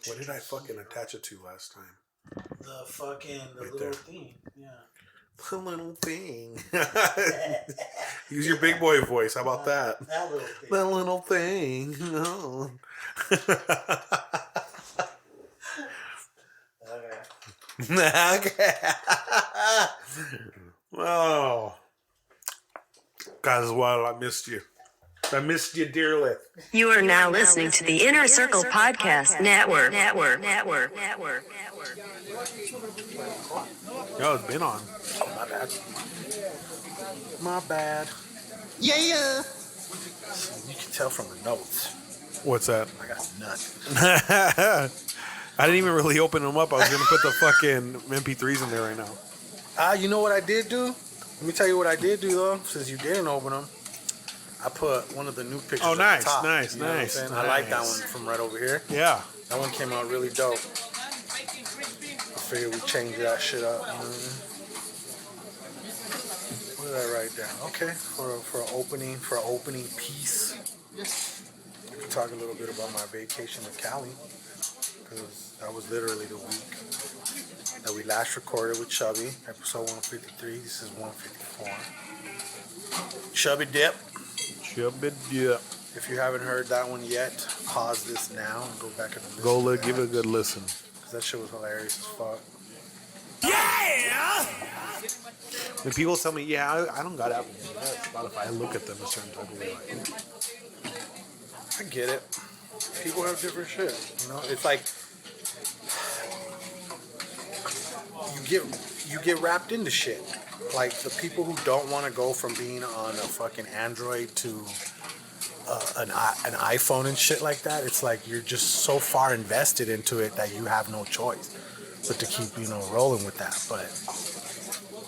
What did I fucking attach it to last time? The fucking Right little there. thing. Yeah. The little thing. Use your big boy voice. How about that? That little thing. The little thing. No. Okay. Oh. Guys, well, I missed you. I missed you dearly. You are now listening to the Inner Circle Podcast Network. Yo, it's been on. My bad. My bad. Yeah. You can tell from the notes. What's that? I got nothing. I didn't even really open them up. I was going to put the fucking MP3s in there right now. You know what I did do? Let me tell you what I did do, though, since you didn't open them. I put one of the new pictures Oh, at nice, the top. nice, You know what I'm nice, saying? nice. I like that one from right over here. Yeah. That one came out really dope. I figured we change that shit up. You know what I mean? What did I write down? Okay, for an opening piece. I could talk a little bit about my vacation to Cali, because that was literally the week that we last recorded with Chubby, episode 153. This is 154. Chubby Dip. Chubby dip. If you haven't heard that one yet, pause this now and go back and listen. Go give it a good listen. Because that shit was hilarious as fuck. Yeah! When people tell me, yeah, I don't got Apple Music, Spotify, I look at them a certain type of way. I get it. People have different shit. You know, it's like you get wrapped into shit. Like the people who don't want to go from being on a fucking Android to an iPhone and shit like that. It's like you're just so far invested into it that you have no choice but to keep rolling with that. But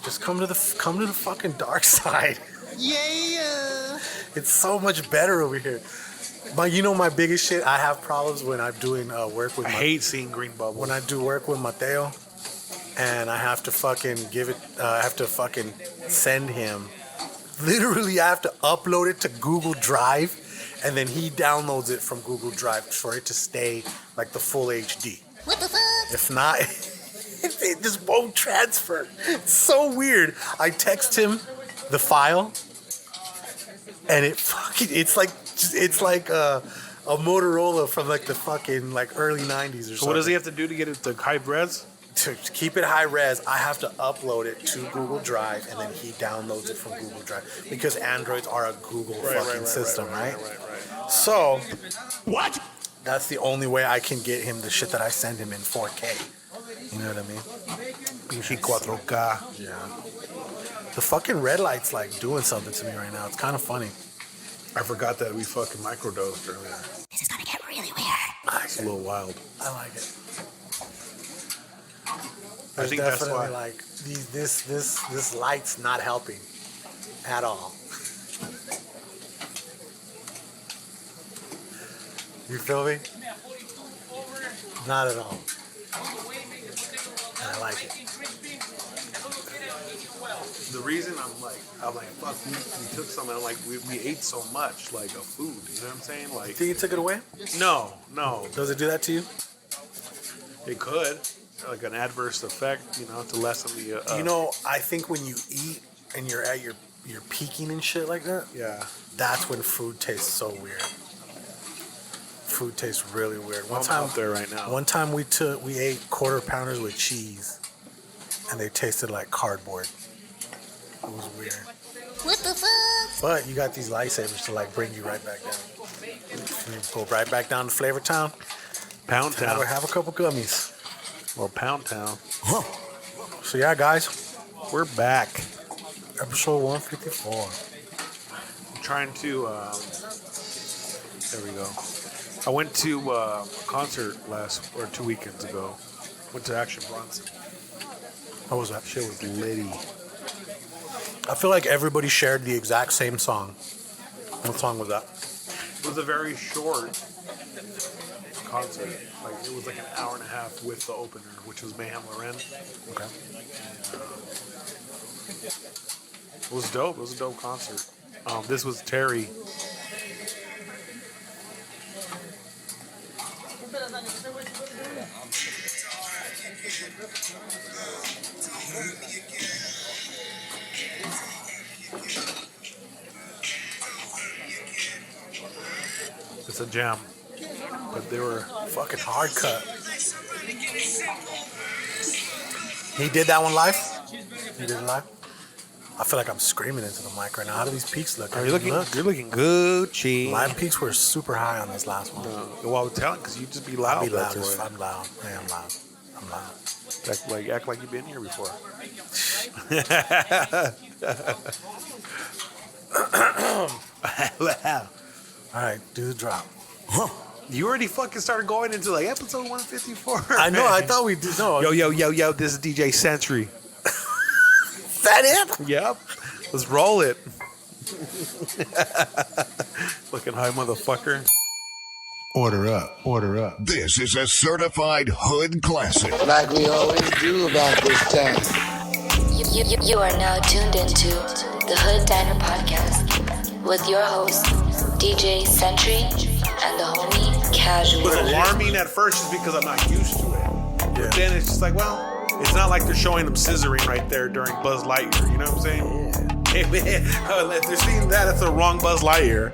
just come to the fucking dark side. Yeah, it's so much better over here. But my biggest shit, I have problems when I'm doing work with. I hate seeing green bubbles. When I do work with Mateo, and I have to fucking I have to fucking send him. Literally, I have to upload it to Google Drive, and then he downloads it from Google Drive for it to stay like the full HD. What the fuck? If not, it just won't transfer. It's so weird. I text him the file, and it's like a Motorola from like the fucking like early 90s or something. So what does he have to do to get it to high res? To keep it high res, I have to upload it to Google Drive, and then he downloads it from Google Drive because Androids are a Google system, right? So, What? That's the only way I can get him the shit that I send him in 4K. You know what I mean? Pinche 4K. Yeah. The fucking red light's like doing something to me right now. It's kind of funny. I forgot that we fucking microdosed earlier. This is gonna get really weird. It's a little wild. I like it. I think that's definitely why. Like this light's not helping at all. You feel me? Not at all. And I like it. The reason I'm like, fuck, we took some, and I'm like, we ate so much, like, of food, you know what I'm saying? Like, Think you took it away? no. Does it do that to you? It could, like an adverse effect, to lessen the, I think when you eat and you're at you're peaking and shit like that, yeah. that's when food tastes so weird. Food tastes really weird. I'm out there right now. One time we ate quarter pounders with cheese, and they tasted like cardboard. It was weird. What the fuck? But you got these lifesavers to like bring you right back down. You go right back down to Flavor Town. Pound Town. Have a couple gummies. Or Pound Town. So yeah, guys, We're back. episode 154. I'm trying to, there we go. I went to a concert 2 weekends ago. Went to Action Bronson. What was that? Shit was litty. I feel like everybody shared the exact same song. What song was that? It was a very short concert. Like, it was like an hour and a half with the opener, which was Mayhem Loren. Okay. It was dope. It was a dope concert. This was Terry. It's a jam. But they were fucking hard cut. He did that one live? He did it live? I feel like I'm screaming into the mic right now. How do these peaks look? You're looking Gucci. My peaks were super high on this last one. Well, I was telling because you just be loud. I'll be loud. I'm loud. I am loud. I'm loud. Act like you've been here before. All right, do the drop. You already fucking started going into like episode 154. I know. I thought we did. No. Yo. This is DJ Sentry. That it? Yep. Let's roll it. Fucking high motherfucker. Order up. This is a certified hood classic. Like we always do about this time. You are now tuned into the Hood Diner Podcast with your host, DJ Sentry and the homie Casual. It was alarming at first just because I'm not used to it. But then it's just like, well, it's not like they're showing them scissoring right there during Buzz Lightyear. You know what I'm saying? Yeah. Hey, man, if they're seeing that, it's the wrong Buzz Lightyear.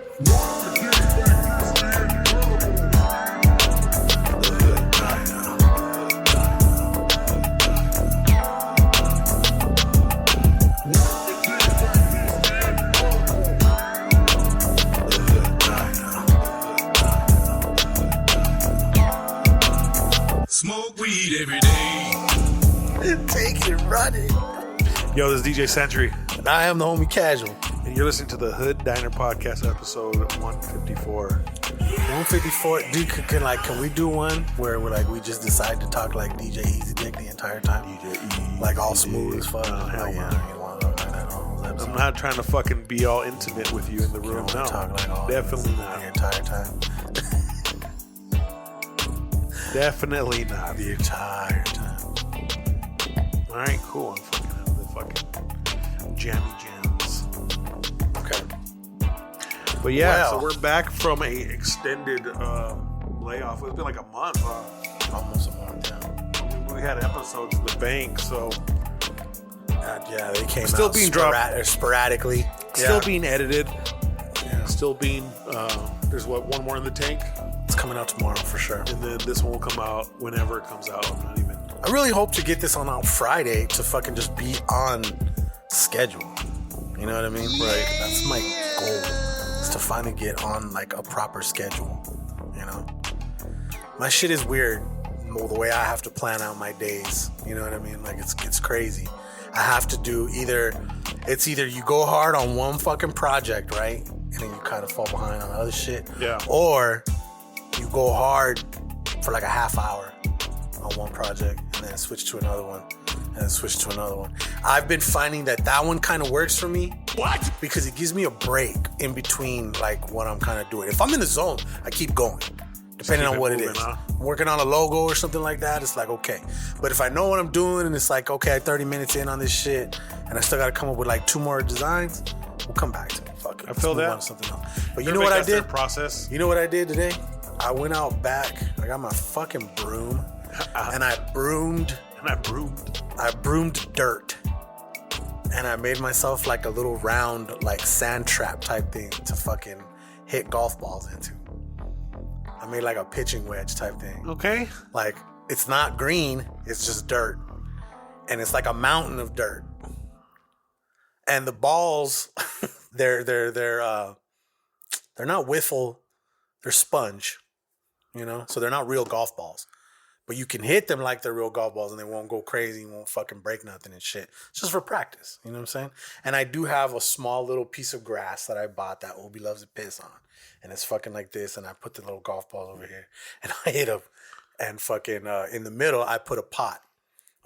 Smoke weed every day. Take it running. Yo, this is DJ Sentry. And I am the homie Casual. And you're listening to the Hood Diner Podcast, episode 154. 154. Dude, can we do one where we just decide to talk like DJ YEEZY Dick the entire time? DJ YEEZY. Like all smooth as fuck. Hell no. I'm not trying to fucking be all intimate with you in the room. No, talk like all definitely not. The entire time. Definitely not. The entire time. All right, cool. I'm fucking out of the fucking jammy jams. Okay. But yeah, Well. so we're back from a extended layoff. It's been like a month. Almost a month, yeah. We had episodes in the bank, so Yeah, they came Still out being dropped. sporadically. still being edited. Yeah. Still being, there's one more in the tank. It's coming out tomorrow for sure. And then this one will come out whenever it comes out. I'm not even. I really hope to get this on Friday to fucking just be on schedule. You know what I mean? Right. That's my goal. Is to finally get on like a proper schedule. You know? My shit is weird. The way I have to plan out my days. You know what I mean? Like it's crazy. I have to do either you go hard on one fucking project, right? And then you kind of fall behind on other shit. Yeah. Or you go hard for like a half hour on one project and then switch to another one and then switch to another one. I've been finding that one kind of works for me. What? Because it gives me a break in between like what I'm kind of doing. If I'm in the zone, I keep going. Depending on what it is. Huh? Working on a logo or something like that, it's like, okay. But if I know what I'm doing and it's like, okay, 30 minutes in on this shit and I still got to come up with like 2 more designs, we'll come back to it. Fuck it. I feel Let's move that. on to something else. But you know what I did? Process. You know what I did today? I went out back. I got my fucking broom and I broomed dirt. And I made myself like a little round, like sand trap type thing to fucking hit golf balls into. I made like a pitching wedge type thing. Okay. Like it's not green, it's just dirt. And it's like a mountain of dirt. And the balls, they're not wiffle, they're sponge. You know? So they're not real golf balls. But you can hit them like they're real golf balls and they won't go crazy, won't fucking break nothing and shit. It's just for practice. You know what I'm saying? And I do have a small little piece of grass that I bought that Obi loves to piss on. And it's fucking like this. And I put the little golf balls over here. And I hit them. And fucking in the middle, I put a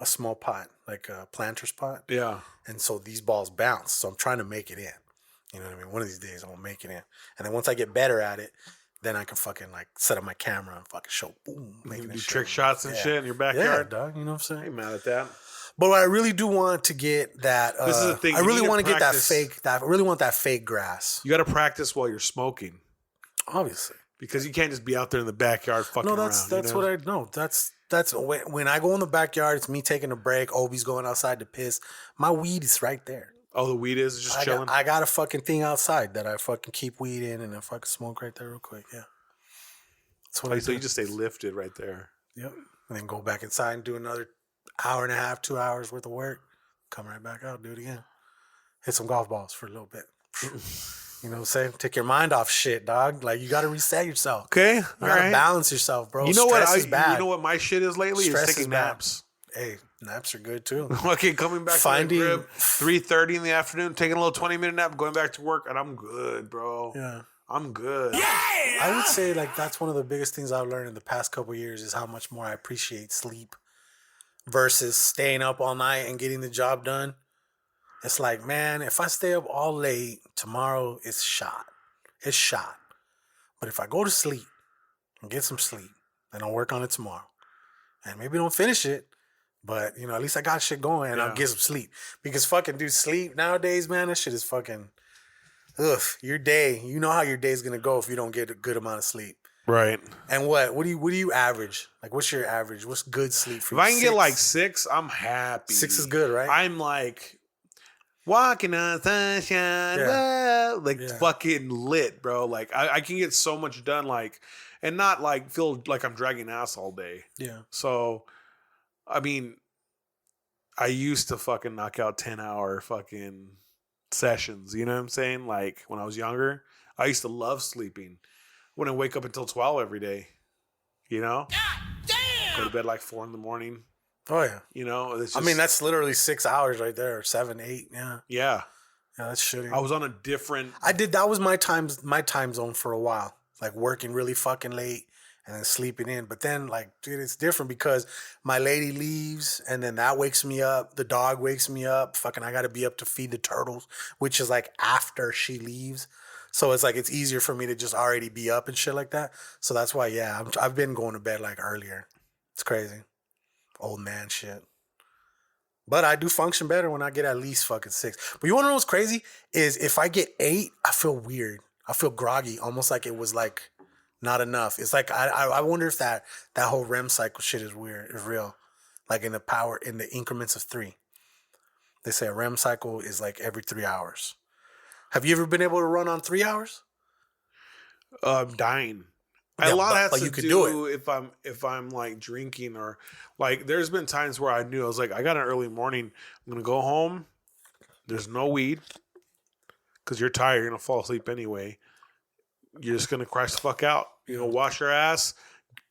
small pot, like a planter's pot. Yeah. And so these balls bounce. So I'm trying to make it in. You know what I mean? One of these days I'm going to make it in. And then once I get better at it, then I can fucking like set up my camera and fucking show, boom, making Do trick shots and shit in your Yeah, backyard. dog. You know what I'm saying? I ain't mad at that. But I really do want to get that. This is the thing. I You really need to want to get that practice. fake. I really want that fake grass. You got to practice while you're smoking. Obviously. Because you can't just be out there in the backyard fucking around. That's what I know. That's when I go in the backyard, it's me taking a break. Obi's going outside to piss. My weed is right there. Oh, the weed is just chilling? I got a fucking thing outside that I fucking keep weed in and I fucking smoke right there real quick. Yeah. That's what I do. So you just stay lifted right there. Yep. And then go back inside and do another hour and a half, 2 hours worth of work. Come right back out, do it again. Hit some golf balls for a little bit. You know what I'm saying? Take your mind off shit, dog. Like, you got to reset yourself. Okay. You got to balance yourself, bro. You know Stress is bad. You know what my shit is lately? Stress is taking naps. Hey, naps are good too. Okay, coming back to the crib, 3:30 in the afternoon, taking a little 20-minute nap, going back to work, and I'm good, bro. Yeah. I'm good. Yeah! I would say, like, that's one of the biggest things I've learned in the past couple of years is how much more I appreciate sleep versus staying up all night and getting the job done. It's like, man, if I stay up all late, tomorrow it's shot. It's shot. But if I go to sleep and get some sleep, then I'll work on it tomorrow. And maybe don't finish it, but, you know, at least I got shit going and I'll get some sleep. Because fucking do sleep nowadays, man, that shit is fucking, your day. You know how your day's going to go if you don't get a good amount of sleep. Right. And what do you average? Like, what's your average? What's good sleep for you? If I can get like 6, I'm happy. 6 is good, right? I'm like walking on sunshine, fucking lit, bro. Like I can get so much done, like, and not like feel like I'm dragging ass all day. Yeah. So, I mean, I used to fucking knock out 10-hour fucking sessions. You know what I'm saying? Like when I was younger, I used to love sleeping. Wouldn't wake up until 12 every day. You know? God damn! Go to bed like 4 a.m. Oh, yeah. You know? It's just, I mean, that's literally 6 hours right there. 7, 8, yeah. Yeah. Yeah, that's shitty. I was on a different... That was my time zone for a while. Like working really fucking late and then sleeping in. But then, like, dude, it's different because my lady leaves and then that wakes me up. The dog wakes me up. Fucking, I got to be up to feed the turtles, which is like after she leaves. So it's like, it's easier for me to just already be up and shit like that. So that's why, yeah, I've been going to bed like earlier. It's crazy. Old man shit. But I do function better when I get at least fucking 6. But you want to know what's crazy? Is if I get 8, I feel weird. I feel groggy, almost like it was like not enough. It's like, I wonder if that whole REM cycle shit is weird, is real. Like in the increments of 3. They say a REM cycle is like every 3 hours. Have you ever been able to run on 3 hours? I'm dying. Yeah, a lot has to do if I'm like drinking or like there's been times where I knew I was like, I got an early morning. I'm gonna go home. There's no weed because you're tired. You're gonna fall asleep anyway. You're just gonna crash the fuck out. You know, wash your ass,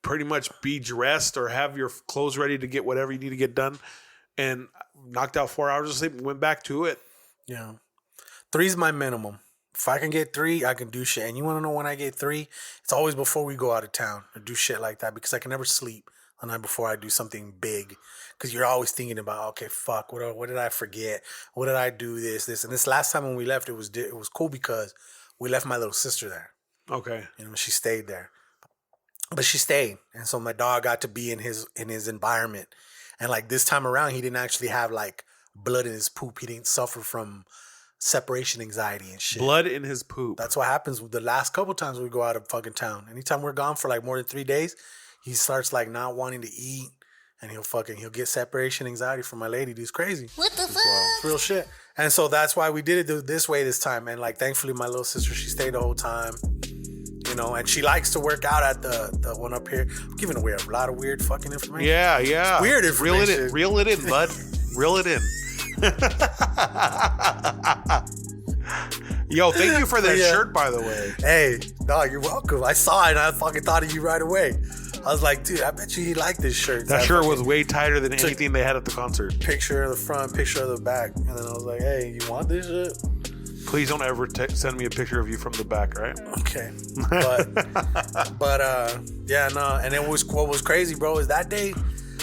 pretty much be dressed or have your clothes ready to get whatever you need to get done, and knocked out 4 hours of sleep and went back to it. Yeah. 3 is my minimum. If I can get 3, I can do shit. And you want to know when I get 3? It's always before we go out of town or do shit like that because I can never sleep the night before I do something big. Because you're always thinking about, okay, fuck, what did I forget? What did I do? This. And this last time when we left, it was cool because we left my little sister there. Okay. You know, she stayed there. But she stayed. And so my dog got to be in his environment. And like this time around, he didn't actually have like blood in his poop. He didn't suffer from separation anxiety and shit. Blood in his poop. That's what happens with the last couple times we go out of fucking town. Anytime we're gone for like more than 3 days, he starts like not wanting to eat and he'll get separation anxiety from my lady. Dude's crazy. What the fuck? It's real shit. And so that's why we did it this way this time. And like thankfully my little sister, she stayed the whole time. You know, and she likes to work out at the one up here. I'm giving away a lot of weird fucking information. Yeah, yeah. It's weird information. Reel it in, bud. Reel it in. Yo, thank you for that shirt, by the way. Hey, dog, you're welcome. I saw it and I fucking thought of you right away. I was like, dude, I bet you he'd like this shirt. That shirt was way tighter than anything they had at the concert. Picture of the front, picture of the back. And then I was like, hey, you want this shit? Please don't ever send me a picture of you from the back, right? Okay. But yeah, no. And what was crazy, bro, is that day,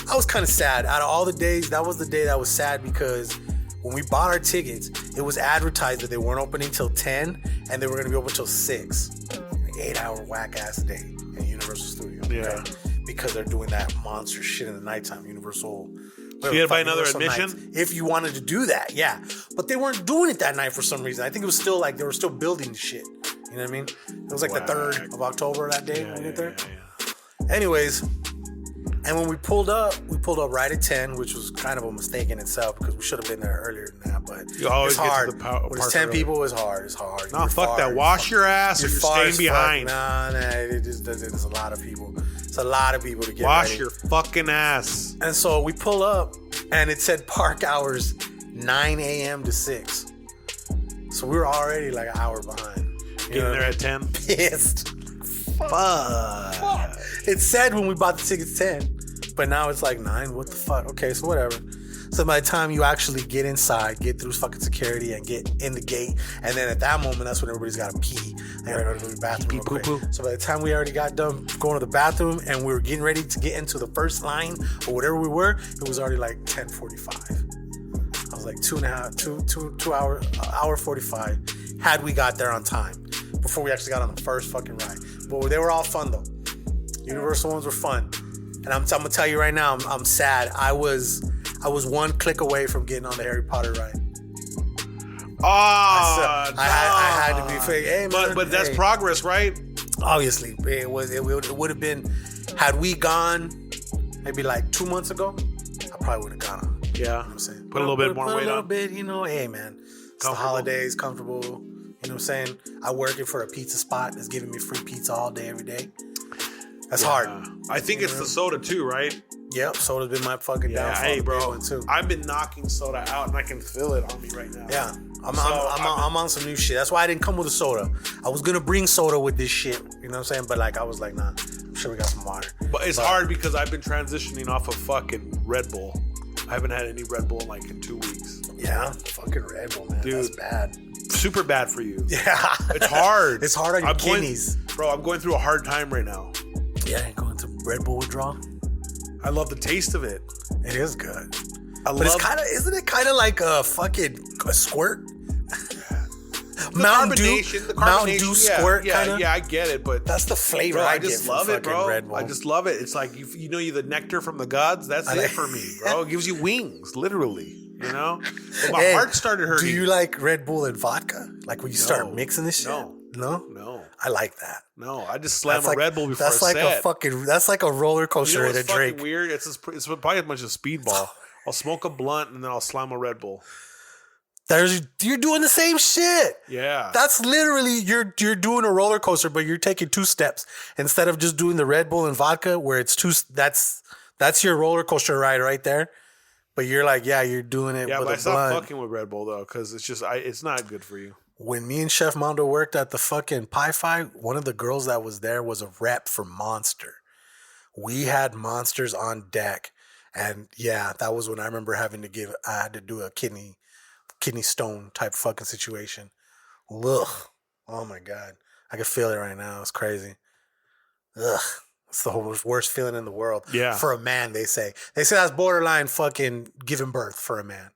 I was kind of sad. Out of all the days, that was the day that was sad because when we bought our tickets, it was advertised that they weren't opening till 10 and they were going to be open till 6. An 8-hour whack-ass day at Universal Studios. Yeah. Okay? Because they're doing that monster shit in the nighttime, Universal. So you had to buy another admission? Nights, if you wanted to do that, yeah. But they weren't doing it that night for some reason. I think it was still like they were still building shit. You know what I mean? It was like the 3rd of October that day when we went there. Yeah. Anyways, and when we pulled up right at 10, which was kind of a mistake in itself because we should have been there earlier than that. But You always it's get to hard. the When it's 10 people, it's hard. It's hard. No, fuck that. Wash your ass or you're staying behind. Nah, it just doesn't. It's a lot of people. It's a lot of people to get Wash ready. your fucking ass. And so we pull up, and it said park hours 9 a.m. to 6. So we were already like an hour behind. Getting there at 10. Pissed. Fuck. It said when we bought the tickets 10, but now it's like 9. What the fuck? Okay, so whatever. So by the time you actually get inside, get through fucking security and get in the gate, and then at that moment, that's when everybody's got to pee. They gotta go to the bathroom real quick. Pee-poo-poo. So by the time we already got done going to the bathroom and we were getting ready to get into the first line or whatever we were, it was already like 10:45. I was like 2 hour 45 had we got there on time before we actually got on the first fucking ride. But they were all fun though. Universal ones were fun. And I'm gonna tell you right now, I'm sad. I was one click away from getting on the Harry Potter ride. Oh, I had to be fake. Hey, man, but that's hey. progress, right? Obviously, it would have been, had we gone maybe like 2 months ago, I probably would have gone on. Yeah. You know what I'm saying? Put a little bit more weight on. A little bit, hey man. It's the holidays, comfortable. You know what I'm saying? I working for a pizza spot that's giving me free pizza all day, every day. That's hard. I think it's the soda too, right? Yep, soda's been my fucking downfall. Hey, bro, too. I've been knocking soda out, and I can feel it on me right now. Yeah, I'm on some new shit. That's why I didn't come with a soda. I was gonna bring soda with this shit. You know what I'm saying? But like, I was like, nah. I'm sure we got some water. But it's hard because I've been transitioning off of fucking Red Bull. I haven't had any Red Bull in 2 weeks. Yeah, fucking Red Bull, man. Dude, that's bad. Super bad for you. Yeah, it's hard. It's hard on your kidneys, bro. I'm going through a hard time right now. Yeah, you're going through Red Bull withdrawal. I love the taste of it. It is good. Isn't it kind of like a squirt? Mountain Dew squirt. Yeah, I get it, but that's the flavor. Bro, I just get love from it, bro. Red Bull. I just love it. It's like the nectar from the gods. That's it for me, bro. It gives you wings, literally. You know, but my heart started hurting. Do you like Red Bull and vodka? Like when you start mixing this shit? No. I like that. No, I just slam a Red Bull before that's a like set. That's like a roller coaster in a drink. Weird. It's probably as much as Speedball. I'll smoke a blunt and then I'll slam a Red Bull. You're doing the same shit. Yeah. That's literally you're doing a roller coaster, but you're taking 2 steps instead of just doing the Red Bull and vodka, where it's that's your roller coaster ride right there. But you're like, you're doing it. Yeah, with but I a stopped blunt. fucking with Red Bull though, because it's not good for you. When me and Chef Mondo worked at the fucking Pie Fight, one of the girls that was there was a rep for Monster. We had Monsters on deck. And yeah, that was when I remember I had to do a kidney stone type fucking situation. Ugh. Oh my God. I can feel it right now. It's crazy. Ugh. It's the worst feeling in the world. Yeah. For a man, they say. They say that's borderline fucking giving birth for a man.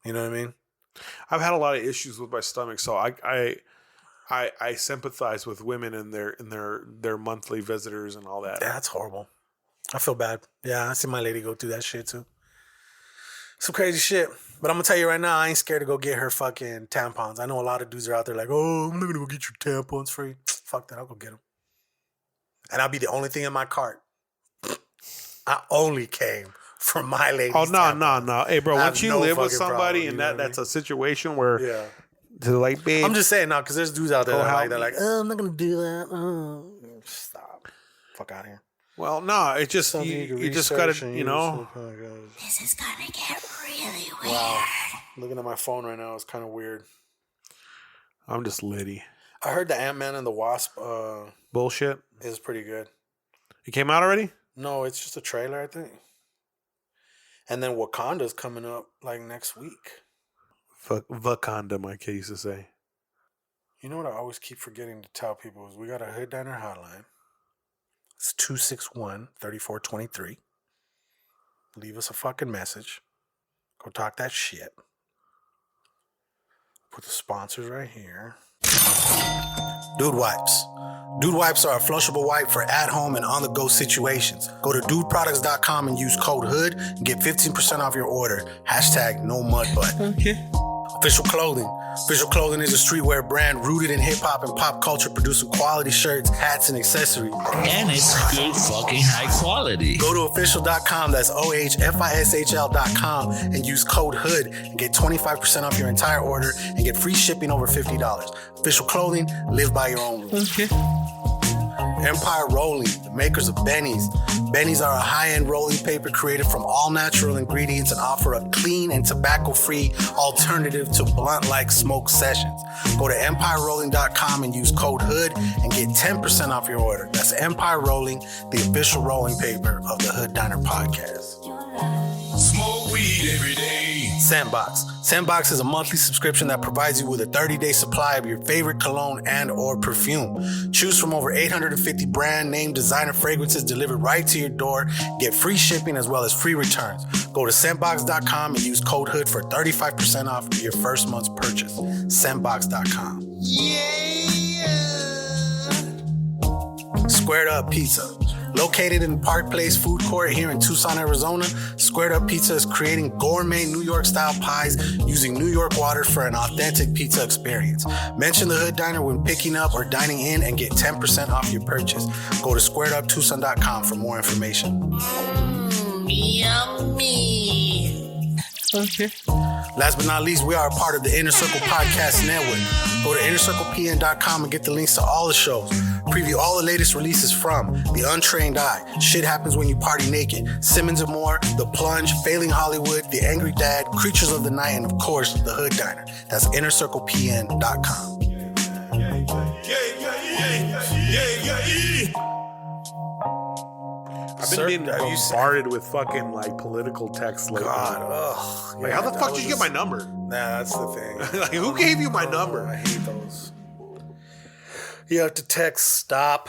You know what I mean? I've had a lot of issues with my stomach, so I sympathize with women and their monthly visitors and all that. Yeah, that's horrible. I feel bad. Yeah, I see my lady go through that shit too. Some crazy shit. But I'm gonna tell you right now, I ain't scared to go get her fucking tampons. I know a lot of dudes are out there like, oh, I'm not gonna go get your tampons free. Fuck that, I'll go get them. And I'll be the only thing in my cart. I only came from my lady's tampons. No. Hey, bro, once you live with somebody and that's a situation where they're like, babe. I'm just saying, no, because there's dudes out there they're like, oh, I'm not gonna do that. Oh. Stop. Fuck out of here. Well, no, it's just you just gotta, you know. This is gonna get really weird. Wow. Looking at my phone right now is kind of weird. I'm just litty. I heard the AntMan and the Wasp bullshit is pretty good. It came out already? No, it's just a trailer, I think. And then Wakanda's coming up like next week. Wakanda, my kid used to say. You know what I always keep forgetting to tell people is we got a Hood Diner hotline. It's 261-3423. Leave us a fucking message. Go talk that shit. Put the sponsors right here. Dude Wipes. Dude Wipes are a flushable wipe for at-home and on-the-go situations. Go to dudeproducts.com and use code HOOD and get 15% off your order. # no mud butt. Okay. Official clothing. Official Clothing is a streetwear brand rooted in hip-hop and pop culture, producing quality shirts, hats, and accessories. And it's good fucking high quality. Go to official.com, that's OHFISHL.com, and use code HOOD and get 25% off your entire order and get free shipping over $50. Official Clothing, live by your own rules. Okay. Empire Rolling, the makers of Bennies. Bennies are a high-end rolling paper created from all natural ingredients and offer a clean and tobacco-free alternative to blunt-like smoke sessions. Go to EmpireRolling.com and use code HOOD and get 10% off your order. That's Empire Rolling, the official rolling paper of the Hood Diner Podcast. Smoke weed every day. Sandbox. Sandbox is a monthly subscription that provides you with a 30-day supply of your favorite cologne and or perfume. Choose from over 850 brand name designer fragrances delivered right to your door. Get free shipping as well as free returns. Go to Sandbox.com and use code HOOD for 35% off your first month's purchase. Sandbox.com. Squared Up Pizza. Located in Park Place Food Court here in Tucson, Arizona, Squared Up Pizza is creating gourmet New York-style pies using New York water for an authentic pizza experience. Mention the Hood Diner when picking up or dining in and get 10% off your purchase. Go to squareduptucson.com for more information. Yummy. Okay. Last but not least, we are a part of the Inner Circle Podcast Network. Go to innercirclepn.com and get the links to all the shows. Preview all the latest releases from The Untrained Eye, Shit Happens When You Party Naked, Simmons and More, The Plunge, Failing Hollywood, The Angry Dad, Creatures of the Night, and of course, The Hood Diner. That's innercirclepn.com. I've been being bombarded with fucking like political texts lately. God, ugh. Like, how the fuck did you get my number? Nah, that's the thing. Like, who gave you my number? I hate those. You have to text stop.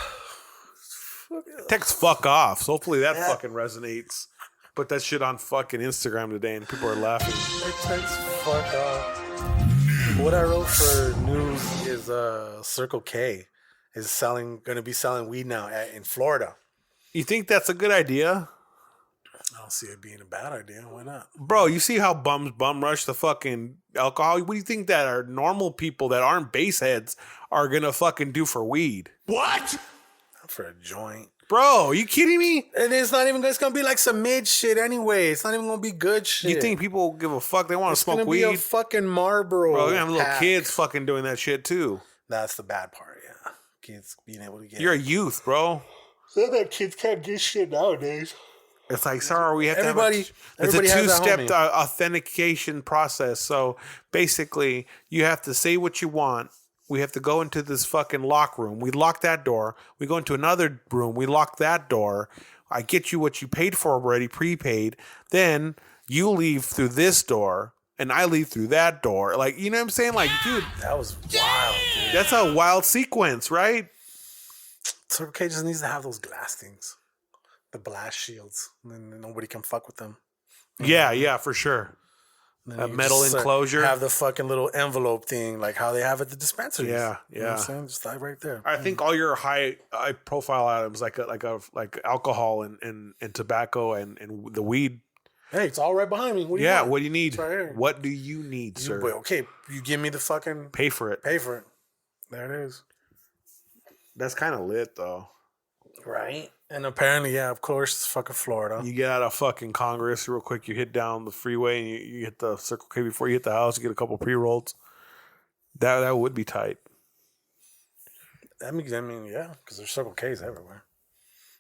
Text fuck off. So hopefully that fucking resonates. Put that shit on fucking Instagram today and people are laughing. Text fuck off. What I wrote for news is Circle K is gonna be selling weed now in Florida. You think that's a good idea? I don't see it being a bad idea. Why not? Bro, you see how bums bum rush the fucking alcohol? What do you think that our normal people that aren't baseheads are gonna fucking do for weed? What? Not for a joint. Bro, you kidding me? And it's not even. It's gonna be like some mid shit anyway. It's not even gonna be good shit. You think people give a fuck? They want to smoke weed? It's gonna be a fucking Marlboro. Bro, they have little pack. kids fucking doing that shit too. That's the bad part. Yeah, kids being able to get. You're a youth, bro. So that kids can't get shit nowadays. It's like, sorry, we have Everybody to have it's a has that two-step homie. authentication process. So basically, you have to say what you want. We have to go into this fucking lock room. We lock that door. We go into another room. We lock that door. I get you what you paid for already, prepaid. Then you leave through this door, and I leave through that door. Like, you know what I'm saying? Like, dude, That was wild, dude. that's a wild sequence, right? Circle K just needs to have those glass things, the blast shields, and then nobody can fuck with them. Yeah, for sure. And then A you metal just, enclosure. Have the fucking little envelope thing, like how they have at the dispensaries. Yeah, You know what I'm saying? Just like right there. I think all your high profile items, like alcohol and tobacco and the weed. Hey, it's all right behind me. What do you want? What do you need? It's right here. What do you need, sir? But okay, you give me the fucking Pay for it. pay for it. There it is. That's kind of lit, though. Right. And apparently, yeah, of course, it's fucking Florida. You get out of fucking Congress real quick. You hit down the freeway and you hit the Circle K before you hit the house. You get a couple pre-rolls. That would be tight. I mean, yeah, because there's Circle K's everywhere.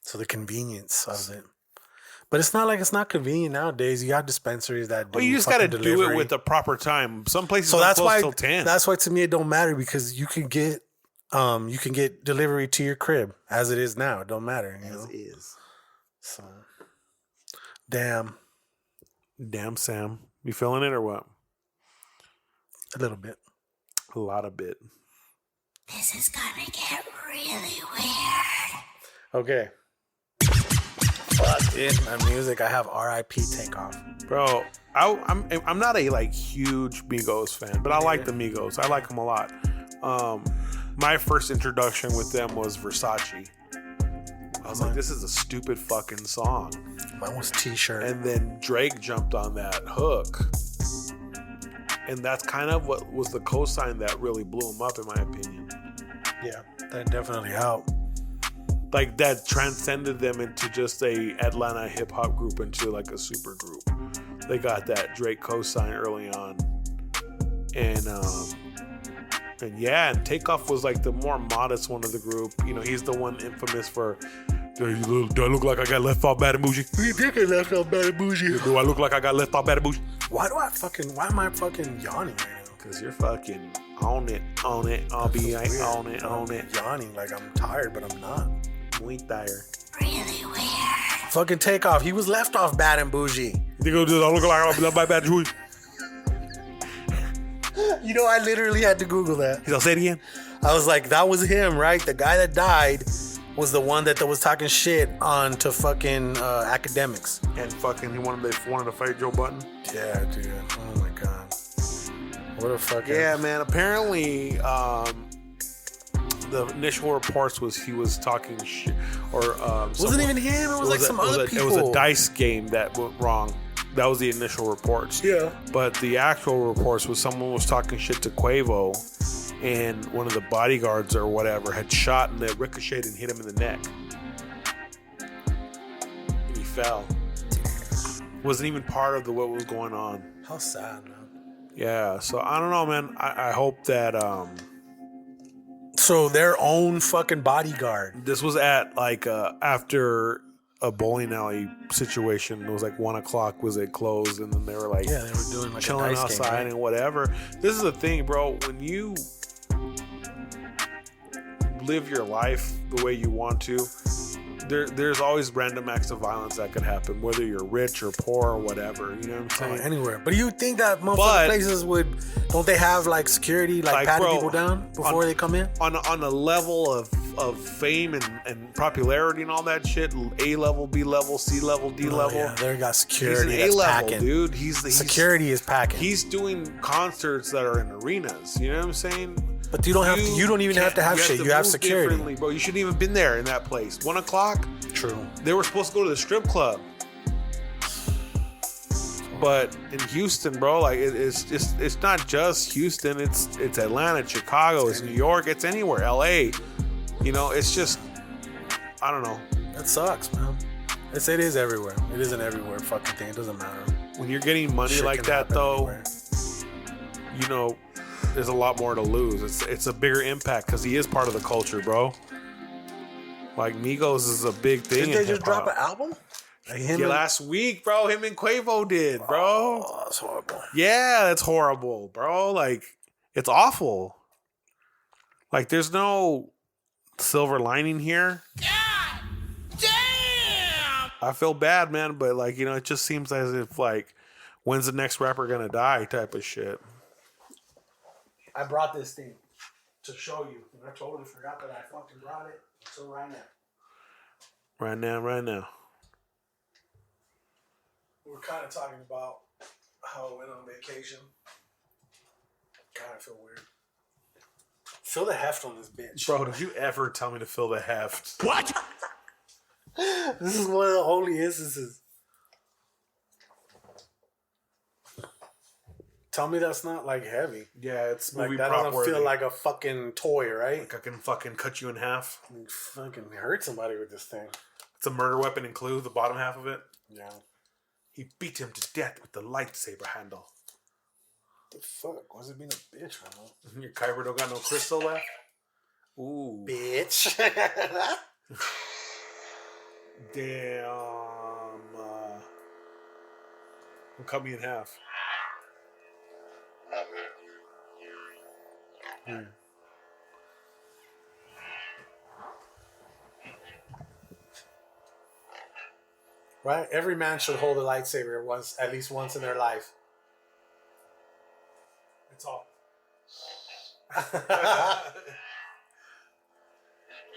So the convenience of it. But it's not like it's not convenient nowadays. You got dispensaries that do. Well, you just got to fucking do it delivery. with the proper time. Some places So don't that's close why. till 10. That's why to me it don't matter because you can get delivery to your crib as it is now. It don't matter. You know? is. So, damn, Sam. You feeling it or what? a little bit. A lot of bit. This is gonna get really weird. Okay. Fuck it. My music. I have R.I.P. TakeOff. Bro, I'm not a like huge Migos fan, but I like the Migos. I like them a lot. My first introduction with them was Versace. I was like, this is a stupid fucking song. Mine was T-shirt. And then Drake jumped on that hook. And that's kind of what was the cosign that really blew him up, in my opinion. Yeah, that definitely helped. Like, that transcended them into just a Atlanta hip hop group into like a super group. They got that Drake cosign early on, and TakeOff was like the more modest one of the group. You know, he's the one infamous for, do I look like I got left off bad and bougie? You think I left off bad and bougie? Do I look like I got left off bad and bougie? Why am I fucking yawning right now? Because you're fucking on it. I'll be like, on it. Yawning like I'm tired, but I'm not. Muy tired. Really weird. Fucking TakeOff. He was left off bad and bougie. Do I look like I got left by bad and bougie? You know, I literally had to Google that. He'll say it again. I was like, that was him, right? The guy that died was the one that was talking shit on to fucking academics. And fucking he wanted to fight Joe Budden. Yeah, dude. Oh my god. What a fucking... Yeah, man. Apparently, the initial reports was he was talking shit, or wasn't even him. It was like some other people. It was a dice game that went wrong. That was the initial reports. Yeah. But the actual reports was someone was talking shit to Quavo, and one of the bodyguards or whatever had shot and it ricocheted and hit him in the neck. And he fell. Wasn't even part of what was going on. How sad, man. Yeah. So I don't know, man. I hope that So their own fucking bodyguard. this was at like after a bowling alley situation. It was like 1:00 was it closed, and then they were like, Yeah, they were doing like chilling a dice outside game, right? and whatever. This is the thing, bro. When you live your life the way you want to, there's always random acts of violence that could happen, whether you're rich or poor or whatever. You know what I'm saying? Anywhere. But you think that motherfucking places don't they have like security, like patting bro, people down before they come in? On a level of fame and popularity and all that shit, A level, B level, C level, D level. Yeah, they got He's security. an That's A level, packing. dude. Security is packing. He's doing concerts that are in arenas. You know what I'm saying? But you don't have to. You don't even have to have shit. You have move security, differently, bro. You shouldn't even been there in that place. 1:00. True. They were supposed to go to the strip club, but in Houston, bro, like it's not just Houston. It's Atlanta, it's Chicago, it's New York, it's anywhere. LA. You know, it's just, I don't know. That sucks, man. It is everywhere. It is an everywhere fucking thing. It doesn't matter. When you're getting money Shit like can that, happen though, everywhere. you know, there's a lot more to lose. It's a bigger impact because he is part of the culture, bro. Like Migos is a big thing. Did they just drop an album? Like last week, bro. Him and Quavo did, bro. Oh, that's horrible. Yeah, that's horrible, bro. Like, it's awful. Like, there's no silver lining here. God damn! I feel bad, man, but like, you know, it just seems as if like, when's the next rapper gonna die type of shit. I brought this thing to show you, and I totally forgot that I fucking brought it until right now. Right now. We're kind of talking about how I went on vacation. God, I feel weird. Feel the heft on this bitch. Bro, did you ever tell me to feel the heft? What? This is one of the only instances. Tell me that's not like heavy. Yeah, it's movie Like that prop doesn't worthy. feel like a fucking toy, right? Like I can fucking cut you in half. You fucking hurt somebody with this thing. It's a murder weapon and clue, the bottom half of it. Yeah. He beat him to death with the lightsaber handle. The fuck? Why's it being a bitch right now? Your Kyber don't got no crystal left? Ooh. Bitch. Damn. Cut me in half. Right? Every man should hold a lightsaber at least once in their life. It's all.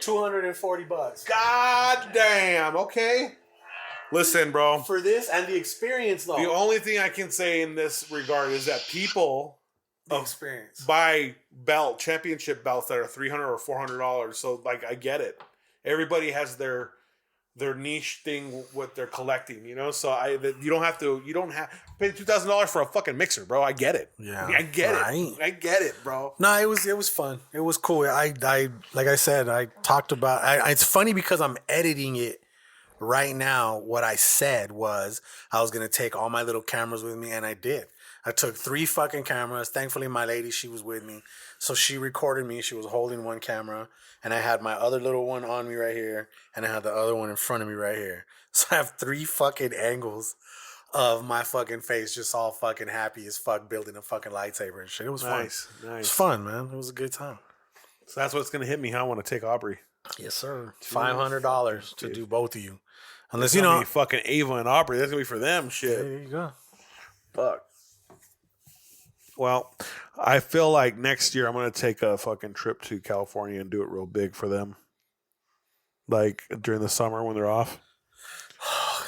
$240. God damn. Okay. Listen, bro. For this and the experience, though. The only thing I can say in this regard is that people The experience. buy championship belts that are $300 or $400. So, like, I get it. Everybody has their their niche thing, what they're collecting, you know. So you don't have pay $2,000 for a fucking mixer, bro. I get it. Yeah, I get right. it. I get it, bro. No, it was fun. It was cool. I like I said, I talked about. It's funny because I'm editing it right now. What I said was I was gonna take all my little cameras with me, and I did. I took 3 fucking cameras. Thankfully, my lady, she was with me, so she recorded me. She was holding one camera, and I had my other little one on me right here, and I had the other one in front of me right here. So I have 3 fucking angles of my fucking face, just all fucking happy as fuck, building a fucking lightsaber and shit. It was fun. Nice. It was fun, man. It was a good time. So that's what's gonna hit me. How I want to take Aubrey. Yes, sir. $500 to do both of you, unless It's gonna be fucking Ava and Aubrey. That's gonna be for them. Shit. There you go. Fuck. Well, I feel like next year I'm gonna take a fucking trip to California and do it real big for them. Like during the summer when they're off.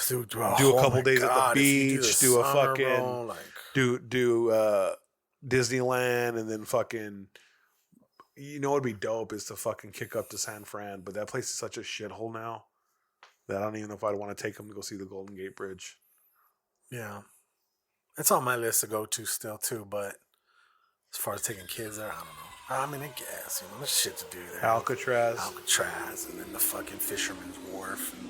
Dude, do a couple days at the beach. Do a summer, fucking bro, like, do Disneyland, and then fucking. You know what'd be dope is to fucking kick up to San Fran, but that place is such a shithole now that I don't even know if I'd want to take them to go see the Golden Gate Bridge. yeah, it's on my list to go to still too, but as far as taking kids there, I don't know. I mean, I guess, there's shit to do there. Alcatraz, and then the fucking Fisherman's Wharf and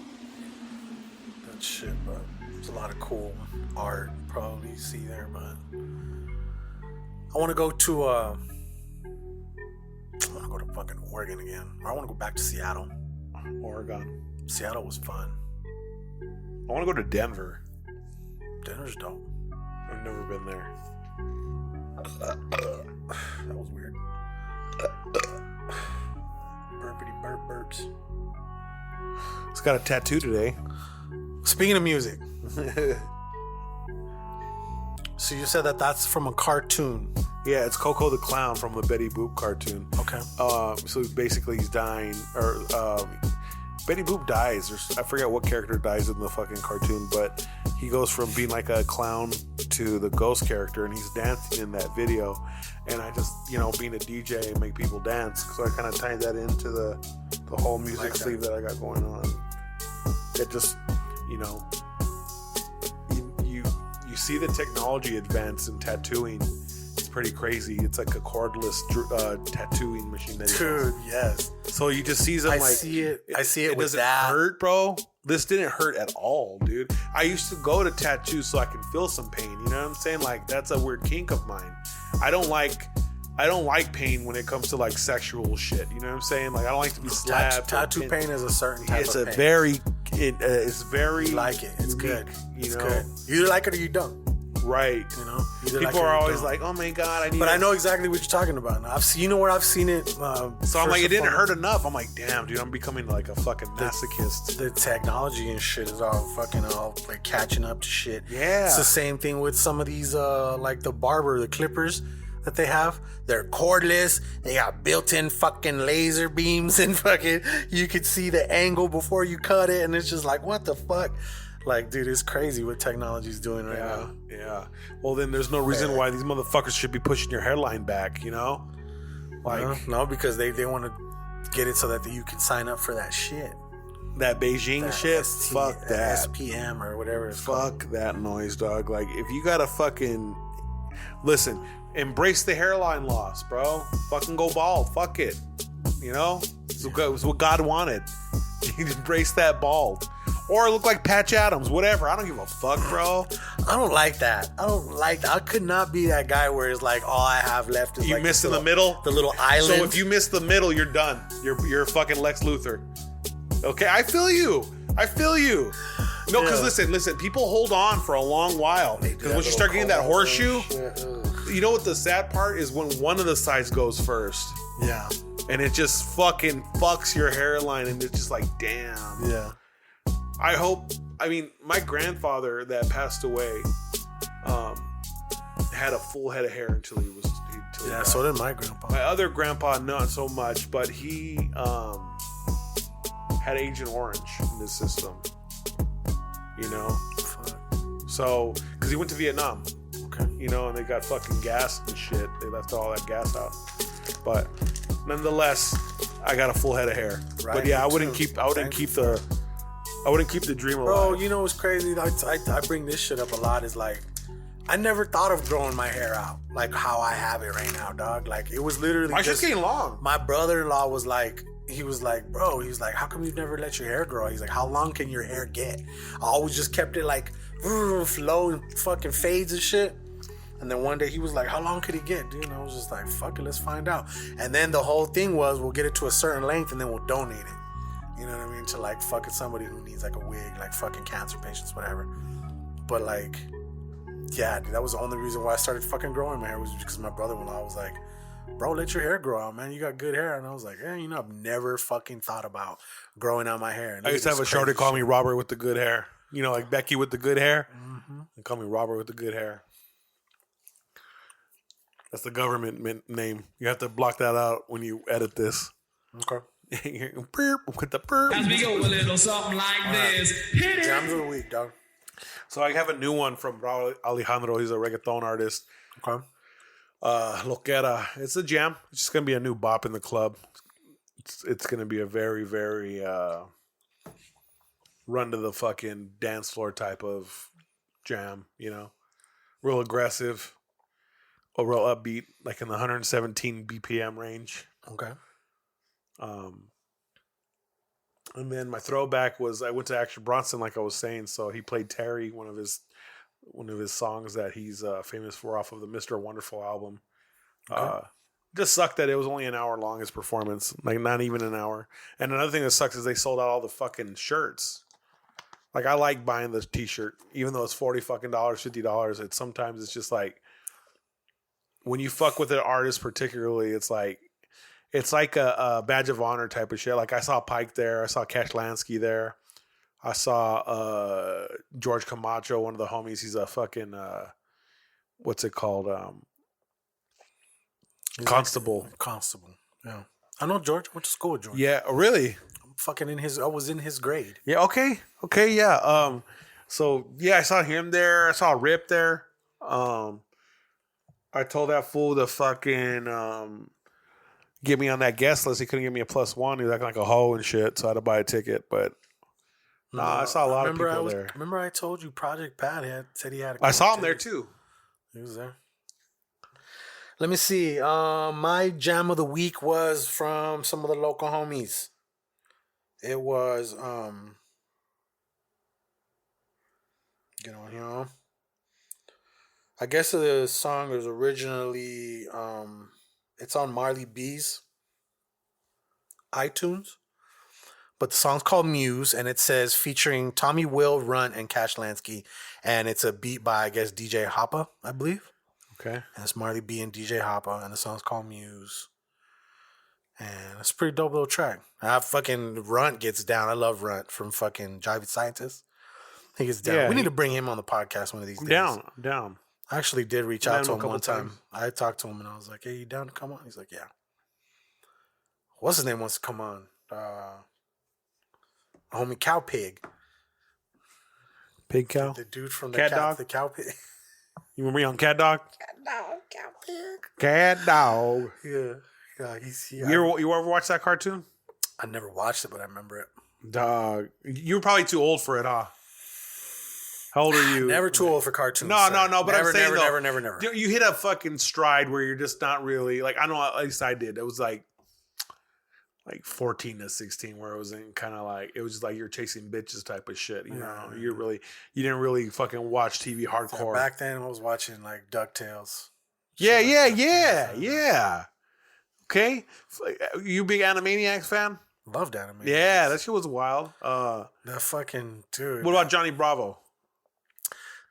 that shit. But there's a lot of cool art probably you see there. But I want to go to fucking Oregon again. Or I want to go back to Seattle. Oregon. Seattle was fun. I want to go to Denver. Denver's dope. I've never been there. That was weird. Burpity burp burps. It's got a tattoo today. Speaking of music. So you said that that's from a cartoon. Yeah, it's Coco the Clown from the Betty Boop cartoon. Okay. So basically he's dying, or Betty Boop dies, or I forget what character dies in the fucking cartoon, but he goes from being like a clown to the ghost character, and he's dancing in that video. And I just, being a DJ and make people dance, so I kind of tied that into the whole music sleeve that I got going on. It just, you see the technology advance in tattooing. It's pretty crazy. It's like a cordless tattooing machine. Dude, yes. So you just see them I like... see it It with doesn't that. hurt, bro. This didn't hurt at all, dude. I used to go to tattoos so I can feel some pain. You know what I'm saying? Like, that's a weird kink of mine. I don't like pain when it comes to like sexual shit. You know what I'm saying? Like, I don't like to be slapped. Tattoo pain is a certain type of pain. It's very... You like it. It's good. It's good. You either like it or you don't. Right. People are always like, oh my God, I need... But I know exactly what you're talking about. I've seen where I've seen it. So I'm like, it didn't hurt enough. I'm like, damn, dude, I'm becoming like a fucking masochist. The technology and shit is all like catching up to shit. Yeah. It's the same thing with some of these, like the clippers that they have. They're cordless. They got built-in fucking laser beams, and fucking you could see the angle before you cut it, and it's just like, what the fuck? Like, dude, it's crazy what technology's doing right now. Yeah. Well, then there's no reason why these motherfuckers should be pushing your hairline back, Like, no, because they want to get it so that you can sign up for that shit. That Beijing shit? Fuck that. SPM or whatever it's called. Fuck that noise, dog. Like, if you gotta fucking... Listen, embrace the hairline loss, bro. Fucking go bald. Fuck it. It's what God wanted. You embrace that bald. Or look like Patch Adams, whatever. I don't give a fuck, bro. I don't like that. I could not be that guy where it's like all I have left is you like miss in the middle? The little island. So if you miss the middle, you're done. You're fucking Lex Luthor. Okay, I feel you. No, because listen, people hold on for a long while. Because once you start getting that horseshoe, you know what the sad part is? When one of the sides goes first. Yeah. And it just fucking fucks your hairline, and it's just like, damn. Yeah. My grandfather that passed away had a full head of hair until he died. So did my grandpa. My other grandpa, not so much, but he had Agent Orange in his system. Fuck. So, because he went to Vietnam. Okay. And they got fucking gassed and shit. They left all that gas out. But nonetheless, I got a full head of hair. Right. But yeah, I wouldn't keep the I wouldn't keep the dream alive. Bro, you know what's crazy? I bring this shit up a lot. Is like, I never thought of growing my hair out like how I have it right now, dog. Like, it was literally My shit's getting long. My brother-in-law was like, bro, he's like, how come you've never let your hair grow? He's like, how long can your hair get? I always just kept it like low and fucking fades and shit. And then one day he was like, how long could he get, dude? And I was just like, fuck it, let's find out. And then the whole thing was, we'll get it to a certain length and then we'll donate it. You know what I mean? To like fucking somebody who needs like a wig, like fucking cancer patients, whatever. But like, yeah, dude, that was the only reason why I started fucking growing my hair, was because my brother-in-law was like, bro, let your hair grow out, man. You got good hair. And I was like, you know, I've never fucking thought about growing out my hair. And I used to have a shorty call me Robert with the good hair. You know, like Becky with the good hair. Mm-hmm. They call me Robert with the good hair. That's the government name. You have to block that out when you edit this. Okay. With the perp. As we go a little something like this. Hit it. Jams of the week, dog. So I have a new one from Raul Alejandro. He's a reggaeton artist. Okay. Loquera. It's a jam. It's just going to be a new bop in the club. It's going to be a very, very run to the fucking dance floor type of jam, you know? Real aggressive. Or real upbeat, like in the 117 BPM range. Okay. And then my throwback was I went to Action Bronson, like I was saying. So he played Terry, one of his songs that he's famous for off of the Mr. Wonderful album. Okay. Just sucked that it was only an hour long, his performance, like not even an hour. And another thing that sucks is they sold out all the fucking shirts. Like, I like buying the T-shirt, even though it's $40 fucking $50. Sometimes it's just like, when you fuck with an artist particularly, it's like a badge of honor type of shit. Like, I saw Pike there. I saw Cash Lansky there. I saw George Camacho, one of the homies. He's a fucking, what's it called? Constable. Constable, yeah. I know George. I went to school with George. Yeah, really? I was in his grade. Yeah, okay, yeah. So, yeah, I saw him there. I saw Rip there. I told that fool to fucking get me on that guest list. He couldn't give me a +1. He was acting like a hoe and shit, so I had to buy a ticket. But I saw a lot of people there. Remember I told you Project Pat said he had a I saw him there too. He was there. Let me see. My jam of the week was from some of the local homies. It was get on here. I guess the song was originally it's on Marley B's iTunes, but the song's called Muse, and it says featuring Tommy Will, Runt, and Cash Lansky, and it's a beat by, I guess, DJ Hoppa, I believe. Okay. And it's Marley B and DJ Hoppa, and the song's called Muse. And it's a pretty dope little track. Fucking Runt gets down. I love Runt from fucking Jivey Scientist. He gets down. Yeah, we need to bring him on the podcast one of these days. I'm down. I actually did reach out to him one time. Times. I talked to him and I was like, hey, you down to come on? He's like, yeah. What's his name wants to come on? Homie Cow Pig. Pig Cow? The dude from Cat Dog? The Cow Pig. You remember me on Cat Dog? Cat Dog, Cow Pig. Cat Dog. Yeah. You ever watch that cartoon? I never watched it, but I remember it. Dog. You were probably too old for it, huh? How old are you? Never too old for cartoons. No, but I'm saying never. You hit a fucking stride where you're just not really like. I know, at least I did. It was like 14 to 16, where it was in kind of like it was just like you're chasing bitches type of shit. You know, you didn't really fucking watch TV hardcore. Back then, I was watching like DuckTales. Yeah. Okay, you big Animaniacs fan? Loved Animaniacs. Yeah, that shit was wild. That fucking dude. What about Johnny Bravo?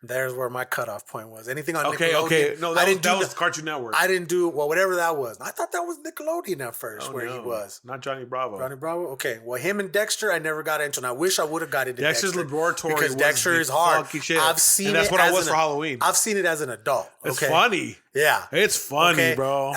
There's where my cutoff point was. Anything on Okay. Nickelodeon. No, that was Cartoon Network. I didn't do, whatever that was. I thought that was Nickelodeon at first, he was. Not Johnny Bravo. Johnny Bravo? Okay. Well, him and Dexter, I never got into. And I wish I would have got into Dexter's Laboratory. Because Dexter is hard. Shit. I've seen and that's what I was for Halloween. I've seen it as an adult. It's funny. Yeah. It's funny, bro.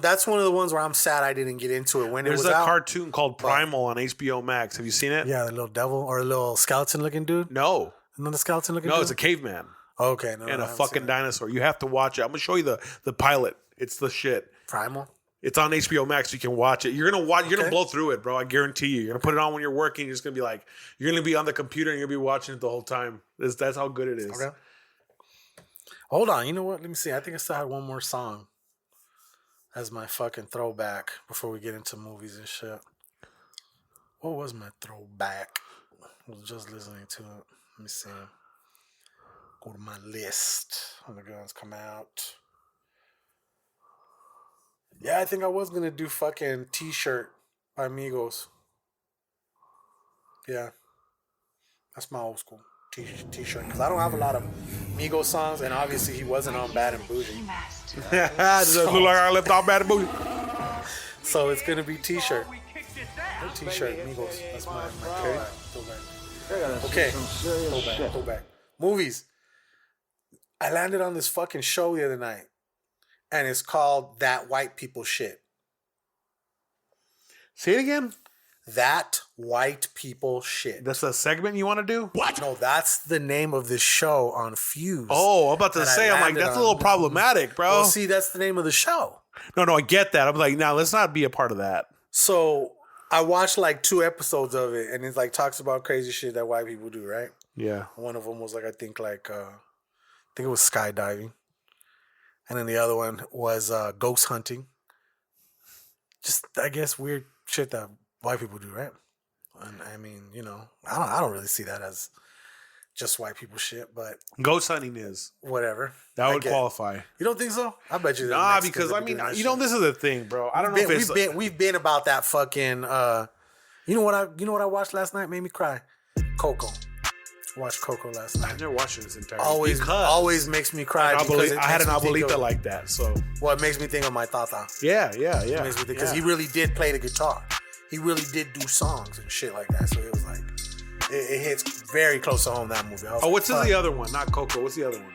That's one of the ones where I'm sad I didn't get into it when it was out. There's a cartoon called Primal on HBO Max. Have you seen it? Yeah, the little devil or a little skeleton looking dude? No. Another skeleton looking dude? No, it's a caveman. Okay. And a fucking dinosaur. You have to watch it. I'm going to show you the pilot. It's the shit. Primal? It's on HBO Max. You can watch it. You're gonna watch. You're gonna blow through it, bro. I guarantee you. You're gonna put it on when you're working. You're just gonna be like, you're gonna be on the computer and you're gonna be watching it the whole time. That's how good it is. Okay. Hold on. You know what? Let me see. I think I still had one more song as my fucking throwback before we get into movies and shit. What was my throwback? I was just listening to it. Let me see. Go to my list when the guns come out. Yeah, I think I was gonna do fucking T-shirt by Migos. Yeah, that's my old school T-shirt because I don't have a lot of Migos songs, and obviously he wasn't on Bad and Bougie. Does it look like I left off Bad and Bougie? So it's gonna be T-shirt. T-shirt Migos. That's my throwback. Okay, throwback. Movies. I landed on this fucking show the other night. And it's called That White People Shit. Say it again. That White People Shit. That's a segment you want to do? What? No, that's the name of this show on Fuse. Oh, I'm about to say, I'm like, that's a little problematic, bro. Well, see, that's the name of the show. No, I get that. I'm like, now let's not be a part of that. So I watched like 2 episodes of it, and it like talks about crazy shit that white people do, right? Yeah. One of them was like, I think it was skydiving. And then the other one was ghost hunting. Just, I guess, weird shit that white people do, right? And I mean, you know, I don't really see that as just white people shit, but ghost hunting is whatever. That would qualify. You don't think so? I bet you. Nah, because I mean, you know, this is the thing, bro. I don't know if we've been about that fucking. You know what I watched last night? Made me cry. Coco. Watched Coco last night. I never watched it this entire. Always makes me cry. I had an abuelita like that, so. Well, it makes me think of my tata. Yeah. Because he really did play the guitar. He really did do songs and shit like that. So it was like, it hits very close to home, that movie. What's the other one? Not Coco. What's the other one?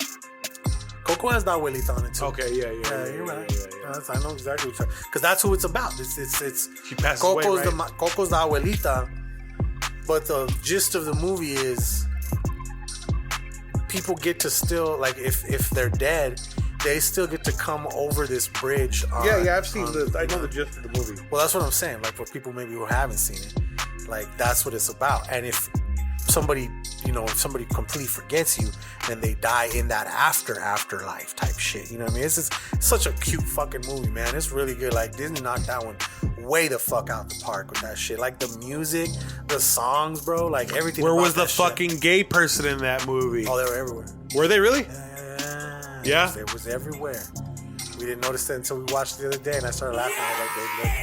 Coco has the abuelita on it too. Okay, yeah. You're right. Yeah. I know exactly what you're saying. Because that's who it's about. It's she passes Coco's away, right? Coco's the abuelita. But the gist of the movie is people get to still, like, if they're dead, they still get to come over this bridge. I've seen I know the gist of the movie. Well, that's what I'm saying. Like, for people maybe who haven't seen it, like, that's what it's about. And if somebody completely forgets you, then they die in that afterlife type shit. You know what I mean? It's just such a cute fucking movie, man. It's really good. Like, Disney knocked that one way the fuck out the park with that shit. Like, the music, the songs, bro, like everything. Where was the fucking gay person in that movie? Oh, they were everywhere. Were they really? Yeah. It was everywhere. We didn't notice that until we watched it the other day, and I started laughing. I was like, baby,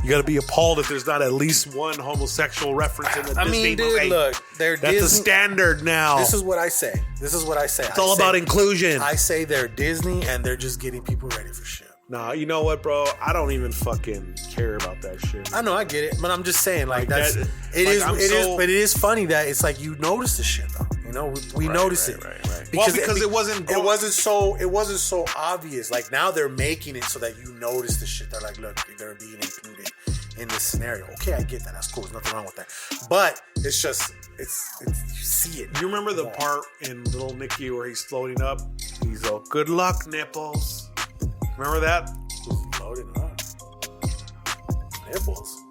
you gotta be appalled if there's not at least one homosexual reference in the Disney movie. Look, that's a standard now. This is what I say. It's all about inclusion. I say they're Disney, and they're just getting people ready for shit. Nah, you know what, bro? I don't even fucking care about that shit. I know, I get it, but I'm just saying, like that's it is, but it is funny that it's like you notice the shit though. You know, we notice it. Right. Because it wasn't so obvious. Like, now they're making it so that you notice the shit. They're like, look, they're being included in this scenario. Okay, I get that. That's cool. There's nothing wrong with that. But it's just, it's you see it. You remember the part in Little Nicky where he's floating up? He's all, good luck, nipples. Remember that? Floating up. Nipples.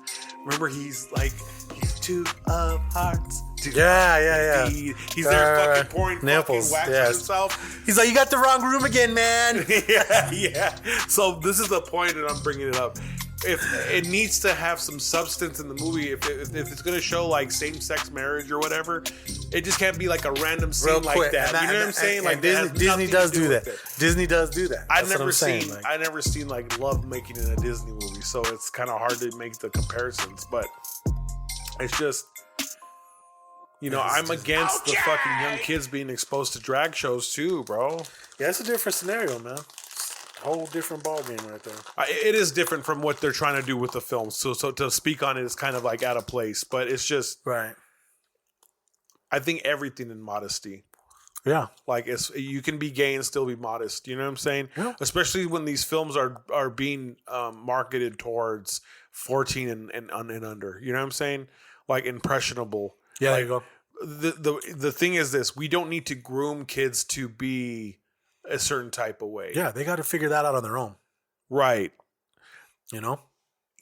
Remember he's 2 of hearts. Yeah. He's there fucking pouring nipples, fucking wax on himself. He's like, you got the wrong room again, man. yeah. So this is the point that I'm bringing it up. If it needs to have some substance in the movie, if it's going to show like same-sex marriage or whatever, it just can't be like a random scene like that. You know what I'm saying? Like, Disney does do that. Disney does do that. I never seen like love making in a Disney movie, so it's kind of hard to make the comparisons. But it's just, you know, I'm against the fucking young kids being exposed to drag shows too, bro. Yeah, it's a different scenario, man. Whole different ball game right there. It is different from what they're trying to do with the film. So to speak on it is kind of like out of place. But it's just right. I think everything in modesty. Yeah. Like, you can be gay and still be modest. You know what I'm saying? Yeah. Especially when these films are being marketed towards 14 and under. You know what I'm saying? Like, impressionable. Yeah, like, there you go. The thing is this: we don't need to groom kids to be a certain type of way. Yeah, they got to figure that out on their own. Right. You know?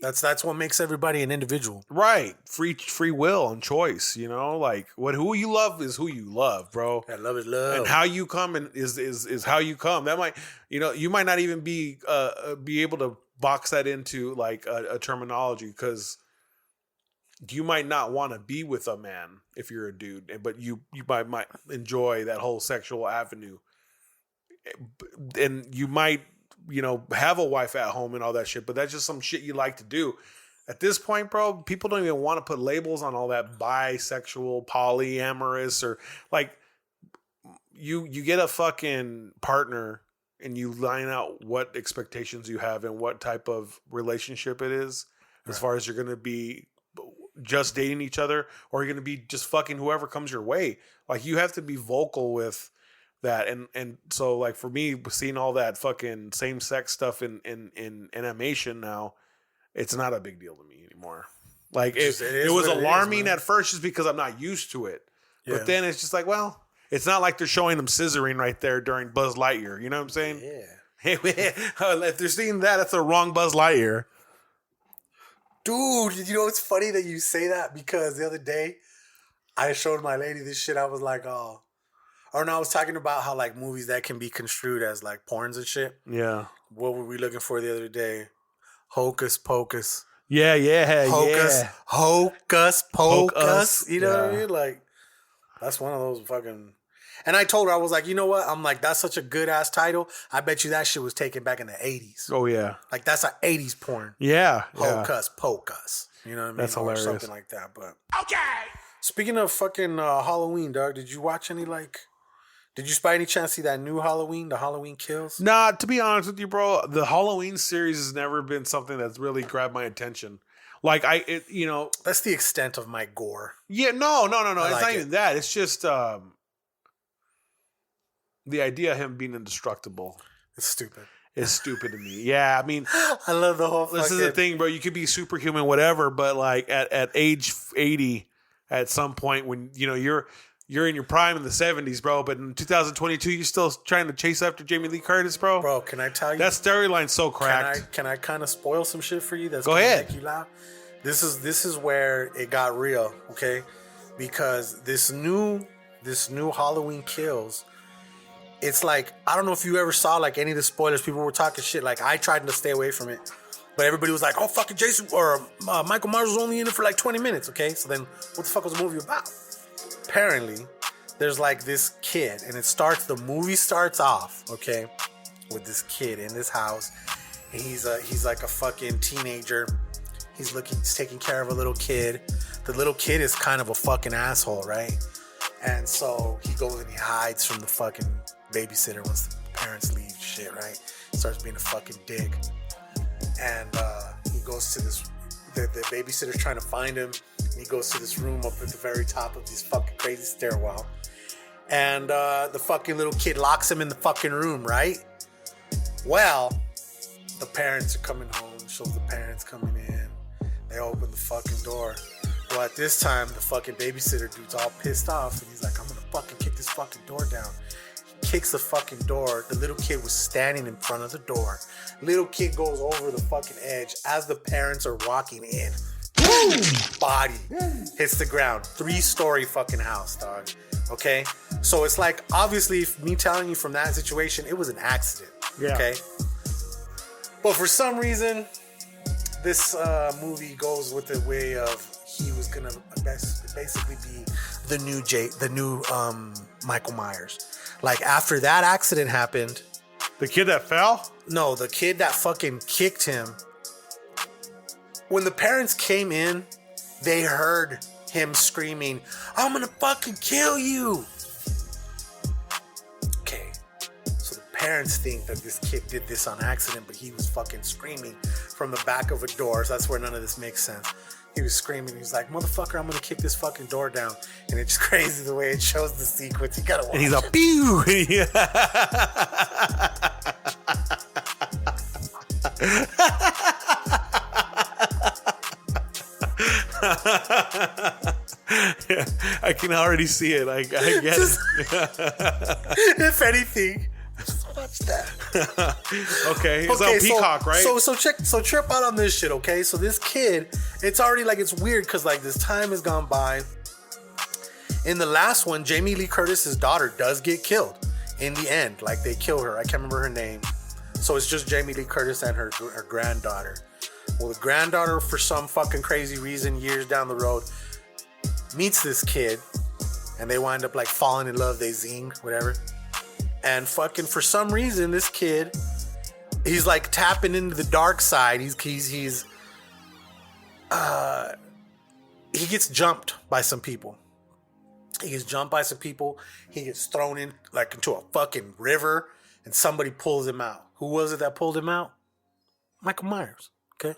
That's what makes everybody an individual. Right. Free will and choice, you know? Like who you love is who you love, bro. Yeah, love is love. And how you come is how you come. That might, you might not even be able to box that into like a terminology, because you might not want to be with a man if you're a dude, but you might enjoy that whole sexual avenue. And you might, have a wife at home and all that shit, but that's just some shit you like to do. At this point, bro, people don't even want to put labels on all that bisexual, polyamorous, or like you get a fucking partner and you line out what expectations you have and what type of relationship it is, as far as you're going to be just dating each other or you're going to be just fucking whoever comes your way. Like, you have to be vocal with that. And so, like, for me, seeing all that fucking same sex stuff in animation now, it's not a big deal to me anymore. Like, it was alarming at first just because I'm not used to it. Yeah. But then it's just like, well, it's not like they're showing them scissoring right there during Buzz Lightyear. You know what I'm saying? Yeah. If they're seeing that, it's the wrong Buzz Lightyear. Dude, it's funny that you say that, because the other day I showed my lady this shit. I was like, oh. Or no, I was talking about how, like, movies that can be construed as, like, porns and shit. Yeah. What were we looking for the other day? Hocus Pocus. Yeah. Hocus Pocus. You know what I mean? Like, that's one of those fucking... And I told her, I was like, you know what? I'm like, that's such a good-ass title. I bet you that shit was taken back in the 80s. Oh, yeah. Like, that's an 80s porn. Yeah. Hocus Pocus. You know what I mean? That's hilarious. Or something like that, but... Okay. Speaking of fucking Halloween, dog, did you watch any, like... Did you by any chance see that new Halloween, the Halloween Kills? Nah, to be honest with you, bro, the Halloween series has never been something that's really grabbed my attention. Like, That's the extent of my gore. Yeah, no. It's like not even that. It's just the idea of him being indestructible. It's stupid. Is stupid to me. Yeah, I mean, I love the whole this is the thing, bro. You could be superhuman, whatever, but like at age 80, at some point when, you're in your prime in the 70s, bro, but in 2022, you're still trying to chase after Jamie Lee Curtis, bro. Bro, can I tell you? That storyline's so cracked. Can I kind of spoil some shit for you? Go ahead. Make you laugh? This is where it got real, okay? Because this new Halloween Kills, it's like, I don't know if you ever saw like any of the spoilers. People were talking shit. Like, I tried to stay away from it, but everybody was like, "Oh, fucking Jason or Michael Myers was only in it for like 20 minutes." Okay, so then what the fuck was the movie about? Apparently, there's like this kid, and the movie starts off, okay, with this kid in this house. And he's like a fucking teenager. He's taking care of a little kid. The little kid is kind of a fucking asshole, right? And so he goes and he hides from the fucking babysitter once the parents leave, shit, right? Starts being a fucking dick. And he goes to this, the babysitter's trying to find him. And he goes to this room up at the very top of this fucking crazy stairwell. And the fucking little kid locks him in the fucking room, right? Well, the parents are coming home. Shows the parents coming in. They open the fucking door. Well, at this time, the fucking babysitter dude's all pissed off. And he's like, I'm gonna fucking kick this fucking door down. He kicks the fucking door. The little kid was standing in front of the door. Little kid goes over the fucking edge as the parents are walking in. Boom! Body hits the ground. 3-story fucking house, dog. Okay? So it's like, obviously, me telling you from that situation, it was an accident. Yeah. Okay? But for some reason, this movie goes with the way of he was gonna basically be the new Michael Myers. Like, after that accident happened, the kid that fell? No, the kid that fucking kicked him. When the parents came in, they heard him screaming, "I'm gonna fucking kill you." Okay, so the parents think that this kid did this on accident, but he was fucking screaming from the back of a door. So that's where none of this makes sense. He was screaming. He was like, "Motherfucker, I'm gonna kick this fucking door down." And it's crazy the way it shows the sequence. You gotta watch. And he's like, "Pew!" Yeah, I can already see it. I get it. If anything, watch that. Okay, it's on Peacock, right? So trip out on this shit, okay? So this kid, it's already like, it's weird because like this time has gone by. In the last one, Jamie Lee Curtis's daughter does get killed in the end. Like they kill her. I can't remember her name. So it's just Jamie Lee Curtis and her granddaughter. Well, the granddaughter, for some fucking crazy reason, years down the road, meets this kid, and they wind up like falling in love. They zing, whatever. And fucking for some reason, this kid, he's like tapping into the dark side. He gets jumped by some people. He gets thrown in like into a fucking river, and somebody pulls him out. Who was it that pulled him out? Michael Myers. Okay,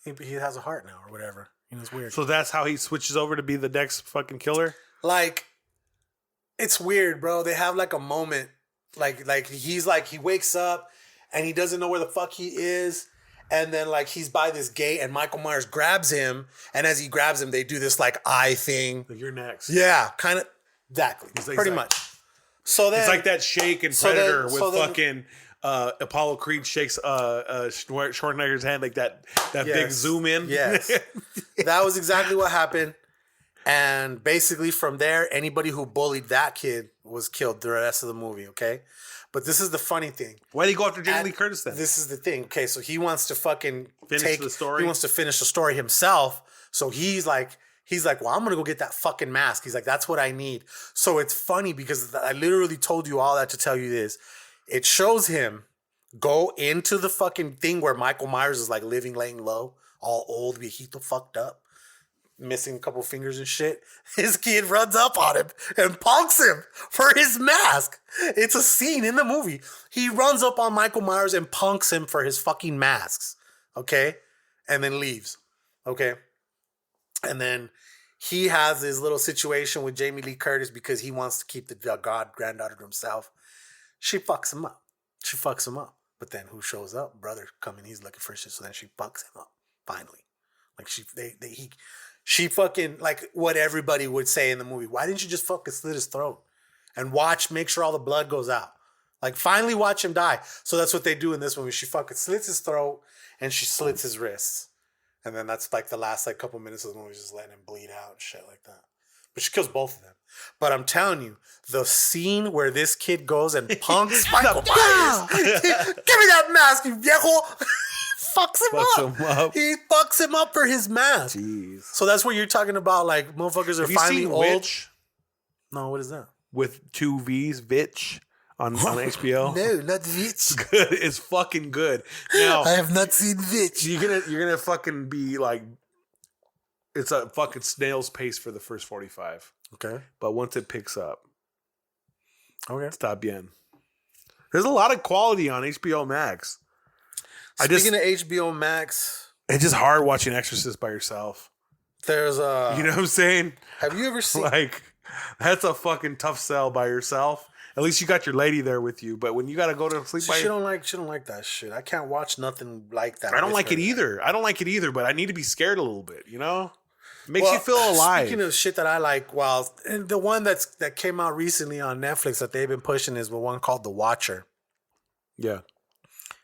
he has a heart now or whatever. You know, it's weird. So that's how he switches over to be the next fucking killer? Like, it's weird, bro. They have like a moment, like he wakes up and he doesn't know where the fuck he is, and then like he's by this gate and Michael Myers grabs him, and as he grabs him, they do this like eye thing. Like, you're next. Yeah, kind of. Exactly. Pretty much. So then it's like that shake in Predator with fucking Apollo Creed shakes Schwarzenegger's hand, like that big zoom in. Yes. That was exactly what happened. And basically from there, anybody who bullied that kid was killed the rest of the movie, okay? But this is the funny thing. Why did he go after Jamie Lee Curtis then? This is the thing. Okay, so he wants to fucking finish the story. He wants to finish the story himself. So he's like, well, I'm going to go get that fucking mask. He's like, that's what I need. So it's funny because I literally told you all that to tell you this. It shows him go into the fucking thing where Michael Myers is like laying low, all old, viejito, fucked up, missing a couple fingers and shit. His kid runs up on him and punks him for his mask. It's a scene in the movie. He runs up on Michael Myers and punks him for his fucking masks. Okay? And then leaves. Okay? And then he has this little situation with Jamie Lee Curtis because he wants to keep the granddaughter to himself. She fucks him up. But then who shows up? Brother coming, he's looking for shit. So then she fucks him up. Finally. Like she fucking, like what everybody would say in the movie. Why didn't you just fucking slit his throat? And make sure all the blood goes out. Like finally watch him die. So that's what they do in this movie. She fucking slits his throat and she slits his wrists. And then that's like the last like couple minutes of the movie, just letting him bleed out and shit like that. But she kills both of them. But I'm telling you, the scene where this kid goes and punks Michael Myers, give me that mask, you viejo. Fucks him up. He fucks him up for his mask. Jeez. So that's what you're talking about, like motherfuckers are finally old. Witch? No, what is that? With 2 V's, Vitch. On HBO. No, not Vitch. It's good. It's fucking good. Now I have not seen Vitch. You're gonna fucking be like, it's a fucking snail's pace for the first 45. Okay. But once it picks up, okay, está bien. There's a lot of quality on HBO Max. Speaking of HBO Max, it's just hard watching Exorcist by yourself. There's you know what I'm saying? Have you ever seen like that's a fucking tough sell by yourself? At least you got your lady there with you. But when you got to go to sleep by she don't like that shit. I can't watch nothing like that. I don't like it either. I don't like it either, but I need to be scared a little bit, you know? It makes you feel alive. Speaking of shit that I like, and the one that came out recently on Netflix that they've been pushing is the one called The Watcher. Yeah.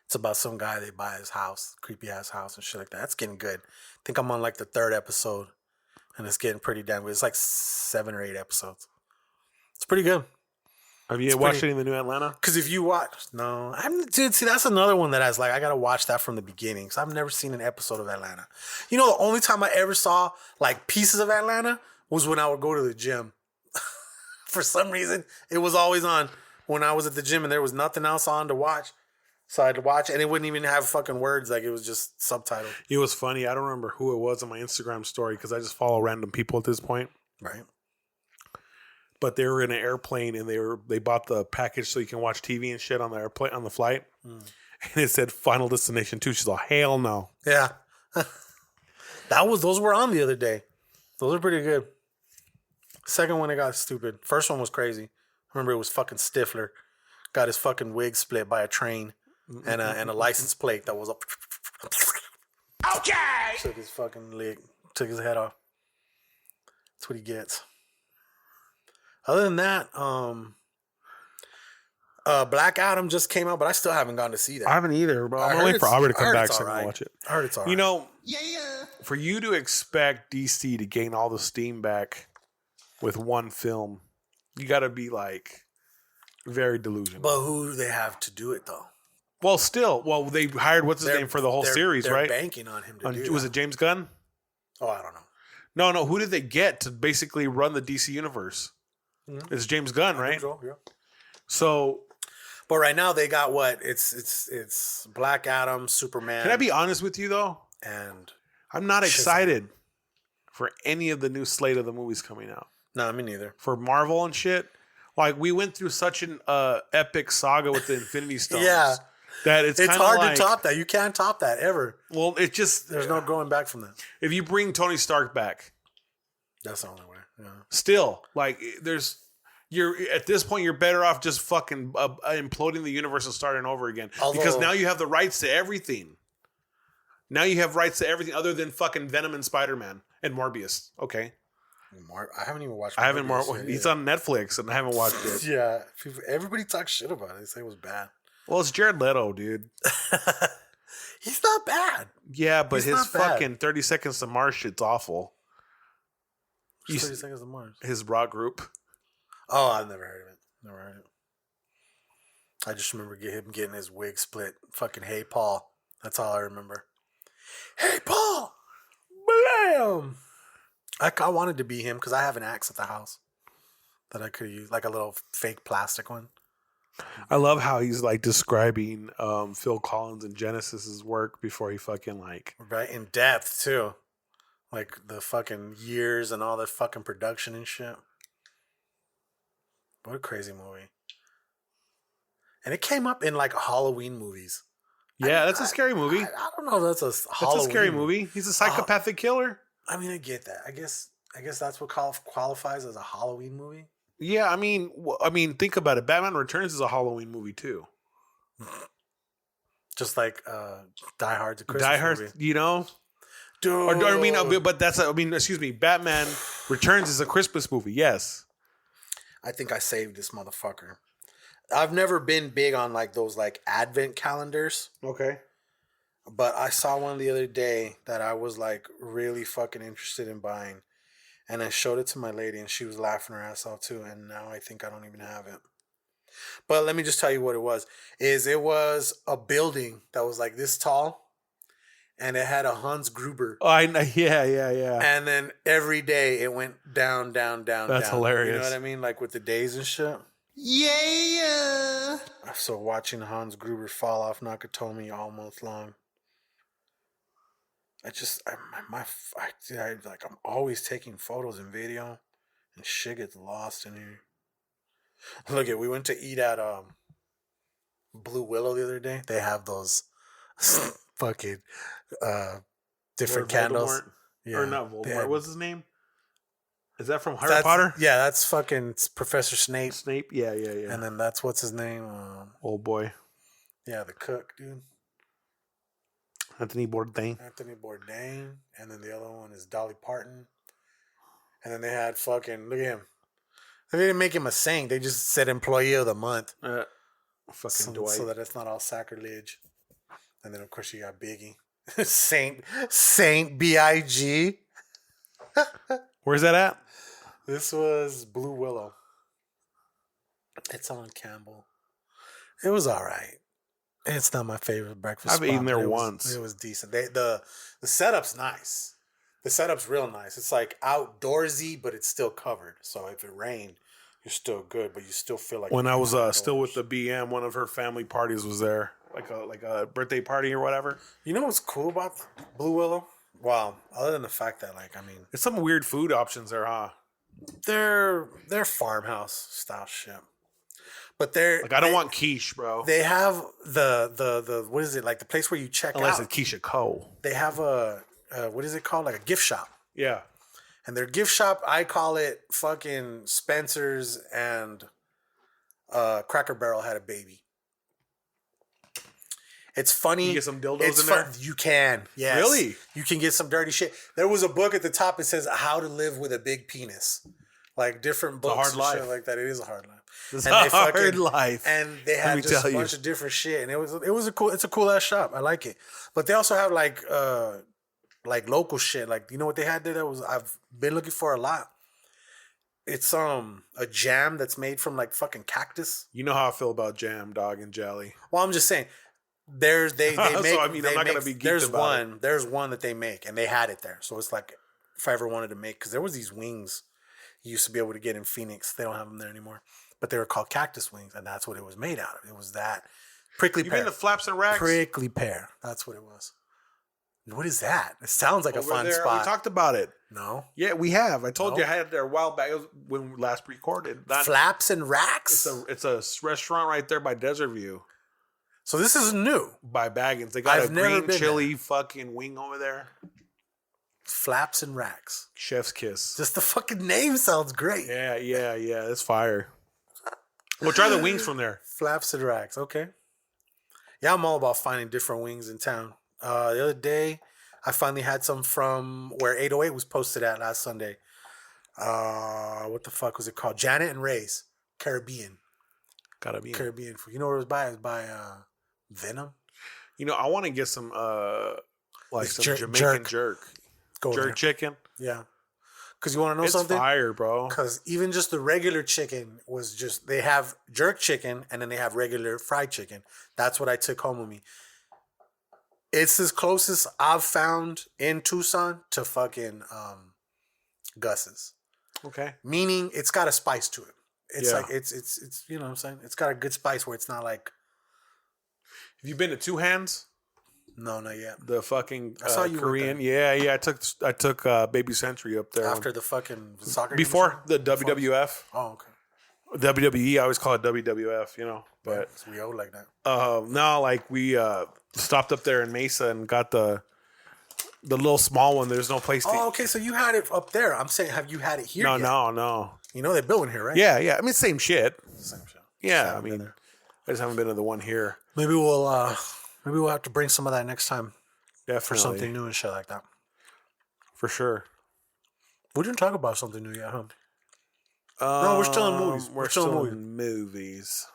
It's about some guy, they buy his house, creepy ass house and shit like that. That's getting good. I think I'm on like the 3rd episode and it's getting pretty damn good. It's like 7 or 8 episodes. It's pretty good. Have you watched any of the new Atlanta? Because if you watch, dude, see, that's another one that I was like, I gotta watch that from the beginning. Because I've never seen an episode of Atlanta. You know, the only time I ever saw like pieces of Atlanta was when I would go to the gym. For some reason, it was always on when I was at the gym and there was nothing else on to watch. So I had to watch, and it wouldn't even have fucking words. Like, it was just subtitled. It was funny. I don't remember who it was on my Instagram story because I just follow random people at this point. Right. But they were in an airplane and they bought the package so you can watch TV and shit on the airplane on the flight. And it said Final Destination 2. She's like, hell no. Yeah. Those were on the other day. Those are pretty good. Second one, it got stupid. First one was crazy. I remember it was fucking Stifler. Got his fucking wig split by a train and a license plate that was up. Okay. Took his fucking leg. Took his head off. That's what he gets. Other than that, Black Adam just came out, but I still haven't gone to see that. I haven't either, bro. I I'm heard waiting for it's- Aubrey to I come heard back it's so I can alright. watch it. I heard it's alright. You know, for you to expect DC to gain all the steam back with one film, you got to be like very delusional. But who do they have to do it though? Well, they hired what's his name for the whole series, they're right? Banking on him to do Was that. it James Gunn? Oh, I don't know. No. Who did they get to basically run the DC universe? Mm-hmm. It's James Gunn, right? So, yeah. So, But right now they got what? It's Black Adam, Superman. can I be honest with you though? And I'm not Shazam. excited for any of the new slate of the movies coming out. no, me neither. For Marvel and shit. Like, we went through such an epic saga with the Infinity Stones. Yeah. That it's hard like, to top that. You can't top that ever. Well, it just There's no going back from that. if you bring Tony Stark back, That's the only way. Yeah. still like you're at this point you're better off just fucking imploding the universe and starting over again because now you have the rights to everything. Now you have rights to everything other than fucking Venom and Spider-Man and Morbius. Okay, I haven't even watched. I haven't. Morbius yet. He's on Netflix and I haven't watched it. Yeah, everybody talks shit about it. They say it was bad. Well, it's Jared Leto, dude. He's not bad. Yeah, but He's his not bad. fucking 30 Seconds to Mars shit's awful. 30 Seconds to Mars. His rock group. Oh, I've never heard of it. Never heard it. I just remember him getting his wig split. Fucking Hey Paul. That's all I remember. Hey Paul! Blam! I wanted to be him because I have an axe at the house that I could use, like a little fake plastic one. I love how he's like describing Phil Collins and Genesis's work before he fucking like. Right? In depth, too. Like the fucking years and all the fucking production and shit. What a crazy movie. And it came up in like Halloween movies. Yeah, that's a scary movie. I don't know if that's a Halloween. That's a scary movie. He's a psychopathic killer. I mean, I get that. I guess that's what qualifies as a Halloween movie. Yeah, I mean, think about it. Batman Returns is a Halloween movie too. Just like Die Hard's a Christmas Die Hard, movie. you know. Dude. Excuse me. Batman Returns is a Christmas movie. Yes. I think I saved this motherfucker. I've never been big on like those like advent calendars. Okay. But I saw one the other day that I was like really fucking interested in buying. And I showed it to my lady and she was laughing her ass off too. And now I think I don't even have it. But let me just tell you what it was. It was a building that was like this tall. And it had a Hans Gruber. Oh, I know. Yeah. And then every day it went down. That's hilarious. You know what I mean? Like with the days and shit. Yeah. So watching Hans Gruber fall off Nakatomi all month long. I'm always taking photos and video, and shit gets lost in here. Look we went to eat at Blue Willow the other day. They have those fucking different candles. Yeah, Or not Voldemort. had- What's his name? Is that from Harry Potter? Yeah, that's fucking Professor Snape. Snape? Yeah. And then that's what's his name? Old boy. Yeah, the cook, dude. Anthony Bourdain. Anthony Bourdain. And then the other one is Dolly Parton. And then they had fucking, look at him. They didn't make him a saint. They just said employee of the month. Fucking Dwight. So that it's not all sacrilege. And then, of course, you got Biggie. Saint B.I.G. Where's that at? This was Blue Willow. It's on Campbell. It was all right. It's not my favorite breakfast I've spot, eaten there but once. It was decent. The setup's nice. The setup's real nice. It's like outdoorsy, but it's still covered. So if it rained, you're still good, but you still feel like When I was outdoors. still with the BM, one of her family parties was there, like a birthday party or whatever. You know what's cool about Blue Willow? Wow, other than the fact that It's some weird food options there, huh? they're farmhouse style shit. But they're Like I don't want quiche, bro. They have the what is it, like the place where you check Unless out? it's Keisha Cole. They have a what is it called? Like a gift shop. Yeah. And their gift shop, I call it fucking Spencer's and Cracker Barrel had a baby. It's funny. You get some dildos in there? You can. Yes. Really? You can get some dirty shit. There was a book at the top that says How to Live with a Big Penis. like different books. hard and life. shit like that. It is a hard life. It's a hard life. And they had just a bunch of different shit, and it's a cool ass shop. I like it. But they also have like local shit. Like, you know what they had there that was I've been looking for a lot. It's a jam that's made from like fucking cactus. You know how I feel about jam, dog, and jelly. Well, I'm just saying. They make. So, I mean, I'm not gonna be geeked about it. There's one that they make, and they had it there. So it's like if I ever wanted to make, because there was these wings you used to be able to get in Phoenix. They don't have them there anymore, but they were called cactus wings, and that's what it was made out of. It was that prickly pear. You mean the flaps and racks? Prickly pear. That's what it was. What is that? It sounds like Over a fun there, spot. We talked about it. No. Yeah, we have. I told No. you I had it there a while back. It was when we last recorded. Flaps and racks. It's a restaurant right there by Desert View. So this is new. By Baggins. They got I've a never green been chili fucking wing over there. Flaps and racks. Chef's kiss. Just the fucking name sounds great. Yeah. It's fire. We'll try the wings from there. Flaps and racks. Okay. Yeah, I'm all about finding different wings in town. The other day, I finally had some from where 808 was posted at last Sunday. What the fuck was it called? Janet and Ray's Caribbean. Gotta be. Caribbean food. You know what it was by? It was by Venom. You know, I want to get some like It's some Jamaican jerk. Go there. Jerk chicken. Yeah. Because you want to know It's something? fire, bro. Because even just the regular chicken was just, they have jerk chicken and then they have regular fried chicken. That's what I took home with me. It's as closest I've found in Tucson to fucking Gus's. Okay. Meaning it's got a spice to it. It's Yeah. like, it's you know what I'm saying? It's got a good spice where it's not like, Have you been to Two Hands? no, not yet. The fucking I saw you were Korean. Yeah. I took Baby Century up there After the fucking soccer game before or the WWF. something? Oh, okay. WWE. I always call it WWF. You know, but So we old like that. no, like we stopped up there in Mesa and got the little small one. There's no place to. Oh, okay. So you had it up there. I'm saying, have you had it here? No, yet? no. You know they're building here, right? Yeah. I mean, same shit. Same show. Yeah, I mean, I just haven't been to the one here. Maybe we'll have to bring some of that next time Definitely. for something new and shit like that. For sure. We didn't talk about something new yet, huh? No, we're still in movies. We're still in movies.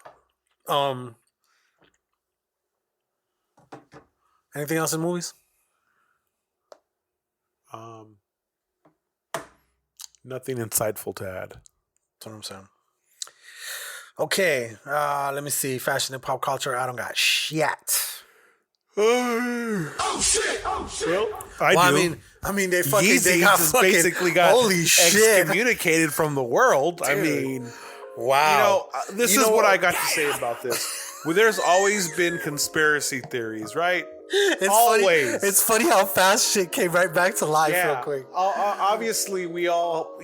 Anything else in movies? Nothing insightful to add. That's what I'm saying. Okay, let me see. Fashion and pop culture. I don't got shit. Oh shit! Well, I do. mean, they fucking YEEZY they got just fucking, basically got holy shit. excommunicated from the world. Dude. I mean, Wow. This is what I got to say about this. Well, there's always been conspiracy theories, right? It's always. Funny. It's funny how fast shit came right back to life real quick. Obviously, we all,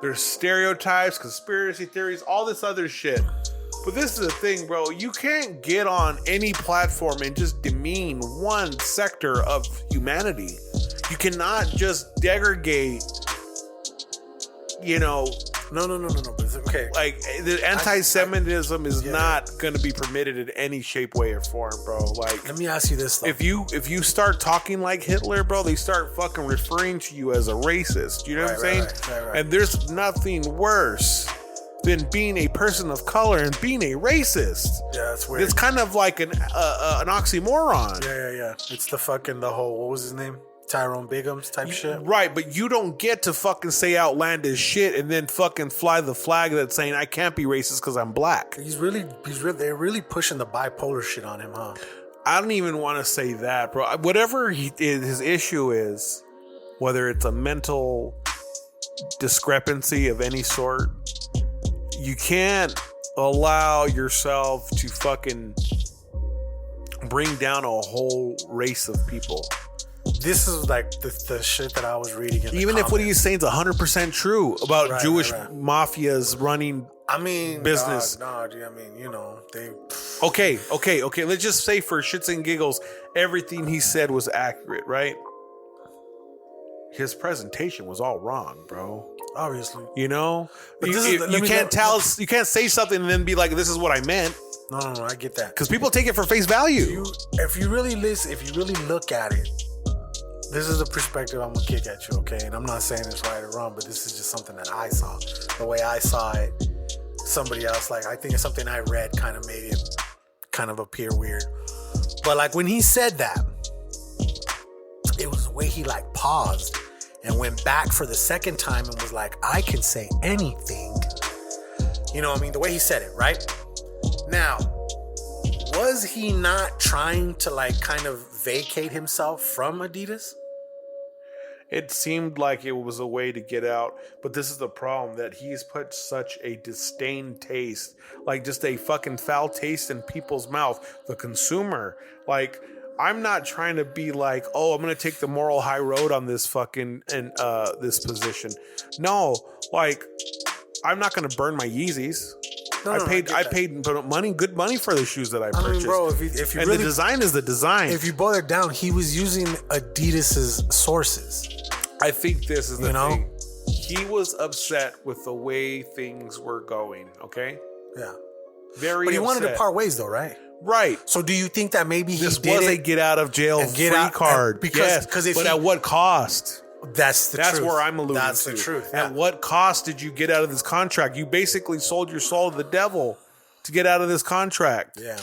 there's stereotypes, conspiracy theories, all this other shit. But this is the thing, bro. You can't get on any platform and just demean one sector of humanity. You cannot just degrade, No. But it's okay. like the anti-Semitism is not going to be permitted in any shape, way, or form, bro. Like, Let me ask you this, though. if you start talking like Hitler, bro, they start fucking referring to you as a racist. You know what I'm saying? Right. And there's nothing worse than being a person of color and being a racist. Yeah, that's weird. It's kind of like an oxymoron. Yeah. It's the whole, what was his name? Tyrone Biggums type shit. Right, but you don't get to fucking say outlandish shit and then fucking fly the flag that's saying I can't be racist because I'm black. They're really pushing the bipolar shit on him, huh? I don't even want to say that, bro. Whatever his issue is, whether it's a mental discrepancy of any sort, you can't allow yourself to fucking bring down a whole race of people. This is like the shit that I was reading in the Even if what comments. he's saying is 100% true about Jewish right. mafias running business. Dude, they... Okay. Let's just say for shits and giggles, everything he said was accurate, right? His presentation was all wrong, bro. Obviously. But you can't say something and then be like, this is what I meant. No, I get that. Because people take it for face value. If you really look at it, this is the perspective I'm gonna kick at you, okay? And I'm not saying it's right or wrong, but this is just something that I saw. The way I saw it, somebody else, like, I think it's something I read kind of made it kind of appear weird. But like when he said that, it was the way he like paused and went back for the second time and was like, I can say anything. You know what I mean? The way he said it, right? Now, was he not trying to like kind of vacate himself from Adidas? It seemed like it was a way to get out, but this is the problem, that he's put such a disdain taste, like just a fucking foul taste in people's mouth, the consumer. Like, I'm not trying to be like, oh, I'm gonna take the moral high road on this fucking and this position. No, like, I'm not gonna burn my Yeezys. I paid good money for the shoes that I purchased. I mean, bro, if you really, the design is the design. If you boil it down, he was using Adidas's sources. I think this is the thing. He was upset with the way things were going. Okay. Yeah. Very. But he upset. wanted to part ways, though, right? Right. So do you think that maybe this was a get out of jail free card? Because but at what cost? That's truth. Where I'm alluding to. That's the truth. Yeah. At what cost did you get out of this contract? You basically sold your soul to the devil to get out of this contract. Yeah.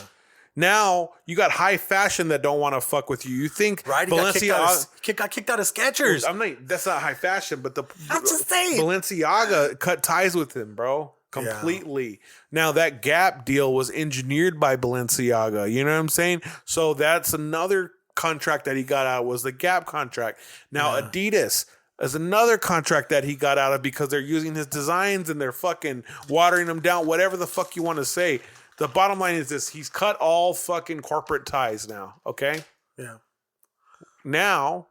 Now you got high fashion that don't want to fuck with you. You think right? Balenciaga got kicked out of Skechers. I'm not. That's not high fashion, but I'm just saying. Balenciaga cut ties with him, bro. Completely. Yeah. Now that Gap deal was engineered by Balenciaga. You know what I'm saying? So that's another contract that he got out, was the Gap contract. Now Adidas is another contract that he got out of because they're using his designs and they're fucking watering them down. Whatever the fuck you want to say. The bottom line is this: he's cut all fucking corporate ties now. Okay. Yeah. Now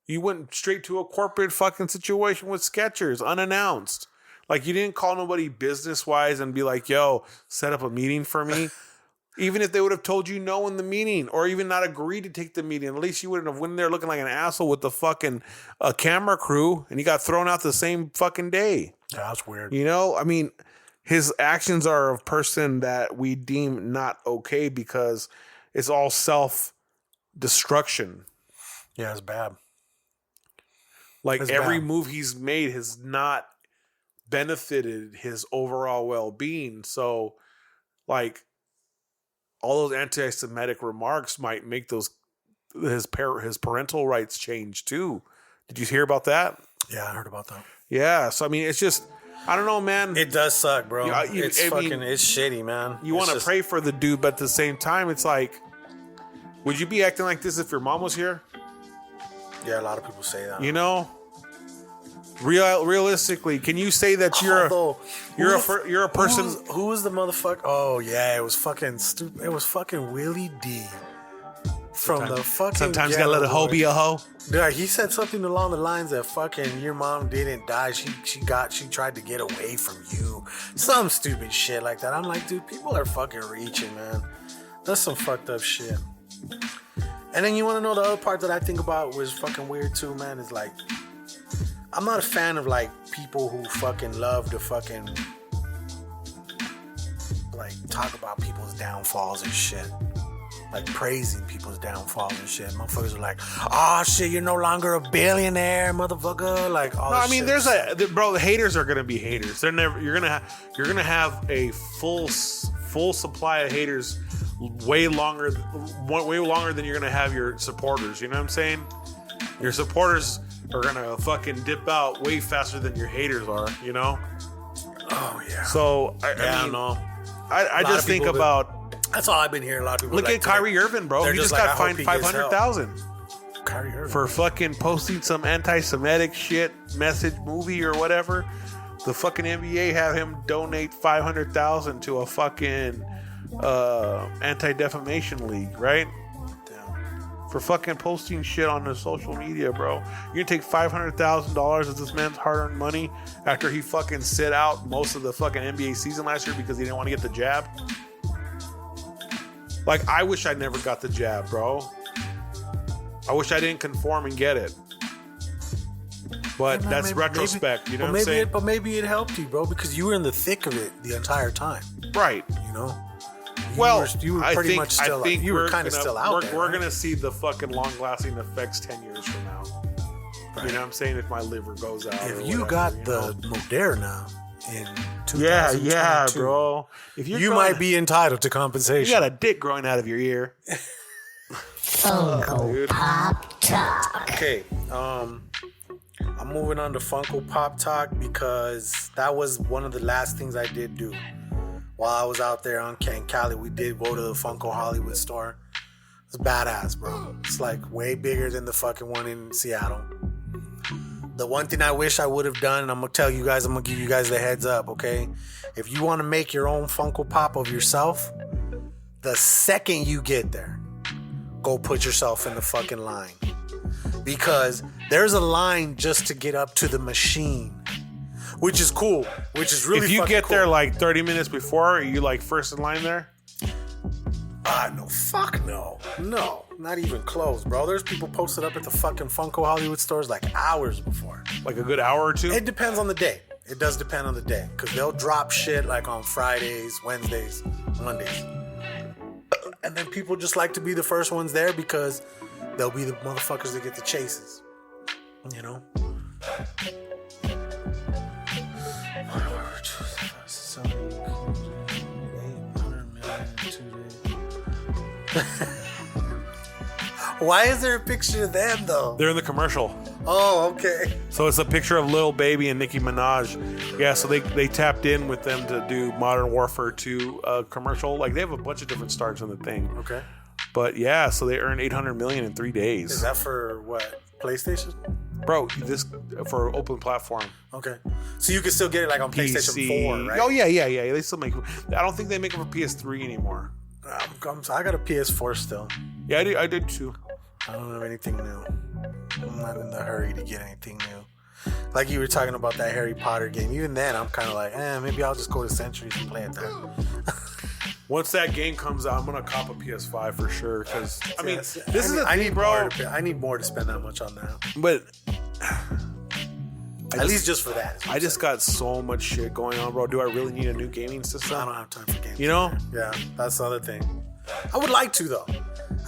you went straight to a corporate fucking situation with Skechers unannounced. Like, you didn't call nobody business-wise and be like, yo, set up a meeting for me. Even if they would have told you no in the meeting or even not agreed to take the meeting, at least you wouldn't have went there looking like an asshole with the fucking camera crew and you got thrown out the same fucking day. Yeah, that's weird. You know, I mean, his actions are of person that we deem not okay because it's all self-destruction. Yeah, it's bad. Like, every move he's made has not benefited his overall well-being. So, like, all those anti-Semitic remarks might make his parental rights change too. Did you hear about that? Yeah, I heard about that. Yeah, so I mean, it's just, I don't know, man. It does suck, bro. It's shitty, man. You want to pray for the dude, but at the same time, it's like, would you be acting like this if your mom was here? Yeah, a lot of people say that. You know. Realistically, can you say that you're a person? Who was the motherfucker? Oh yeah, it was fucking stupid. It was fucking Willie D from the fucking. Sometimes you gotta let a hoe be a hoe. Yeah, he said something along the lines that fucking your mom didn't die. She tried to get away from you. Some stupid shit like that. I'm like, dude, people are fucking reaching, man. That's some fucked up shit. And then you want to know the other part that I think about was fucking weird too, man. Is like, I'm not a fan of like people who fucking love to fucking like talk about people's downfalls and shit. Like praising people's downfalls and shit. Motherfuckers are like, oh shit, you're no longer a billionaire, motherfucker. Like all this shit. The haters are gonna be haters. They're never. You're gonna have a full supply of haters way longer than you're gonna have your supporters. You know what I'm saying? Your supporters are gonna fucking dip out way faster than your haters are, you know? Oh yeah. So I know. I just think about. That's all I've been hearing. A lot of people look at Kyrie Irving, bro. He just got fined $500,000 Kyrie Irving for fucking posting some anti-Semitic shit message movie or whatever. The fucking NBA have him donate $500,000 to a fucking anti-defamation league, right? For fucking posting shit on the social media, bro. You're gonna take $500,000 of this man's hard-earned money after he fucking sit out most of the fucking NBA season last year because he didn't want to get the jab? Like, I wish I never got the jab, bro. I wish I didn't conform and get it. But that's retrospect, you know what I'm saying? But maybe it helped you, bro, because you were in the thick of it the entire time. Right. You know? Well, you were pretty much still. You were kind of still out there. We're right? gonna see the fucking long-lasting effects 10 years from now. Right. You know what I'm saying? If my liver goes out. If you got the Moderna in 2022, yeah, bro. If you might be entitled to compensation. You got a dick growing out of your ear. Funko Pop Talk. Okay, I'm moving on to Funko Pop Talk because that was one of the last things I did do while I was out there on Cali. We did go to the Funko Hollywood Store. It's badass, bro. It's like way bigger than the fucking one in Seattle. The one thing I wish I would have done, and I'm gonna tell you guys, I'm gonna give you guys the heads up, okay? If you want to make your own Funko Pop of yourself, the second you get there, go put yourself in the fucking line. Because there's a line just to get up to the machine. Which is cool. Which is really If you fucking get cool. there like 30 minutes before, are you like first in line there? No, fuck no. No, not even close, bro. There's people posted up at the fucking Funko Hollywood stores like hours before. Like a good hour or two? It depends on the day. It does depend on the day. Because they'll drop shit like on Fridays, Wednesdays, Mondays. And then people just like to be the first ones there because they'll be the motherfuckers that get the chases. You know? Why is there a picture of them though? They're in the commercial. Oh, okay. So it's a picture of Lil Baby and Nicki Minaj. Yeah, so they tapped in with them to do Modern Warfare 2 commercial. Like they have a bunch of different stars on the thing. Okay. But yeah, so they earned $800 million in 3 days. Is that for what? PlayStation? Bro, this for open platform. Okay. So you can still get it like on PlayStation 4, right? Oh yeah. They still make. I don't think they make them for PS3 anymore. I got a PS4 still. Yeah, I did too. I don't have anything new. I'm not in the hurry to get anything new. Like you were talking about that Harry Potter game. Even then, I'm kind of like, maybe I'll just go to Centuries and play it there. Once that game comes out, I'm gonna cop a PS5 for sure. Because I mean, Yes. this is the thing, bro. I need more to spend that much on that. But At least just for that. I just got so much shit going on, bro. Do I really need a new gaming system? I don't have time for games. You know? Yeah, that's the other thing. I would like to though.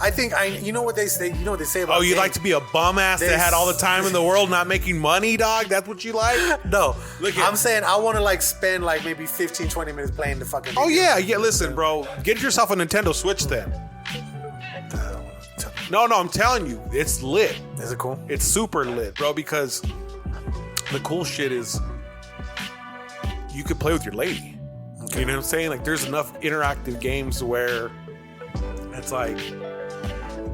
I think you know what they say. You know what they say about. Oh, you'd like to be a bum ass that had all the time in the world not making money, dog? That's what you like? No, Look I'm saying I want to like spend like maybe 15, 20 minutes playing the fucking. Oh yeah. Listen, bro, get yourself a Nintendo Switch then. No, I'm telling you, it's lit. Is it cool? It's super lit, bro. Because the cool shit is you could play with your lady. Okay. You know what I'm saying? Like, there's enough interactive games where it's like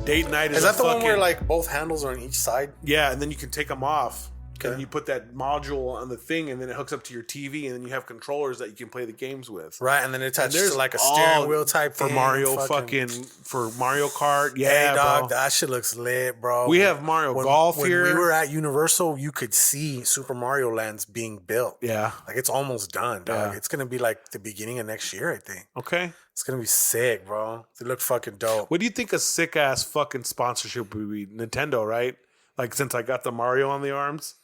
date night Is that the one where like both handles are on each side? Yeah, and then you can take them off. Okay. And you put that module on the thing, and then it hooks up to your TV, and then you have controllers that you can play the games with. Right, and then it attaches to like a steering wheel type for thing. Mario for Mario Kart. Yeah, hey, dog, bro. that shit looks lit, bro. We have Mario Golf here. When we were at Universal, you could see Super Mario Lands being built. Yeah. Like it's almost done, dog. Yeah. It's gonna be like the beginning of next year, I think. Okay. It's gonna be sick, bro. It look fucking dope. What do you think a sick ass fucking sponsorship would be? Nintendo, right? Like, since I got the Mario on the arms.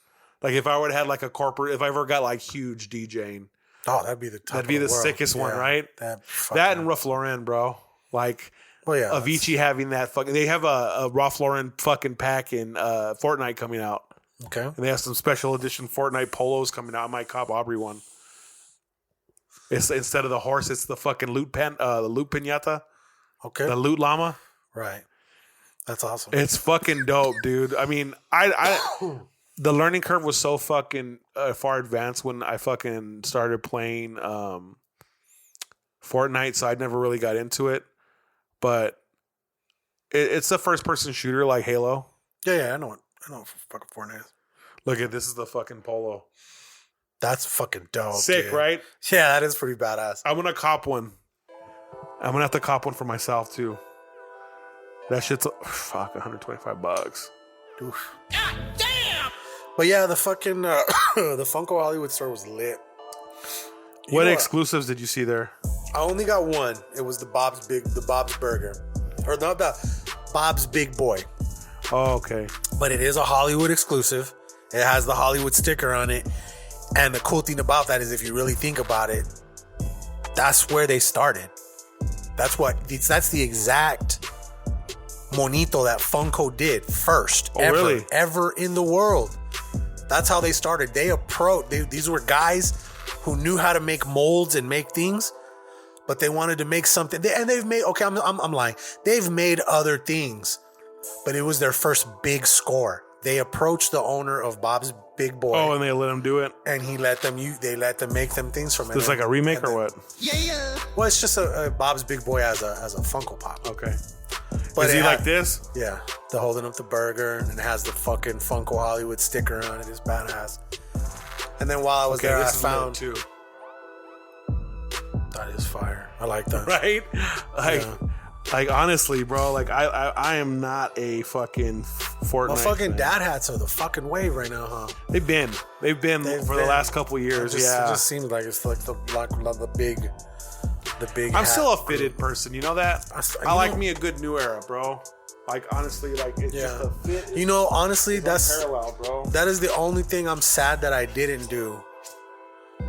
Like, if I would have had like a corporate, if I ever got like huge DJing. Oh, that'd be the top. That'd be the sickest one, right? That and Ralph Lauren, bro. Like, Avicii having that fucking. They have a Ralph Lauren fucking pack in Fortnite coming out. Okay. And they have some special edition Fortnite polos coming out. I might cop Aubrey one. It's instead of the horse, it's the fucking loot piñata. Okay. The loot llama. Right. That's awesome. It's fucking dope, dude. I mean, I the learning curve was so fucking far advanced when I fucking started playing Fortnite, so I never really got into it. But it's a first person shooter like Halo. Yeah, I know what fucking Fortnite is. Look at this is the fucking polo. That's fucking dope. Sick, dude. right? Yeah, that is pretty badass. I'm gonna cop one. I'm gonna have to cop one for myself too. That shit's fuck $125. Oof. God damn! But yeah, the fucking the Funko Hollywood store was lit. What exclusives did you see there? I only got one. It was the Bob's Burger, or not the Bob's Big Boy. Oh, okay. But it is a Hollywood exclusive. It has the Hollywood sticker on it. And the cool thing about that is if you really think about it, that's where they started. That's the exact monito that Funko did first. Really? Ever in the world. That's how they started. These were guys who knew how to make molds and make things, but they wanted to make something. They've made, okay, I'm lying. They've made other things, but it was their first big score. They approached the owner of Bob's Big Boy. Oh, and they let him do it? And they let them make them things from it. It's like a remake or what? Yeah. Well, it's just a Bob's Big Boy as a Funko Pop. Okay. But Is he like this? Yeah. They're holding up the burger and it has the fucking Funko Hollywood sticker on it. It's badass. And then while I was there, I found... too. That is fire. I like that. Right? Like honestly, bro, like I am not a fucking Fortnite. My fucking fan. dad hats are the fucking wave right now, huh? They've been for the last couple years. It just seems like it's like the big. I'm hat. still a fitted person, you know that. I like me a good new era, bro. Like honestly, like it's just a fit. You know, honestly, that's parallel, bro. That is the only thing I'm sad that I didn't do.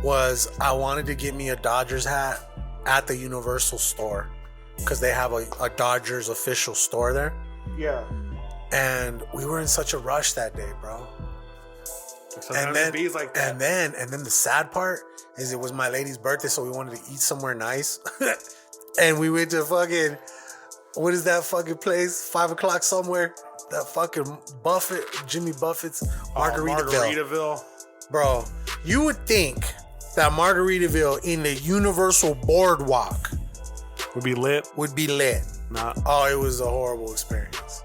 Was I wanted to get me a Dodgers hat at the Universal store because they have a Dodgers official store there. Yeah. And we were in such a rush that day, bro. And then bees like that. And then the sad part is it was my lady's birthday, so we wanted to eat somewhere nice. And we went to fucking, what is that fucking place? 5 o'clock somewhere. That fucking Buffett, Jimmy Buffett's Margaritaville. Bro, you would think that Margaritaville in the Universal Boardwalk would be lit. Not. Oh, it was a horrible experience.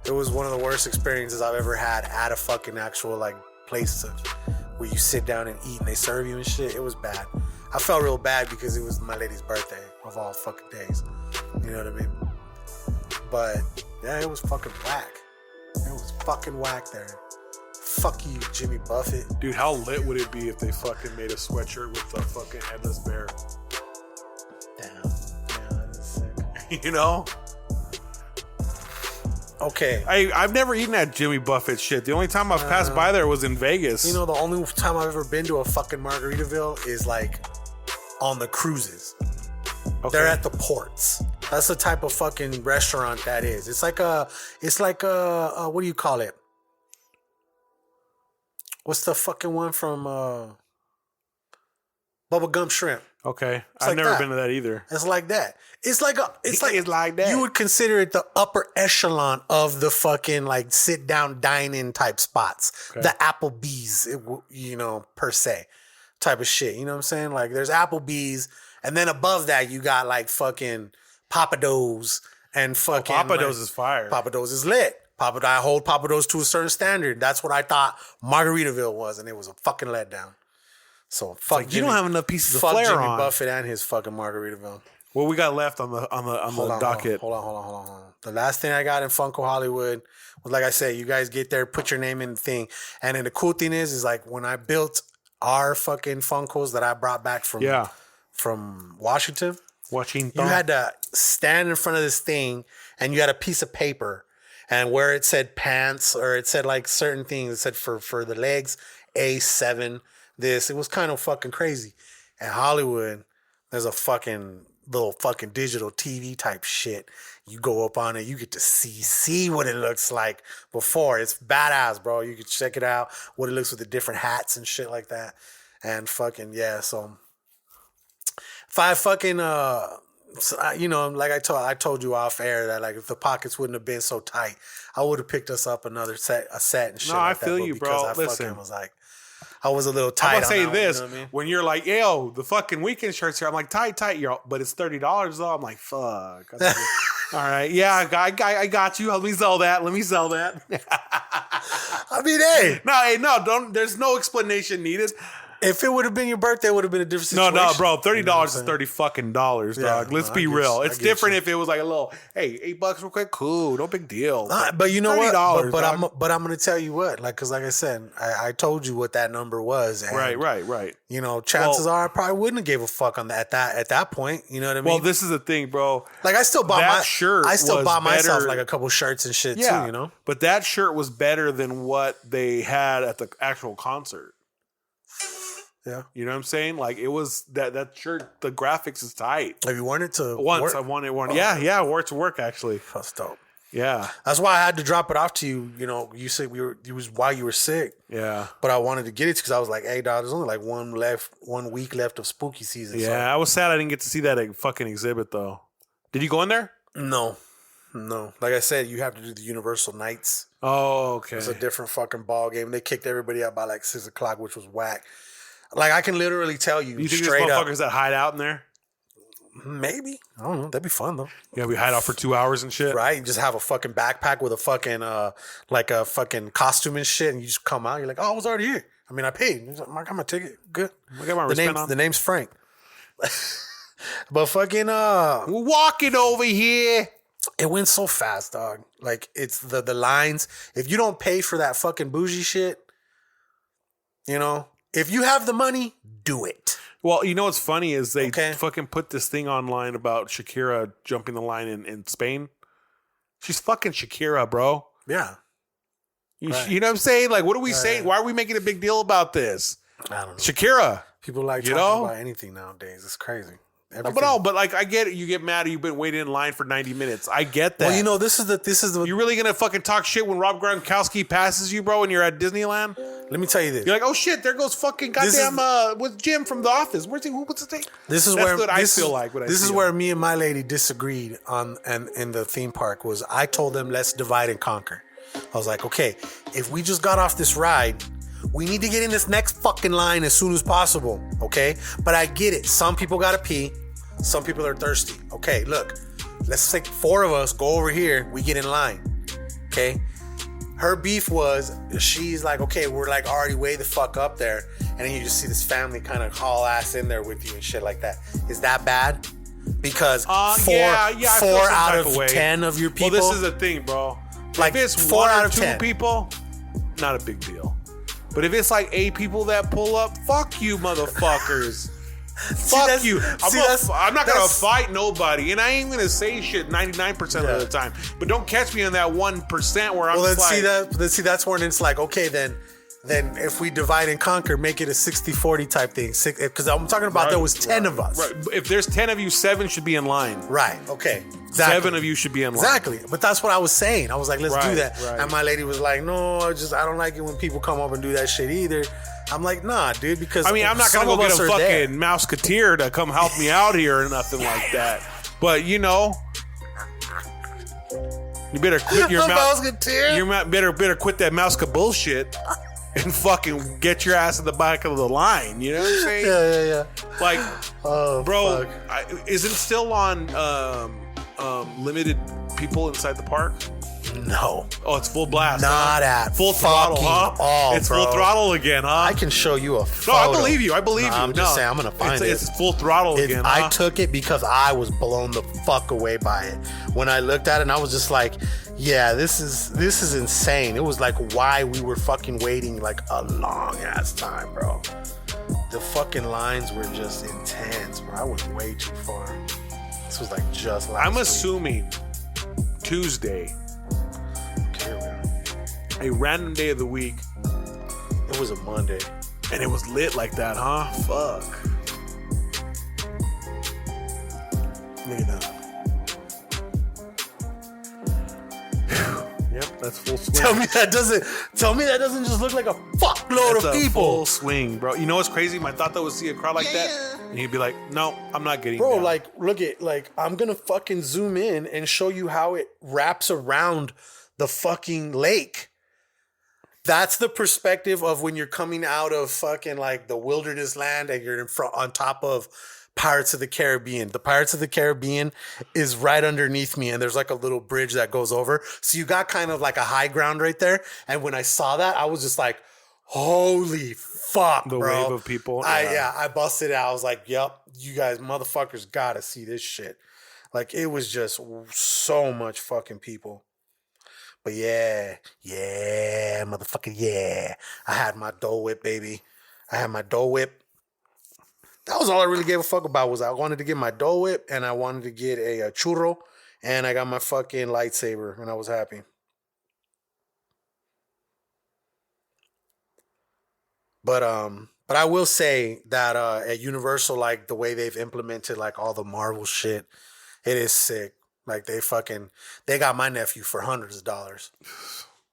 It was one of the worst experiences I've ever had at a fucking actual like place where you sit down and eat and they serve you and shit. It was bad. I felt real bad because it was my lady's birthday of all fucking days. You know what I mean? But yeah, it was fucking whack. It was fucking whack there. Fuck you, Jimmy Buffett. Dude, how lit would it be if they fucking made a sweatshirt with the fucking headless bear? Damn. Yeah, that is sick. You know? Okay. I've never eaten at Jimmy Buffett shit. The only time I've passed by there was in Vegas. You know, the only time I've ever been to a fucking Margaritaville is like on the cruises. Okay. They're at the ports. That's the type of fucking restaurant that is. It's like a what do you call it? What's the fucking one from Bubba Gump Shrimp? Okay. I've never been to that either. It's like that. It's like that. You would consider it the upper echelon of the fucking like sit down dine-in type spots. Okay. The Applebee's, you know, per se type of shit. You know what I'm saying? Like there's Applebee's and then above that you got like fucking Pappadeaux's and fucking Pappadeaux's is fire. Pappadeaux's is lit. I hold Pappadeaux's to a certain standard. That's what I thought Margaritaville was, and it was a fucking letdown. So fuck like you don't have enough pieces of flair Jimmy on. Buffett and his fucking Margaritaville. What we got left on the docket? Hold on. The last thing I got in Funko Hollywood was, like I said, you guys get there, put your name in the thing, and then the cool thing is like when I built our fucking Funkos that I brought back from Washington. You had to stand in front of this thing, and you had a piece of paper. And where it said pants or it said like certain things, it said for the legs, A7, this. It was kind of fucking crazy. At Hollywood, there's a fucking little fucking digital TV type shit. You go up on it, you get to see what it looks like before. It's badass, bro. You can check it out, what it looks with the different hats and shit like that. And fucking, yeah, so if I fucking, you know, like I told you off air that like if the pockets wouldn't have been so tight, I would have picked us up a set and shit. No, like I feel that, you, bro. Listen, was like, I was a little tight. I'm gonna say this: one, you know what I mean? when you're like, "Yo, the fucking weekend shirts here," I'm like, "Tight, but it's $30 though." I'm like, "Fuck." All right, yeah, I got you. Let me sell that. I mean, hey, no, don't. There's no explanation needed. If it would have been your birthday, it would have been a different situation. No, bro. $30 is $30 fucking dollars, dog. Yeah, Let's be real. It's different if it was like a little, hey, $8 real quick, cool, no big deal. But you know $30, what? But I'm gonna tell you what, like, cause like I said, I told you what that number was. And, right. You know, chances are I probably wouldn't have gave a fuck on that at that point. You know what I mean? Well, this is the thing, bro. Like I still bought that shirt. I still bought myself better. like a couple shirts and shit too. You know, but that shirt was better than what they had at the actual concert. Yeah. You know what I'm saying? Like it was that shirt. The graphics is tight. Have you worn it to Once work? I won it one. Yeah, I wore it to work actually. That's dope. Yeah. That's why I had to drop it off to you. You know, you said it was while you were sick. Yeah. But I wanted to get it because I was like, hey, dog, there's only like 1 week left of spooky season. Yeah, so. I was sad I didn't get to see that fucking exhibit though. Did you go in there? No. Like I said, you have to do the Universal Nights. Oh, okay. It's a different fucking ball game. They kicked everybody out by like 6 o'clock, which was whack. Like I can literally tell you, You think straight there's up. motherfuckers that hide out in there? Maybe. I don't know. That'd be fun though. Yeah, we hide out for 2 hours and shit. Right? You just have a fucking backpack with a fucking like a fucking costume and shit, and you just come out. You're like, oh, I was already here. I mean, I paid. I got my ticket. Good. I got my wristband on. The name's Frank. But fucking We're walking over here. it went so fast, dog. Like it's the lines. If you don't pay for that fucking bougie shit, you know, if you have the money, do it. Well, you know what's funny is they Okay. fucking put this thing online about Shakira jumping the line in Spain. She's fucking Shakira, bro. Yeah. Right. You know what I'm saying? Like, what are we saying? Why are we making a big deal about this? I don't know. Shakira. People like You talking know? about anything nowadays. It's crazy. But like I get it. You get mad. You've been waiting in line for 90 minutes. I get that. Well, you know, this is the. You really gonna fucking talk shit when Rob Gronkowski passes you, bro, and you're at Disneyland? Let me tell you this. You're like, oh shit, there goes fucking goddamn with Jim from The Office. Where's he? What's his name? This is That's where what I feel like. When I this see is him. where me and my lady disagreed on and in the theme park was I told them let's divide and conquer. I was like, okay, if we just got off this ride, we need to get in this next fucking line as soon as possible, okay? But I get it. Some people gotta pee. Some people are thirsty. Okay, look, let's take 4 of us, go over here, we get in line, okay? Her beef was, she's like, okay, we're like already way the fuck up there. And then you just see this family kind of haul ass in there with you and shit like that. Is that bad? Because I feel four some out type of way. 10 of your people. Well, this is the thing, bro. Like, if it's 4 one out or of 2 10 people, not a big deal. But if it's like 8 people that pull up, fuck you, motherfuckers. Fuck you. I'm not gonna fight nobody, and I ain't gonna say shit 99% of the time. But don't catch me in that 1% where I'm Well, just like, see that's when it's like, okay, then if we divide and conquer, make it a 60-40 type thing. Because I'm talking about there was 10 of us. Right. If there's 10 of you, 7 should be in line. Right. Okay. Exactly. 7 of you should be in line. Exactly. But that's what I was saying. I was like, let's do that. Right. And my lady was like, no, I don't like it when people come up and do that shit either. I'm like, nah, dude, because I mean, I'm not gonna some go of get us a are fucking there. mouseketeer to come help me out here or nothing like that. But you know, you better quit your mouseketeer? better quit that mouseka bullshit and fucking get your ass in the back of the line. You know what I'm saying? Yeah. Like, bro, fuck. is it still on limited people inside the park? No. Oh, it's full blast. Not huh? at full throttle, fucking huh? all, it's bro. full throttle again, huh? I can show you a photo. No, I believe you. I'm just saying, I'm gonna find it. It's full throttle again. I huh? took it because I was blown the fuck away by it. When I looked at it, and I was just like, yeah, this is insane. It was like why we were fucking waiting like a long ass time, bro. The fucking lines were just intense, bro. I went way too far. This was like just last I'm week. assuming Tuesday, Here we are. a random day of the week, It was a Monday. and it was lit like that, huh? Fuck. Look at that. Yep, that's full swing. Tell me that doesn't just look like a fuckload That's of a people. full swing, bro. You know what's crazy? My thought that would see a crowd like that, and he'd be like, "No, I'm not getting." Bro, down. like, look at, like, I'm gonna fucking zoom in and show you how it wraps around the fucking lake. That's the perspective of when you're coming out of fucking like the wilderness land and you're in front on top of Pirates of the Caribbean. The Pirates of the Caribbean is right underneath me, and there's like a little bridge that goes over. So you got kind of like a high ground right there. And when I saw that, I was just like, holy fuck, the bro. wave of people. I busted out. I was like, yep, you guys motherfuckers gotta see this shit. Like, it was just so much fucking people. But yeah, motherfucker, yeah. I had my Dole Whip, baby. I had my Dole Whip. That was all I really gave a fuck about. Was I wanted to get my Dole Whip, and I wanted to get a churro, and I got my fucking lightsaber, and I was happy. But But I will say that at Universal, like the way they've implemented like all the Marvel shit, it is sick. Like they got my nephew for hundreds of dollars.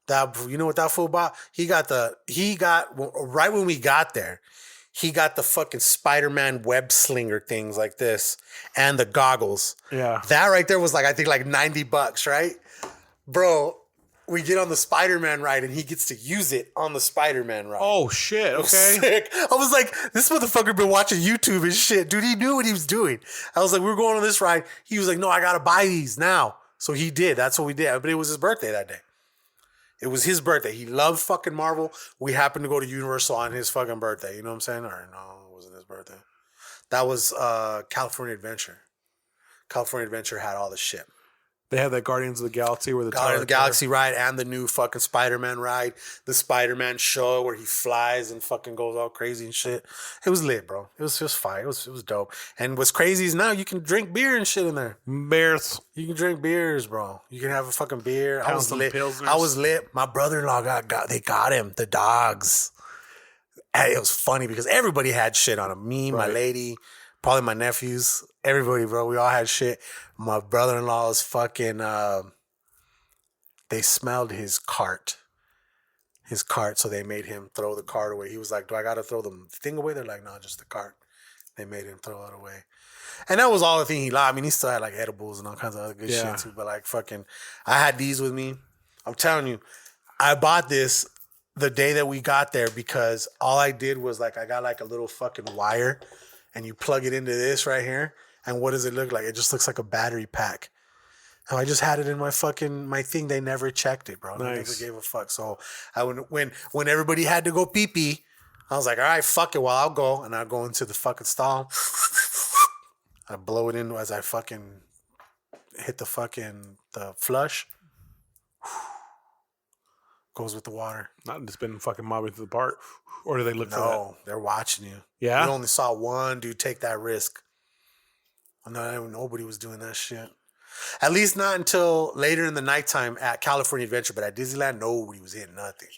That, you know what that fool bought? He got right when we got there, he got the fucking Spider-Man web slinger things like this and the goggles. Yeah. That right there was like, I think like $90, right? Bro, we get on the Spider-Man ride and he gets to use it on the Spider-Man ride. Oh, shit. Okay. Sick. I was like, this motherfucker been watching YouTube and shit. Dude, he knew what he was doing. I was like, we were going on this ride. He was like, no, I got to buy these now. So he did. That's what we did. But it was his birthday that day. It was his birthday. He loved fucking Marvel. We happened to go to Universal on his fucking birthday. You know what I'm saying? Or no, it wasn't his birthday. That was California Adventure. California Adventure had all the shit. They had that Guardians of the Galaxy where the Guardians of the Galaxy ride and the new fucking Spider-Man ride. The Spider-Man show where he flies and fucking goes all crazy and shit. It was lit, bro. It was just fire. It was dope. And what's crazy is now you can drink beer and shit in there. Bears. You can drink beers, bro. You can have a fucking beer. I Pound was some lit. Pilsners. I was lit. My brother-in-law they got him, the dogs. And it was funny because everybody had shit on him. Me, my lady, probably my nephews, everybody, bro. We all had shit. My brother-in-law's fucking, they smelled his cart, so they made him throw the cart away. He was like, do I got to throw the thing away? They're like, no, just the cart. They made him throw it away. And that was all the thing he liked. I mean, he still had like edibles and all kinds of other good shit too. But like fucking, I had these with me. I'm telling you, I bought this the day that we got there because all I did was like, I got like a little fucking wire and you plug it into this right here. And what does it look like? It just looks like a battery pack. And I just had it in my thing. They never checked it, bro. They never gave a fuck. So when everybody had to go pee-pee, I was like, all right, fuck it. Well, I'll go. And I'll go into the fucking stall. I blow it in as I fucking hit the flush. Goes with the water. Not just been fucking mobbing through the park. Or do they look for that? No, they're watching you. Yeah? We only saw one dude take that risk. No, nobody was doing that shit. At least not until later in the nighttime at California Adventure. But at Disneyland, nobody was hitting nothing.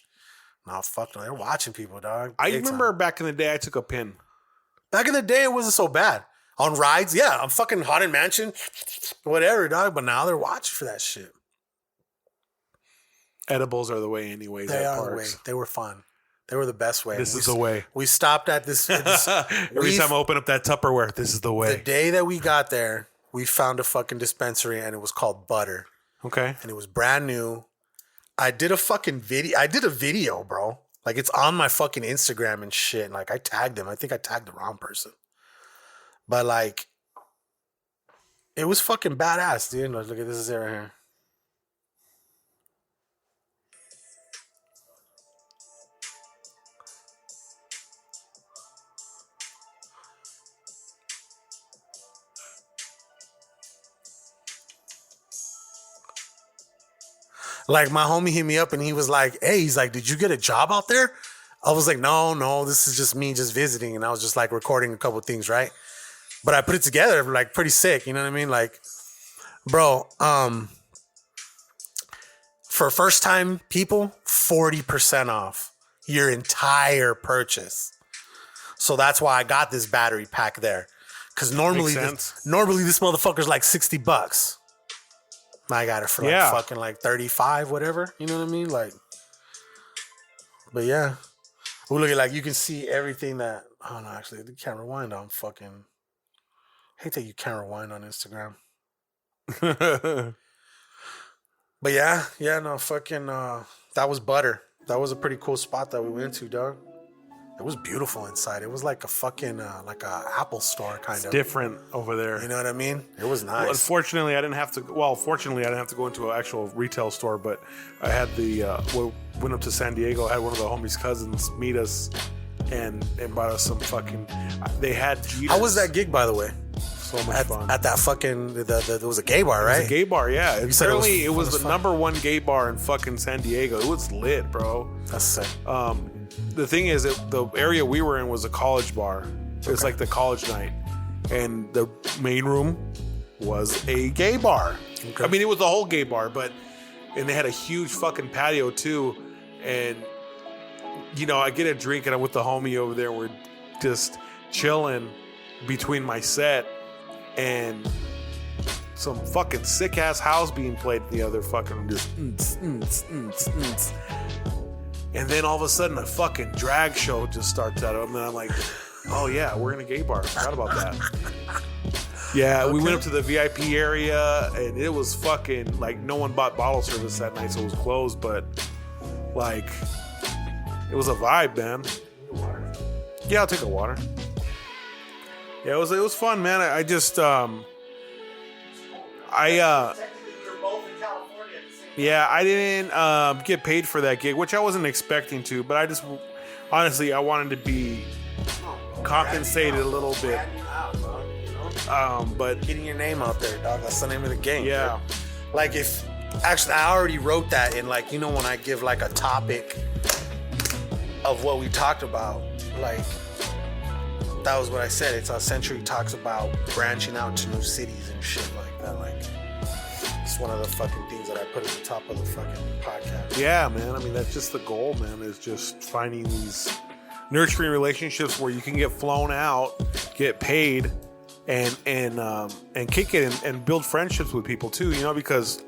No, fuck no. They're watching people, dog. I remember back in the day, I took a pin. Back in the day, it wasn't so bad. On rides, yeah. I'm fucking Haunted Mansion, whatever, dog. But now they're watching for that shit. Edibles are the way anyways. They at are the way. parks. They were fun. They were the best way. This is the way. We stopped at this. Every time I open up that Tupperware, this is the way. The day that we got there, we found a fucking dispensary and it was called Butter. Okay. And it was brand new. I did a fucking video. I did a video, bro. Like it's on my fucking Instagram and shit. And like I tagged them. I think I tagged the wrong person. But like, it was fucking badass, dude. Look at this right here. Like my homie hit me up and he was like, hey, he's like, did you get a job out there? I was like, no, this is just me just visiting. And I was just like recording a couple of things, right? But I put it together like pretty sick. You know what I mean? Like, bro, for first time people, 40% off your entire purchase. So that's why I got this battery pack there. Cause normally this motherfucker's like $60. I got it for like fucking like 35, whatever. You know what I mean? Like, but yeah. We look at like, you can see everything that, oh no, actually, you can't rewind on fucking, I hate that you can't rewind on Instagram. But yeah, no, fucking, that was Butter. That was a pretty cool spot that we went to, dog. It was beautiful inside. It was like a fucking, like a Apple store kind of. Different over there. You know what I mean? It was nice. Well, unfortunately, I didn't have to. Well, fortunately, I didn't have to go into an actual retail store. But I had went up to San Diego. I had one of the homies' cousins meet us, and bought us some fucking. They had. Jeters. How was that gig, by the way? So much fun. At that fucking, there was a gay bar, right? It was a gay bar, yeah. Apparently, it was the fun. #1 gay bar in fucking San Diego. It was lit, bro. That's sick. The thing is, the area we were in was a college bar. It's like the college night. And the main room was a gay bar. Okay. I mean, it was the whole gay bar, and they had a huge fucking patio too. And, you know, I get a drink and I'm with the homie over there. We're just chilling between my set and some fucking sick ass house being played in the other fucking room. Just and then all of a sudden a fucking drag show just starts out, and then I'm like, oh yeah, we're in a gay bar. I forgot about that. Yeah, we went up to the VIP area, and it was fucking like no one bought bottle service that night, so it was closed. But like, it was a vibe, man. Yeah, I'll take a water. Yeah, it was fun, man. I just yeah, I didn't get paid for that gig, which I wasn't expecting to, but I just honestly I wanted to be compensated a little bit. But Getting your name out there, dog. That's the name of the game. yeah, dude. Like if actually I already wrote that in, like, you know, when I give like a topic of what we talked about, like that was what I said. It's how Century talks about branching out to new cities and shit like that. Like it's one of the fucking things that I put at the top of the fucking podcast. yeah, man. I mean, that's just the goal, man. Is just finding these nurturing relationships where you can get flown out, get paid, and kick it and build friendships with people too. You know, because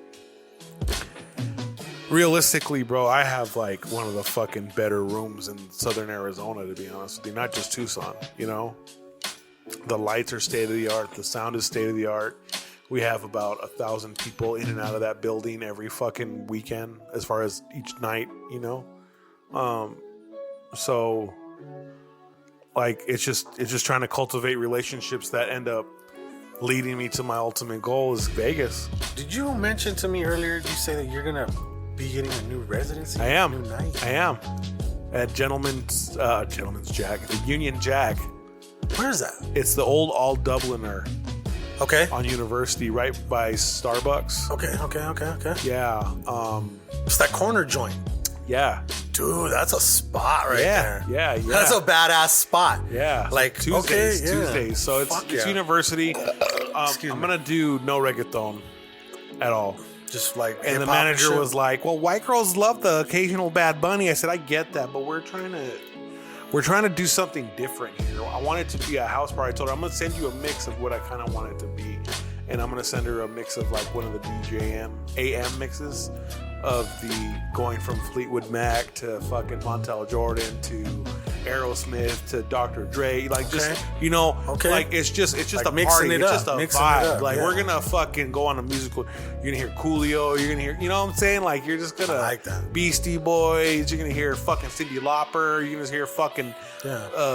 realistically, bro, I have like one of the fucking better rooms in Southern Arizona, to be honest with you. Not just Tucson, you know. The lights are state of the art. The sound is state of the art. We have about 1,000 people in and out of that building every fucking weekend, as far as each night, you know. So like it's just trying to cultivate relationships that end up leading me to my ultimate goal is Vegas. Did you mention to me earlier? Did you say that you're gonna be getting a new residency? I am. New night? I am. At Gentleman's Jack, the Union Jack. Where's that? It's the old All Dubliner Okay. on University, right by Starbucks. Okay. Yeah. It's that corner joint. Yeah. Dude, that's a spot right there. Yeah. That's a badass spot. Yeah. Like Tuesdays. okay, yeah. Tuesdays. So it's yeah. University. I'm gonna do no reggaeton at all. Just like And the hip-hop manager shit. was like, "Well, white girls love the occasional Bad Bunny." I said, "I get that, but we're trying to do something different here. I want it to be a house party." I told her, "I'm gonna send you a mix of what I kind of want it to be, and I'm gonna send her a mix of like one of the DJM AM mixes of the going from Fleetwood Mac to fucking Montel Jordan to Aerosmith to Dr. Dre, like just you know, like it's just Like a mixing party, it it's up, just a mixing it vibe. up, Like yeah. we're gonna fucking go on a musical. You're gonna hear Coolio. You're gonna hear, you know what I'm saying? Like you're just gonna like that. Beastie Boys. You're gonna hear fucking Cyndi Lauper. You're gonna hear fucking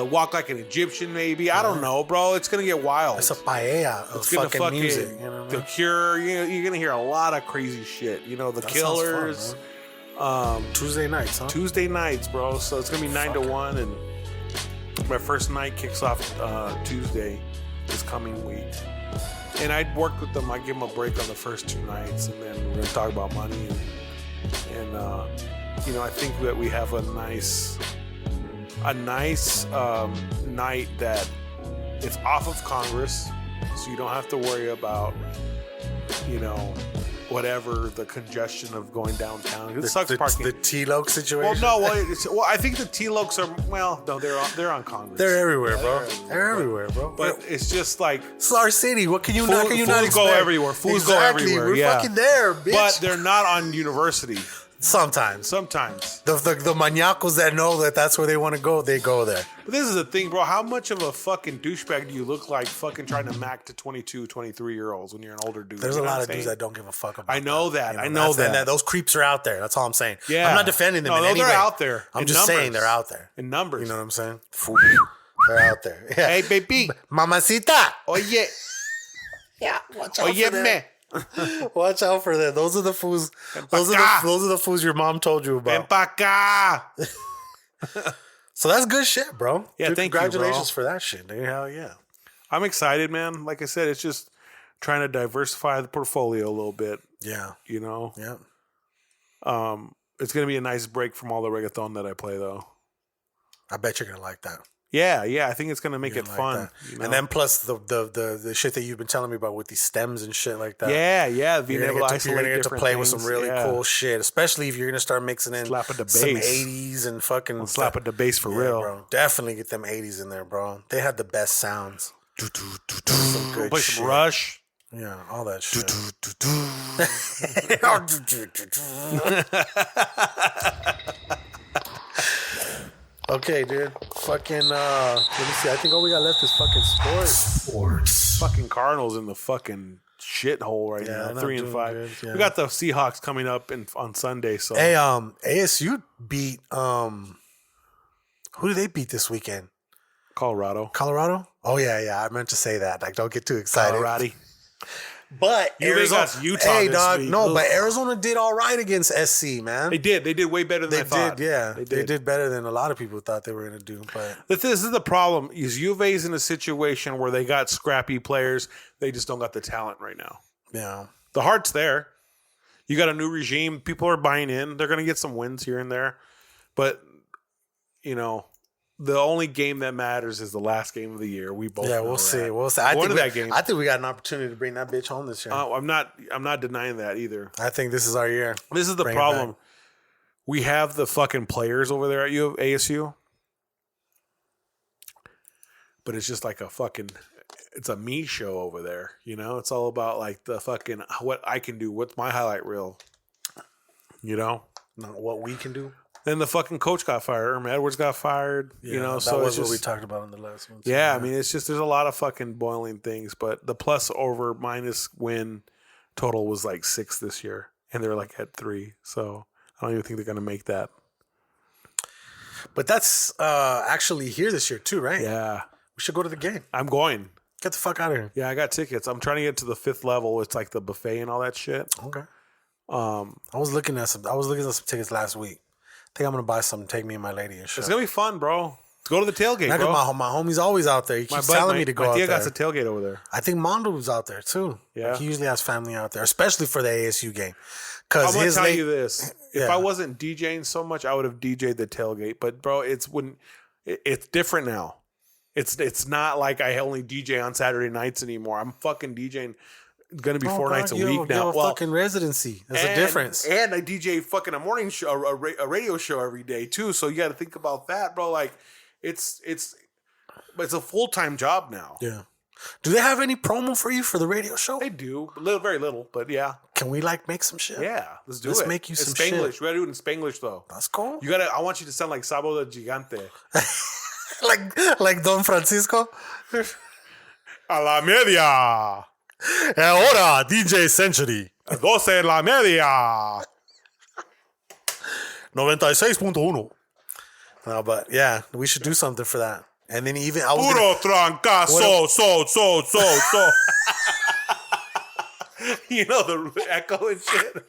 Walk Like an Egyptian. Maybe I don't know, bro. It's gonna get wild. It's a paella of It's gonna fucking music. You know what I The mean? Cure. You're gonna hear a lot of crazy shit. You know, the That Killers. sounds fun, Tuesday nights, huh? Tuesday nights, bro. So it's gonna be 9 to 1, and my first night kicks off Tuesday this coming week. And I'd work with them. I give them a break on the first 2 nights, and then we're gonna talk about money and you know, I think that we have a nice night that it's off of Congress, so you don't have to worry about, you know, whatever the congestion of going downtown. It sucks parking. The T-Loke situation. Well, no, well, I think the T-Lokes are, well, no, they're on Congress. They're everywhere, bro. They're everywhere, bro. But it's just like it's our city. What can you not? Can you not fools go expect? everywhere. Fools Exactly. go everywhere. We're yeah. fucking there, bitch. But they're not on University. Sometimes The maniacos that know that that's where they want to go, they go there. But this is the thing, bro. How much of a fucking douchebag do you look like fucking trying to mac to 22, 23-year-olds when you're an older dude? There's You a know lot what of I'm dudes saying? that don't give a fuck about I know that. You I know that's- that. those creeps are out there. That's all I'm saying. Yeah. I'm not defending them No, in no, any they're way. out there. I'm In just numbers. saying they're out there. In numbers. You know what I'm saying? They're out there. Yeah. Hey, baby. Mamacita. Oye. Yeah. Watch out Oye, for them. me. Watch out for them. Those are the fools. Those are the fools your mom told you Ven about. pa' acá. So that's good shit, bro. Yeah, Dude, thank you, congratulations bro. for that shit, dude. Hell yeah. I'm excited, man. Like I said, it's just trying to diversify the portfolio a little bit, Yeah. you know? Yeah. It's going to be a nice break from all the reggaeton that I play, though. I bet you're gonna like that. Yeah, I think it's gonna make it fun. You know? And then plus the shit that you've been telling me about with these stems and shit like that. Yeah, you're gonna get to play with some really cool shit, especially if you're gonna start mixing in slap at the some bass. 80s and fucking slap at the bass for real. Bro. Definitely get them 80s in there, bro. They had the best sounds. Some good play shit. some Rush. Yeah, all that shit. Okay, dude. Fucking, let me see. I think all we got left is fucking sports. Fucking Cardinals in the fucking shithole right now. 3-5. We got the Seahawks coming up on Sunday. So hey, ASU beat who did they beat this weekend? Colorado. Oh yeah. I meant to say that. Like, don't get too excited. Colorado. But Arizona, Utah. Hey, this dog. week. No, but Arizona did all right against SC, man. They did. They did way better than I thought. Yeah, they did better than a lot of people thought they were going to do. But this is the problem: is U of A's in a situation where they got scrappy players, they just don't got the talent right now. Yeah, the heart's there. You got a new regime. People are buying in. They're going to get some wins here and there, but you know. The only game that matters is the last game of the year. We both we'll see. I think we got an opportunity to bring that bitch home this year. I'm not denying that either. I think this is our year. This is the problem. We have the fucking players over there at ASU, but it's just like it's a me show over there. You know, it's all about like the fucking what I can do. What's my highlight reel? You know, not what we can do. Then the fucking coach got fired. Erm Edwards got fired. Yeah, you know, that so was it's just, what we talked about in the last one. Yeah, I mean, it's just there's a lot of fucking boiling things, but the plus over minus win total was like 6 this year, and they're like at 3. So I don't even think they're gonna make that. But that's actually here this year too, right? Yeah, we should go to the game. I'm going. Get the fuck out of here. Yeah, I got tickets. I'm trying to get to the 5th level. It's like the buffet and all that shit. Okay. I was looking at some tickets last week. I think I'm gonna buy some. Take me and my lady and shit. It's gonna be fun, bro. Let's go to the tailgate, bro. My homie's always out there. He keeps telling me to go out there. My tia got the tailgate over there. I think Mondo's out there too. Yeah, like he usually has family out there, especially for the ASU game. I'm gonna tell you this: if I wasn't DJing so much, I would have DJ'd the tailgate. But bro, it's different now. It's not like I only DJ on Saturday nights anymore. I'm fucking DJing. Going to be 4 nights a week now. Well, fucking residency. There's a difference. And I DJ fucking a morning show, a radio show every day too. So you got to think about that, bro. Like, it's a full-time job now. Yeah. Do they have any promo for you for the radio show? They do, very little, but yeah. Can we like make some shit? Yeah, let's do it. Let's make you some shit. Spanglish. We got to do it in Spanglish though. That's cool. I want you to sound like Sabo the Gigante. like Don Francisco. A la media. Ahora, DJ Century. 12 la media. 96.1. No, but yeah, we should do something for that. And then even Puro trancazo, so. You know the echo and shit.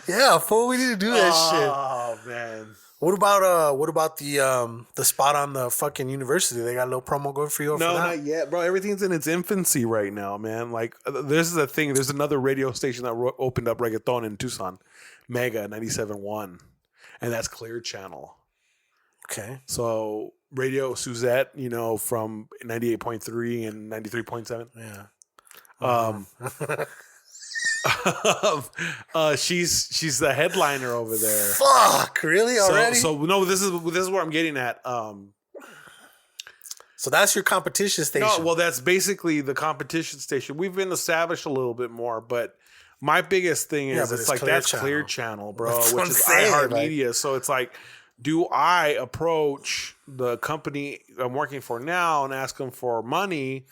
Yeah, fool, we need to do that shit. Oh man. What about the spot on the fucking university? They got a little promo going for you over No, that? not yet, bro. Everything's in its infancy right now, man. Like, this is the thing. There's another radio station that opened up reggaeton in Tucson, Mega 97.1, and that's Clear Channel. Okay. So Radio Suzette, you know, from 98.3 and 93.7. Yeah. She's the headliner over there. Fuck, really already? So no, this is where I'm getting at. So that's your competition station. No, well, that's basically the competition station. We've been established a little bit more, but my biggest thing is it's like that's Clear Channel, bro, which is iHeartMedia. So it's like, do I approach the company I'm working for now and ask them for money?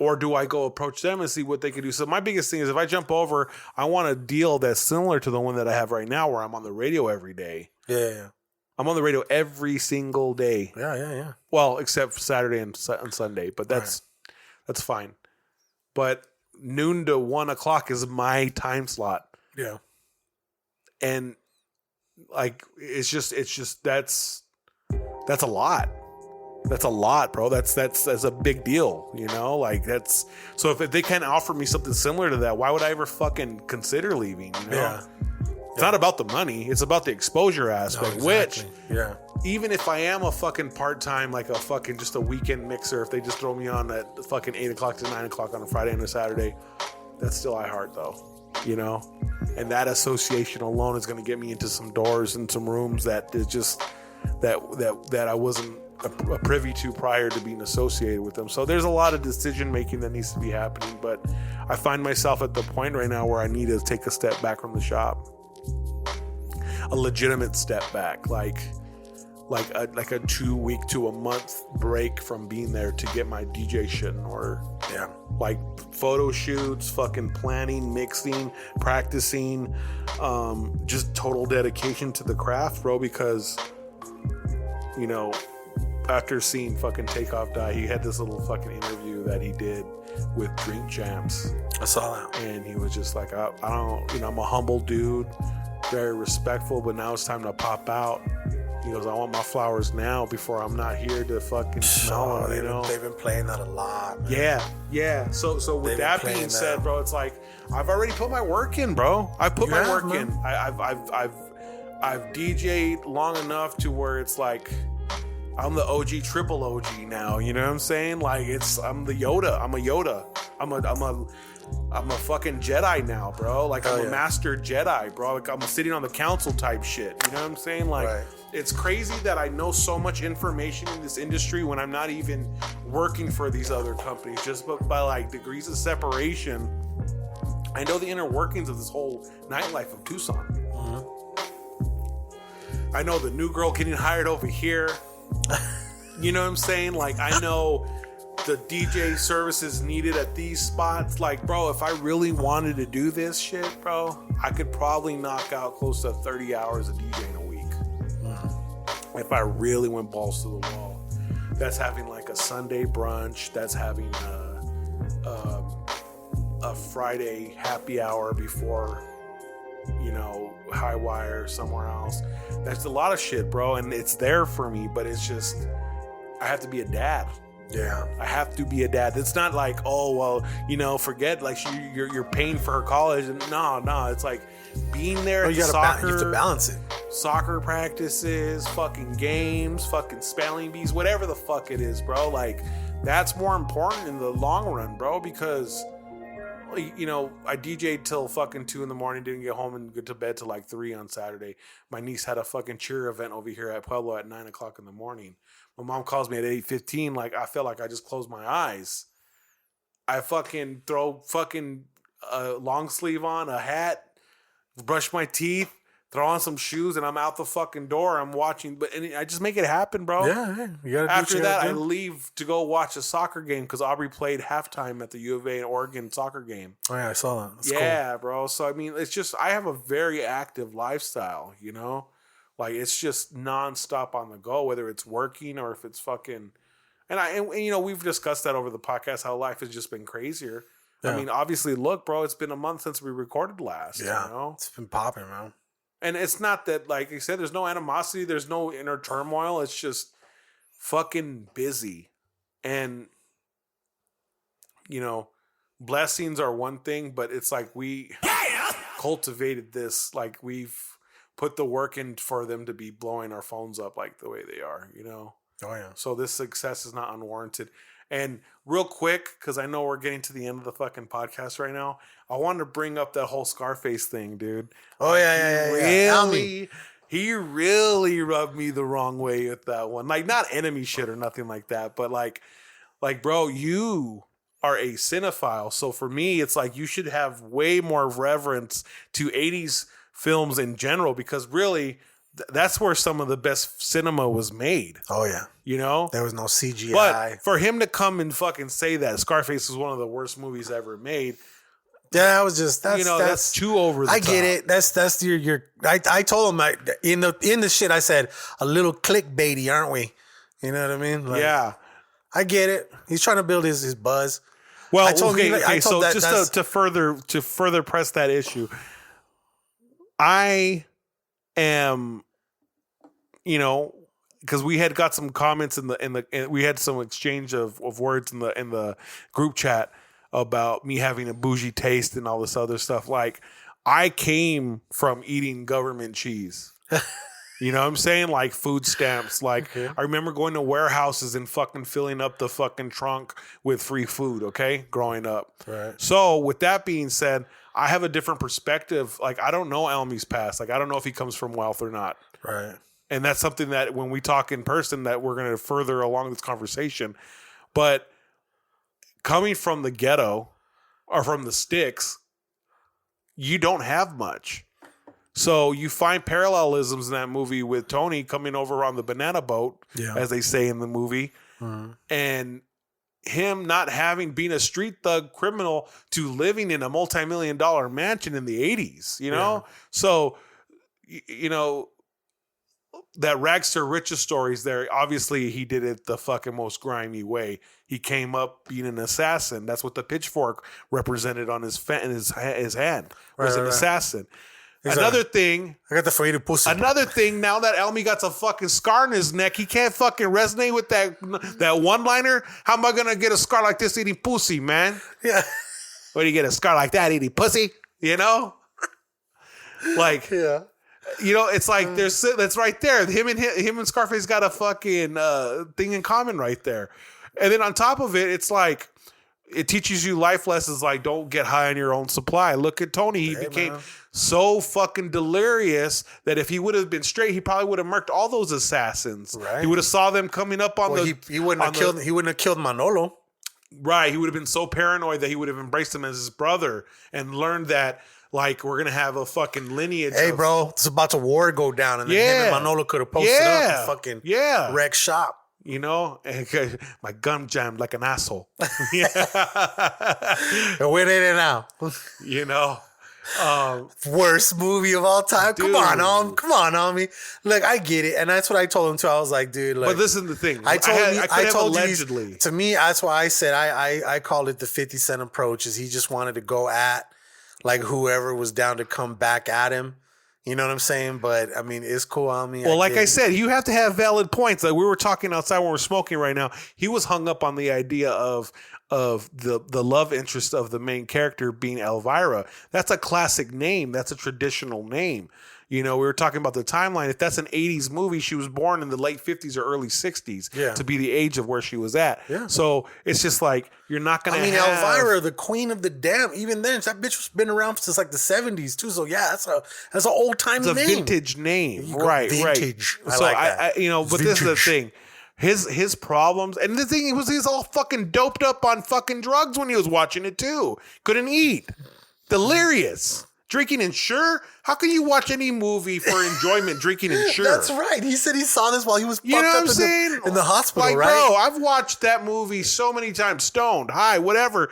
Or do I go approach them and see what they can do? So my biggest thing is if I jump over, I want a deal that's similar to the one that I have right now where I'm on the radio every day. Yeah. I'm on the radio every single day. Yeah. Well, except Saturday and Sunday, but that's fine. But noon to 1 o'clock is my time slot. Yeah. And like, it's just that's a lot. That's a lot, bro. That's a big deal, you know? Like, that's so if they can't offer me something similar to that, why would I ever fucking consider leaving? You know? Yeah. It's not about the money, it's about the exposure aspect, which even if I am a fucking part-time, like a fucking just a weekend mixer, if they just throw me on at fucking 8 o'clock to 9 o'clock on a Friday and a Saturday, that's still iHeart though, you know? And that association alone is going to get me into some doors and some rooms that is just, that I wasn't a privy to prior to being associated with them. So there's a lot of decision making that needs to be happening, but I find myself at the point right now where I need to take a step back from the shop, a legitimate step back, like a 2 week to a month break from being there to get my DJ shit in order. Yeah, like photo shoots, fucking planning, mixing, practicing, just total dedication to the craft, bro. Because, you know, after seeing fucking TakeOff die, he had this little fucking interview that he did with Drink Champs. I saw that. And he was just like, I don't, you know, I'm a humble dude, very respectful, but now it's time to pop out. He goes, I want my flowers now before I'm not here to fucking smell them, you know? They've been playing that a lot, man. Yeah. So with that being said, bro, it's like, I've already put my work in, bro. I put my work in. I've DJ'd long enough to where it's like, I'm the OG, triple OG now. You know what I'm saying? Like I'm the Yoda. I'm a Yoda. I'm a fucking Jedi now, bro. Like I'm a master Jedi, bro. Like I'm sitting on the council type shit. You know what I'm saying? Like it's crazy that I know so much information in this industry when I'm not even working for these other companies. Just by like degrees of separation, I know the inner workings of this whole nightlife of Tucson. Mm-hmm. I know the new girl getting hired over here. You know what I'm saying? Like I know the DJ services needed at these spots. Like, bro, if I really wanted to do this shit, bro, I could probably knock out close to 30 hours of DJing a week. If I really went balls to the wall. That's having like a Sunday brunch. That's having a Friday happy hour before, you know, high wire somewhere else. That's a lot of shit, bro, and it's there for me, but it's just I have to be a dad. Yeah, I have to be a dad. It's not like, oh well, you know, forget like you're paying for her college. And no, it's like being there at soccer. You have to balance it. Soccer practices, fucking games, fucking spelling bees, whatever the fuck it is, bro. Like that's more important in the long run, bro, because, you know, I DJ'd till fucking 2 a.m, didn't get home and get to bed till like 3 on Saturday. My niece had a fucking cheer event over here at Pueblo at 9 o'clock in the morning. My mom calls me at 8:15. Like, I feel like I just closed my eyes. I fucking throw fucking a long sleeve on, a hat, brush my teeth, throw on some shoes, and I'm out the fucking door. I'm watching, and I just make it happen, bro. Yeah. You gotta After that, I leave to go watch a soccer game because Aubrey played halftime at the U of A and Oregon soccer game. Oh yeah, I saw that. That's cool. Bro. So I mean, it's just I have a very active lifestyle, you know. Like it's just nonstop on the go, whether it's working or if it's fucking, and you know, we've discussed that over the podcast how life has just been crazier. Yeah. I mean, obviously, look, bro, it's been a month since we recorded last. Yeah, you know? It's been popping, man. And it's not that, like I said, there's no animosity, there's no inner turmoil. It's just fucking busy, and you know, blessings are one thing, but it's like we cultivated this, like we've put the work in for them to be blowing our phones up like the way they are, you know? Oh, yeah. So this success is not unwarranted. And real quick, because I know we're getting to the end of the fucking podcast right now, I wanted to bring up that whole Scarface thing, dude. Oh, yeah. He really rubbed me the wrong way with that one. Like, not enemy shit or nothing like that, but like, bro, you are a cinephile. So for me, it's like you should have way more reverence to 80s films in general, because really that's where some of the best cinema was made. Oh yeah, you know, there was no CGI. But for him to come and fucking say that Scarface was one of the worst movies ever made, that was just that's too over the top. I get it. That's your. I told him in the shit I said a little clickbaity, aren't we? You know what I mean? Like, yeah, I get it. He's trying to build his buzz. Well, I told him, so just to further press that issue. I am, you know, because we had got some comments we had some exchange of words in the group chat about me having a bougie taste and all this other stuff. Like, I came from eating government cheese. You know what I'm saying? Like food stamps. Like I remember going to warehouses and fucking filling up the fucking trunk with free food, okay? Growing up. Right. So with that being said, I have a different perspective. Like I don't know Alme's past. Like I don't know if he comes from wealth or not. Right. And that's something that when we talk in person that we're going to further along this conversation. But coming from the ghetto or from the sticks, you don't have much. So you find parallelisms in that movie with Tony coming over on the banana boat, as they say in the movie, and him not having been a street thug criminal to living in a multi-million-dollar mansion in the 80s, you know? So, you know, that rags to riches stories there, obviously he did it the fucking most grimy way. He came up being an assassin. That's what the pitchfork represented on his hand, was an assassin. Another thing, I got the for you to pussy. Another thing, now that Alme got a fucking scar in his neck, he can't fucking resonate with that one-liner. How am I gonna get a scar like this eating pussy, man? Yeah. Where do you get a scar like that eating pussy? You know? Like, yeah. You know, it's like that's right there. Him and Scarface got a fucking thing in common right there. And then on top of it, it's like it teaches you life lessons like don't get high on your own supply. Look at Tony. He became so fucking delirious that if he would have been straight, he probably would have murked all those assassins. Right. He would have saw them coming up on he wouldn't have killed Manolo. Right. He would have been so paranoid that he would have embraced him as his brother and learned that like we're gonna have a fucking lineage. Hey, bro, it's about to war go down, and then him and Manolo could have posted up and fucking wreck shop. You know, my gun jammed like an asshole. And where they at now? You know, worst movie of all time. Dude. Come on, homie. Look, I get it, and that's what I told him too. I was like, dude, like, but this is the thing. I told you allegedly. To me, that's why I said I called it the 50 Cent approach. Is he just wanted to go at like whoever was down to come back at him. You know what I'm saying? But I mean, it's cool on me. Well, like I said, you have to have valid points. Like we were talking outside when we're smoking right now. He was hung up on the idea of the love interest of the main character being Elvira. That's a classic name. That's a traditional name. You know, we were talking about the timeline. If that's an 80s movie, she was born in the late 50s or early 60s to be the age of where she was at. Yeah. So it's just like, you're not going to Elvira, the queen of the damn, even then, that bitch has been around since like the 70s too. So yeah, that's an old time name. It's a vintage name. Right, vintage. Right. So I you know, but vintage. This is the thing. His problems, and the thing was he's all fucking doped up on fucking drugs when he was watching it too. Couldn't eat. Delirious. Drinking Ensure? How can you watch any movie for enjoyment drinking Ensure? That's right. He said he saw this while he was fucked up in the hospital, like, right? Bro, I've watched that movie so many times. Stoned, high, whatever.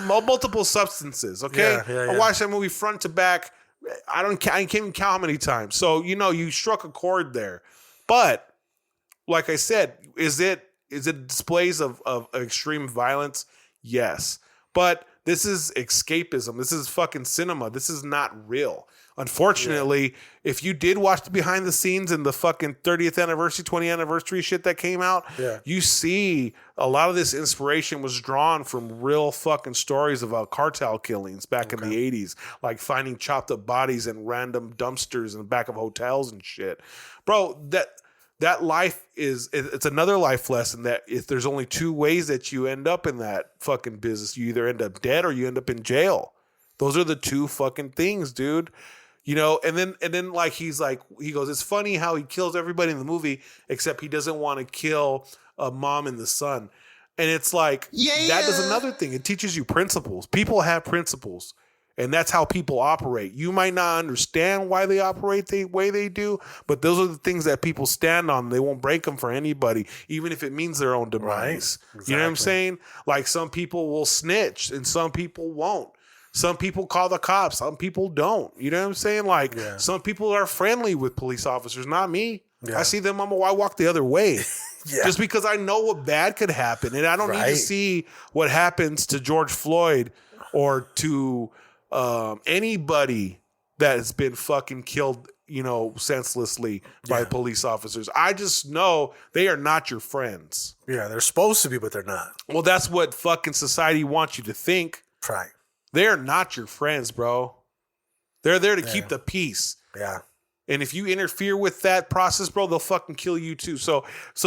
Multiple substances, okay? I watched that movie front to back. I can't even count how many times. So, you know, you struck a chord there. But, like I said, is it displays of extreme violence? Yes. But this is escapism. This is fucking cinema. This is not real. Unfortunately, if you did watch the behind the scenes and the fucking 30th anniversary, 20th anniversary shit that came out, you see a lot of this inspiration was drawn from real fucking stories about cartel killings back in the 80s, like finding chopped up bodies in random dumpsters in the back of hotels and shit. Bro, that life it's another life lesson that if there's only two ways that you end up in that fucking business, you either end up dead or you end up in jail. Those are the two fucking things, dude. You know, and then like he goes, it's funny how he kills everybody in the movie except he doesn't want to kill a mom and the son. And it's like that is another thing. It teaches you principles. People have principles. And that's how people operate. You might not understand why they operate the way they do, but those are the things that people stand on. They won't break them for anybody, even if it means their own demise. Right. Exactly. You know what I'm saying? Like some people will snitch and some people won't. Some people call the cops. Some people don't. You know what I'm saying? Like some people are friendly with police officers, not me. Yeah. I see them, I walk the other way. Just because I know what bad could happen. And I don't need to see what happens to George Floyd or to anybody that has been fucking killed, you know, senselessly by police officers. I just know they are not your friends. Yeah, they're supposed to be, but they're not. Well, that's what fucking society wants you to think. Right. They're They're not your friends, bro. They're there to keep the peace. Yeah. And if you interfere with that process, bro, they'll fucking kill you too. So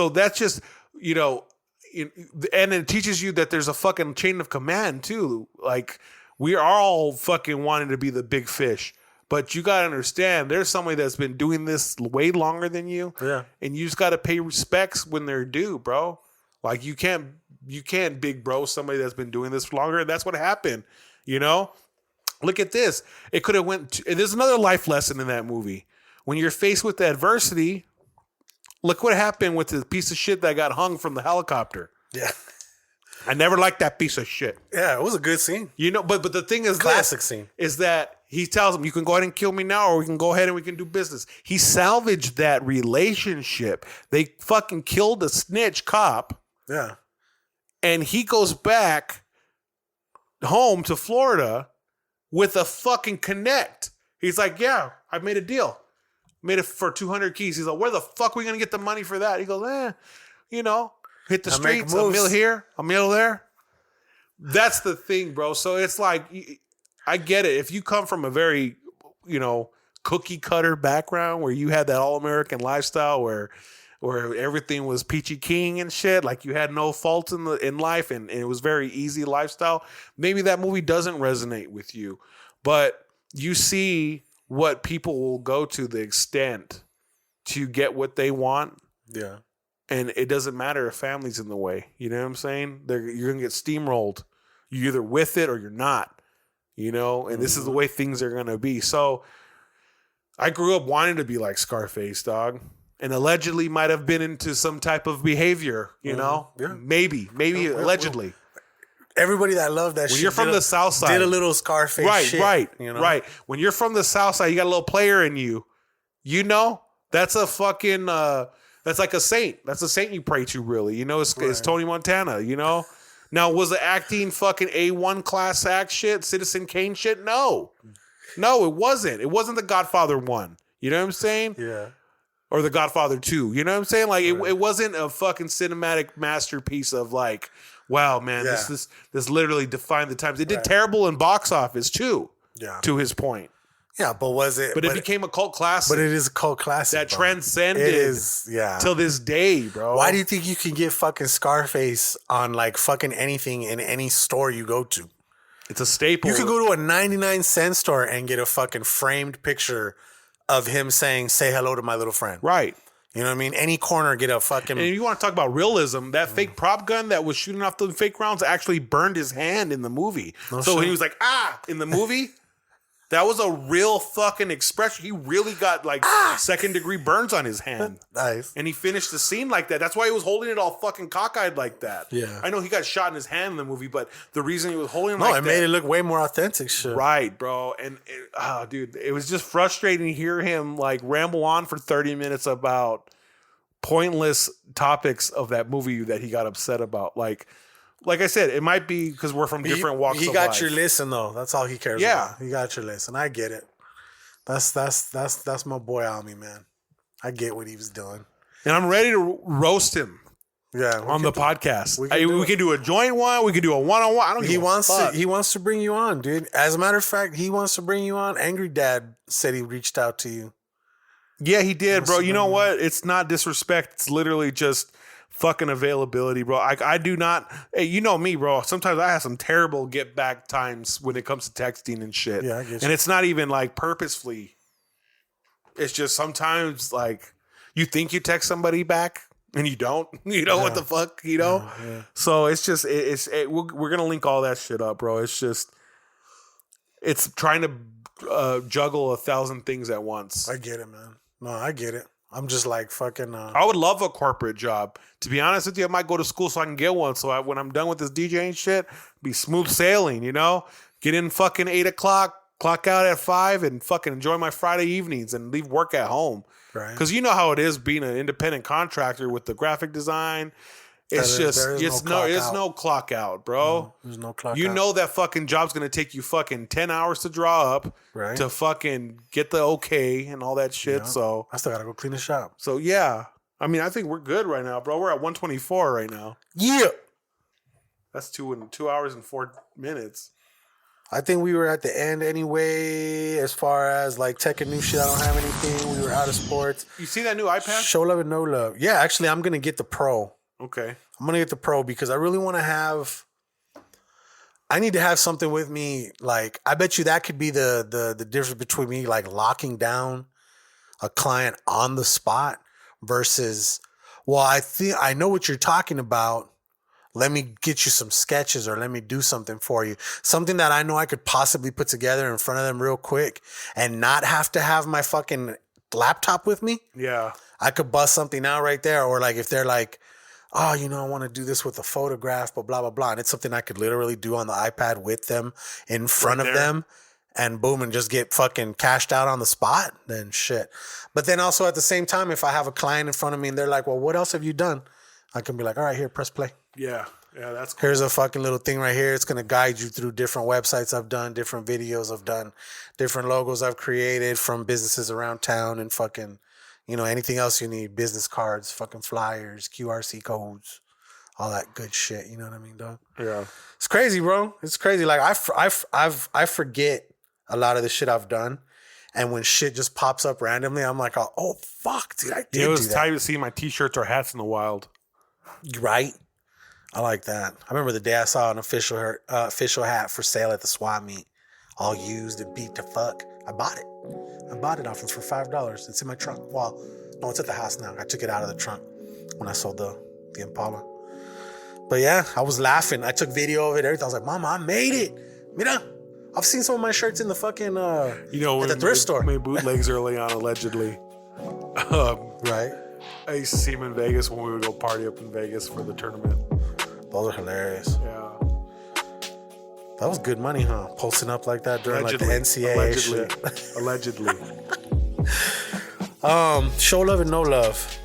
that's just, you know, and it teaches you that there's a fucking chain of command too. Like, we are all fucking wanting to be the big fish. But you got to understand, there's somebody that's been doing this way longer than you. Yeah. And you just got to pay respects when they're due, bro. Like, you can't big bro somebody that's been doing this for longer. And that's what happened, you know? Look at this. It could have there's another life lesson in that movie. When you're faced with adversity, look what happened with the piece of shit that got hung from the helicopter. Yeah. I never liked that piece of shit. Yeah, it was a good scene. You know, but the thing is, classic scene is that he tells him, you can go ahead and kill me now, or we can go ahead and we can do business. He salvaged that relationship. They fucking killed a snitch cop. Yeah. And he goes back home to Florida with a fucking connect. He's like, yeah, I made a deal. Made it for 200 keys. He's like, where the fuck are we going to get the money for that? He goes, you know, hit the streets, a meal here, a meal there. That's the thing, bro. So it's like, I get it. If you come from a very, you know, cookie cutter background where you had that all-American lifestyle where everything was peachy keen and shit, like you had no faults in life and it was very easy lifestyle, maybe that movie doesn't resonate with you. But you see what people will go to the extent to get what they want. Yeah. And it doesn't matter if family's in the way. You know what I'm saying? You're going to get steamrolled. You're either with it or you're not. You know? And this is the way things are going to be. So I grew up wanting to be like Scarface, dog. And allegedly might have been into some type of behavior, you know? Yeah. Maybe allegedly. Everybody that loved that shit. When you're from the South Side. Did a little Scarface shit. Right. You know? Right. When you're from the South Side, you got a little player in you. You know? That's a fucking, that's like a saint. That's a saint you pray to, really. You know, it's Tony Montana, you know? Now, was the acting fucking A1 class act shit, Citizen Kane shit? No. No, it wasn't. It wasn't The Godfather 1. You know what I'm saying? Yeah. Or The Godfather 2. You know what I'm saying? Like, it wasn't a fucking cinematic masterpiece of like, wow, man, this literally defined the times. It did terrible in box office too. Yeah. To his point. Yeah, but was it? But it became a cult classic. But it is a cult classic that transcended. It is, till this day, bro. Why do you think you can get fucking Scarface on like fucking anything in any store you go to? It's a staple. You could go to a 99-cent store and get a fucking framed picture of him saying, "Say hello to my little friend." Right. You know what I mean? Any corner, get a fucking... And if you want to talk about realism, that fake prop gun that was shooting off the fake rounds actually burned his hand in the movie. So when he was like, in the movie, that was a real fucking expression. He really got like second-degree burns on his hand. Nice. And he finished the scene like that. That's why he was holding it all fucking cockeyed like that. Yeah. I know he got shot in his hand in the movie, but the reason he was holding it like that... No, it made it look way more authentic shit. Right, bro. And, dude, it was just frustrating to hear him like ramble on for 30 minutes about pointless topics of that movie that he got upset about. Like I said, it might be because we're from different walks of life. He got your listen though. That's all he cares about. He got your listen. I get it. That's my boy Alme, man. I get what he was doing. And I'm ready to roast him. Yeah, on the podcast. We can do a joint one. We can do a one-on-one. I don't He wants to bring you on, dude. As a matter of fact, he wants to bring you on. Angry Dad said he reached out to you. Yeah, he did, bro. You know what? It's not disrespect. It's literally just fucking availability, bro. I do not... Hey, you know me, bro. Sometimes I have some terrible get back times when it comes to texting and shit. Yeah, I get you. And it's not even like purposefully. It's just sometimes like you think you text somebody back and you don't. You know what the fuck, you know? Yeah. So it's just... we're going to link all that shit up, bro. It's just... It's trying to juggle 1,000 things at once. I get it, man. No, I get it. I'm just like fucking... I would love a corporate job. To be honest with you, I might go to school so I can get one. So when I'm done with this DJing shit, be smooth sailing, you know? Get in fucking 8 o'clock, clock out at 5, and fucking enjoy my Friday evenings and leave work at home. Right. Because you know how it is being an independent contractor with the graphic design. It's no clock out, bro. No, there's no clock out. You know that fucking job's gonna take you fucking 10 hours to draw up, right? To fucking get the okay and all that shit. Yeah. So I still gotta go clean the shop. So yeah, I mean, I think we're good right now, bro. We're at 124 right now. Yeah, that's 2 hours and 4 minutes. I think we were at the end anyway. As far as like tech and new shit, I don't have anything. We were out of sports. You see that new iPad? Show love and no love. Yeah, actually, I'm gonna get the Pro. Okay. I'm gonna get the Pro because I really want to have. I need to have something with me. Like, I bet you that could be the difference between me like locking down a client on the spot versus. Well, I know what you're talking about. Let me get you some sketches or let me do something for you. Something that I know I could possibly put together in front of them real quick and not have to have my fucking laptop with me. Yeah. I could bust something out right there. Or like if they're like, oh, you know, I want to do this with a photograph, but blah, blah, blah. And it's something I could literally do on the iPad with them in front of them and boom, and just get fucking cashed out on the spot, then shit. But then also at the same time, if I have a client in front of me and they're like, well, what else have you done? I can be like, all right, here, press play. Yeah. Yeah, that's cool. Here's a fucking little thing right here. It's going to guide you through different websites I've done, different videos I've done, different logos I've created from businesses around town and fucking, you know, anything else you need, business cards, fucking flyers, QRC codes, all that good shit. You know what I mean, dog? Yeah. It's crazy, bro. It's crazy. Like I forget a lot of the shit I've done. And when shit just pops up randomly, I'm like, oh fuck, dude, I did do that. It was tight to see my t-shirts or hats in the wild. Right? I like that. I remember the day I saw an official hat for sale at the swap meet, all used and beat to fuck. I bought it. I bought it off him for $5. It's in my trunk. Well, no, it's at the house now. I took it out of the trunk when I sold the Impala. But yeah, I was laughing. I took video of it, everything. I was like, Mama, I made it. Mira, I've seen some of my shirts in the fucking at the thrift store. My bootlegs early on, allegedly. Right. I used to see him in Vegas when we would go party up in Vegas for the tournament. Those are hilarious. Yeah. That was good money, huh? Posting up like that during like the NCAA shit. Allegedly. Show love and no love.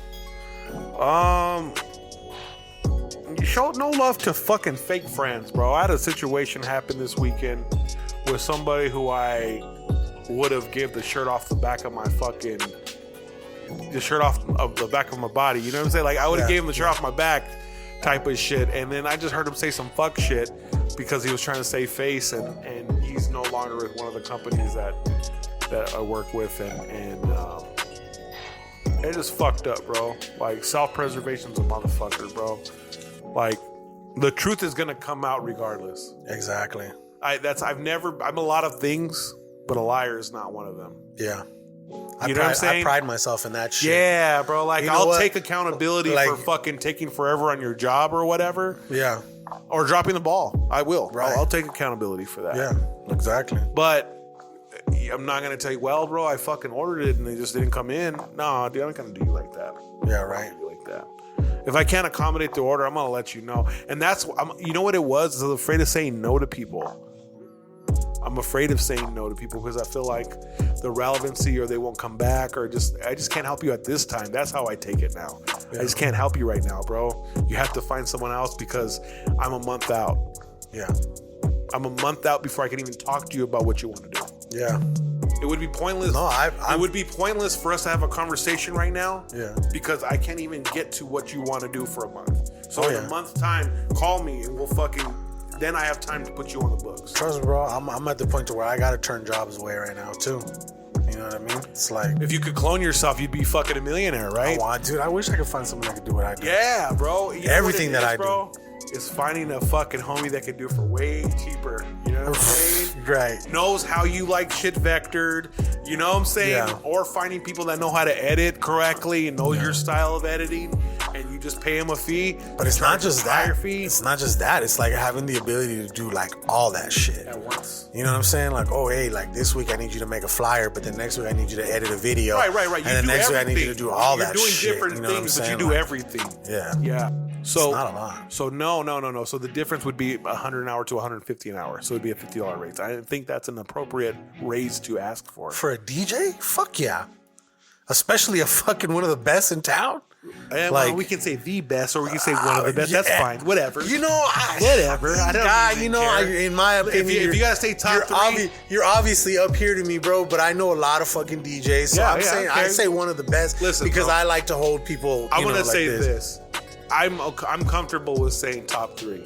You show no love to fucking fake friends, bro. I had a situation happen this weekend with somebody who I would have gave the shirt off the back of my fucking... the shirt off of the back of my body. You know what I'm saying? Like, I would have gave him the shirt off my back type of shit. And then I just heard him say some fuck shit because he was trying to save face. And he's no longer with one of the companies that I work with. And it just fucked up, bro. Like, self-preservation's a motherfucker, bro. Like, the truth is going to come out regardless. Exactly. I'm a lot of things, but a liar is not one of them. Yeah. You know what I'm saying? I pride myself in that shit. Yeah, bro. Like, you know I'll take accountability for fucking taking forever on your job or whatever. Yeah. Or dropping the ball. I will. Right. I'll take accountability for that. Yeah, exactly. But I'm not going to tell you, well, bro, I fucking ordered it and they just didn't come in. No, dude, I'm not going to do you like that. Yeah, right. Do you like that. If I can't accommodate the order, I'm going to let you know. And you know what it was? I was afraid of saying no to people. I'm afraid of saying no to people because I feel like the relevancy or they won't come back or I just can't help you at this time. That's how I take it now. Yeah. I just can't help you right now, bro. You have to find someone else because I'm a month out. Yeah. I'm a month out before I can even talk to you about what you want to do. Yeah. It would be pointless. No, it would be pointless for us to have a conversation right now. Yeah. Because I can't even get to what you want to do for a month. So in a month's time, call me and we'll fucking... Then I have time to put you on the books. Trust me, bro. I'm at the point to where I gotta turn jobs away right now too. You know what I mean? It's like if you could clone yourself, you'd be fucking a millionaire, right? Dude, I wish I could find someone that could do what I do. Yeah, bro. Everything that I do is finding a fucking homie that could do it for way cheaper. You know what I'm saying? Right. Knows how you like shit vectored. You know what I'm saying? Yeah. Or finding people that know how to edit correctly and know your style of editing. And you just pay them a fee. But it's not just that. Fee. It's not just that. It's like having the ability to do like all that shit at once. You know what I'm saying? Like, oh, hey, like this week I need you to make a flyer, but the next week I need you to edit a video. Right. And the next week I need you to do all that shit. You're doing different things, but you do everything. Yeah. Yeah. So it's not a lot. So no. So the difference would be $100 an hour to $150 an hour. So it'd be a $50 raise. I think that's an appropriate raise to ask for. For a DJ? Fuck yeah. Especially a fucking one of the best in town. And like, we can say the best, or we can say one of the best. Yeah. That's fine. Whatever. You know, whatever. I don't. In my opinion, if you gotta say top three, you're obviously up here to me, bro. But I know a lot of fucking DJs, so I say one of the best. Listen, because bro, I like to hold people. I'm gonna say this. I'm comfortable with saying top three.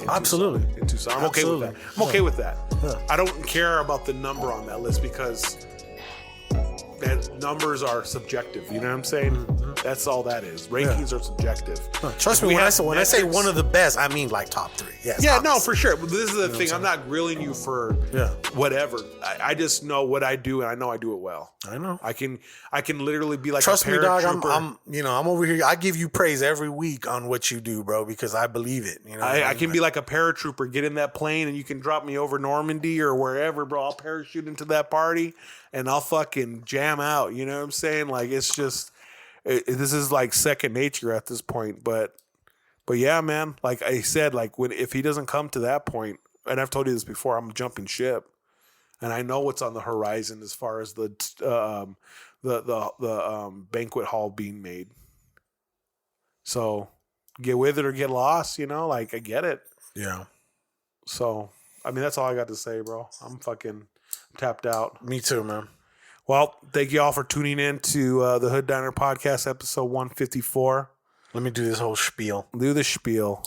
Absolutely. In Tucson. I'm okay with that. I'm okay with that. Yeah. I don't care about the number on that list because that numbers are subjective. You know what I'm saying? Mm-hmm. That's all that is. Rankings are subjective. Trust me, when I say one of the best, I mean like top 3. Yes, yeah, obviously. no, for sure. But this is the thing. I'm not grilling you for whatever. I just know what I do, and I know I do it well. I know. I can literally be like Trust a me, dog. paratrooper. I'm over here. I give you praise every week on what you do, bro, because I believe it. You know, I can be like a paratrooper, get in that plane, and you can drop me over Normandy or wherever, bro. I'll parachute into that party, and I'll fucking jam out. You know what I'm saying? Like, it's just, this is like second nature at this point. But yeah, man, like I said, like if he doesn't come to that point, and I've told you this before, I'm jumping ship, and I know what's on the horizon as far as the banquet hall being made. So get with it or get lost, you know, like I get it. Yeah. So, I mean, that's all I got to say, bro. I'm fucking tapped out. Me too, man. Well, thank you all for tuning in to the Hood Diner Podcast, episode 154. Let me do this whole spiel. Do the spiel.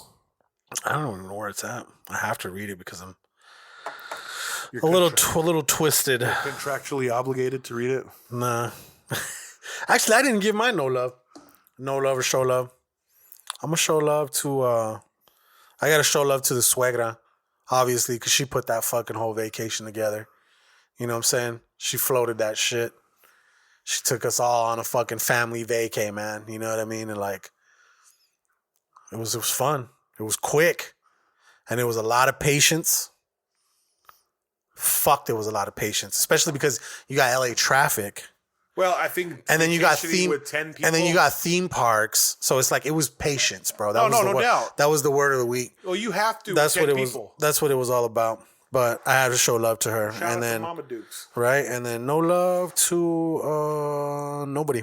I don't even know where it's at. I have to read it because I'm You're a little twisted. contractually obligated to read it. Nah. Actually, I didn't give mine no love. No love or show love. I'm going to show love to, I got to show love to the suegra, obviously, because she put that fucking whole vacation together. You know what I'm saying? She floated that shit. She took us all on a fucking family vacay, man. You know what I mean? And like, it was fun. It was quick. And it was a lot of patience. Fuck, there was a lot of patience, especially because you got LA traffic. Well, I think, and then you got theme with 10 people, and then you got theme parks. So it's like it was patience, bro. No doubt. That was the word of the week. Well, you have to. That's what it people. was. That's what it was all about. But I had to show love to her, Shout and out then to Mama Dukes. right, and then no love to nobody.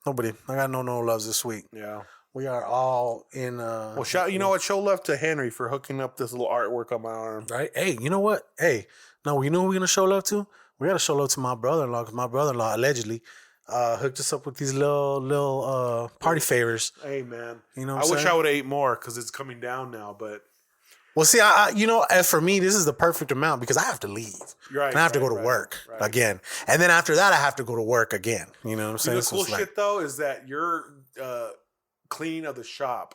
Nobody. I got no loves this week. Yeah. We are all in. Well, you know what? Show love to Henry for hooking up this little artwork on my arm. Right. Hey, you know what? Hey, no, you know who we're gonna show love to? We gotta show love to my brother-in-law because my brother-in-law allegedly hooked us up with these little party favors. Hey, man. You know, I wish I would have ate more because it's coming down now. But well, see, I you know, as for me, this is the perfect amount because I have to leave. Right. And I have to go to work again, and then after that, I have to go to work again. You know what I'm saying? The cool shit though is that your cleaning of the shop.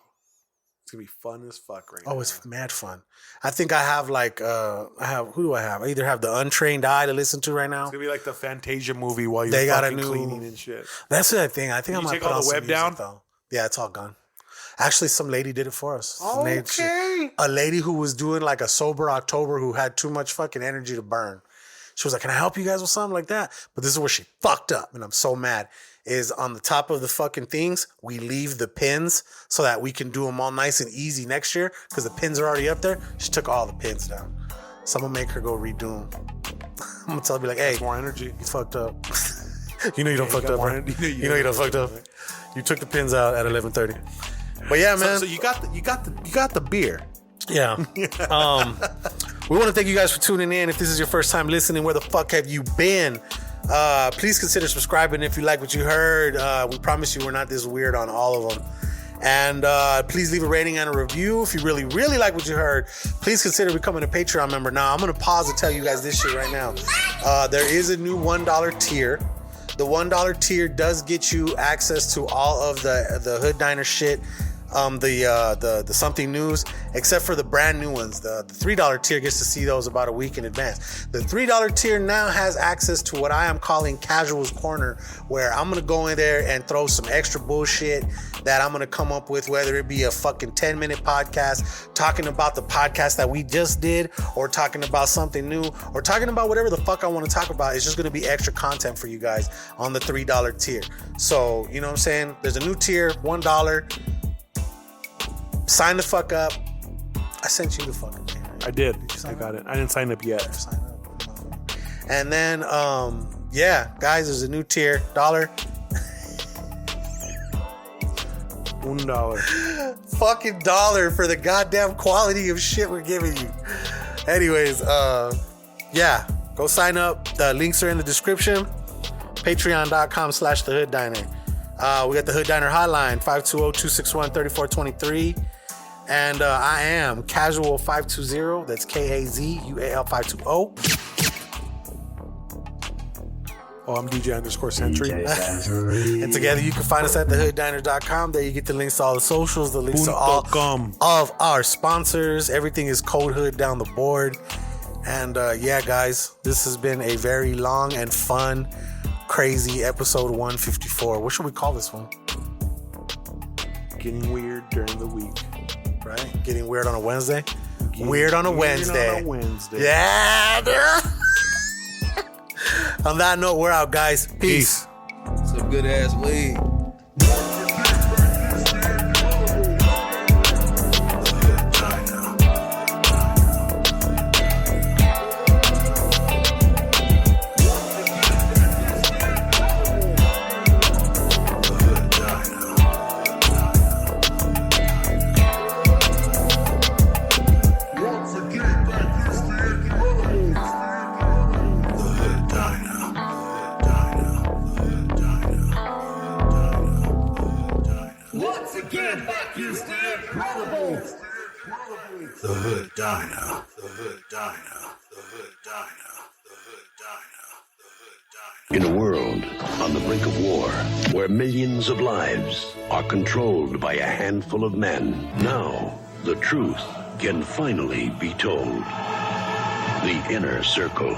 It's gonna be fun as fuck right now. Oh, it's mad fun. I think I have like who do I have? I either have the Untrained Eye to listen to right now. It's gonna be like the Fantasia movie while you're fucking cleaning and shit. That's the thing. I think I might take put all on the some web music, down? though. Yeah, it's all gone. Actually, some lady did it for us. Okay. A lady who was doing like a sober October who had too much fucking energy to burn. She was like, "Can I help you guys with something like that?" But this is where she fucked up, and I'm so mad. Is on the top of the fucking things, we leave the pins so that we can do them all nice and easy next year because the pins are already up there. She took all the pins down. So I'm gonna make her go redo them. I'm gonna tell her, be like, "Hey, that's more energy. You fucked up. You know you don't fucked up, right? You know you don't fucked up. You took the pins out at 11:30. But yeah, man. So you got the beer. Yeah. We want to thank you guys for tuning in. If this is your first time listening, where the fuck have you been? Please consider subscribing if you like what you heard. We promise you we're not this weird on all of them. And please leave a rating and a review if you really, really like what you heard. Please consider becoming a Patreon member. Now, I'm going to pause and tell you guys this shit right now. There is a new $1 tier. The $1 tier does get you access to all of the Hood Diner shit. The Something news, except for the brand new ones. The $3 tier gets to see those about a week in advance. The $3 tier now has access to what I am calling Casuals Corner, where I'm gonna go in there and throw some extra bullshit that I'm gonna come up with, whether it be a fucking 10-minute podcast talking about the podcast that we just did, or talking about something new, or talking about whatever the fuck I want to talk about. It's just gonna be extra content for you guys on the $3 tier. So, you know what I'm saying? There's a new tier, $1. Sign the fuck up. I sent you the fucking thing. Right? I did. I got it. I didn't sign up yet. Sign up. And then, yeah, guys, there's a new tier. $1. $1. Fucking $1 for the goddamn quality of shit we're giving you. Anyways, yeah, go sign up. The links are in the description. Patreon.com/The Hood Diner. We got the Hood Diner hotline, 520-261-3423. And I am Casual520. That's KAZUAL520. Oh, I'm DJ_Sentry. And together you can find us at thehooddiner.com. There you get the links to all the socials, the links to all of our sponsors. Everything is Code Hood down the board. And yeah, guys, this has been a very long and fun, crazy episode 154. What should we call this one? Getting weird during the week. Right? Getting weird on a Wednesday? Weird on a Wednesday. Yeah, dude. On that note, we're out, guys. Peace. Some good ass weed. The Hood Diner. The Hood Diner. The Hood Diner. The Hood Diner. In a world on the brink of war, where millions of lives are controlled by a handful of men, now the truth can finally be told. The Inner Circle.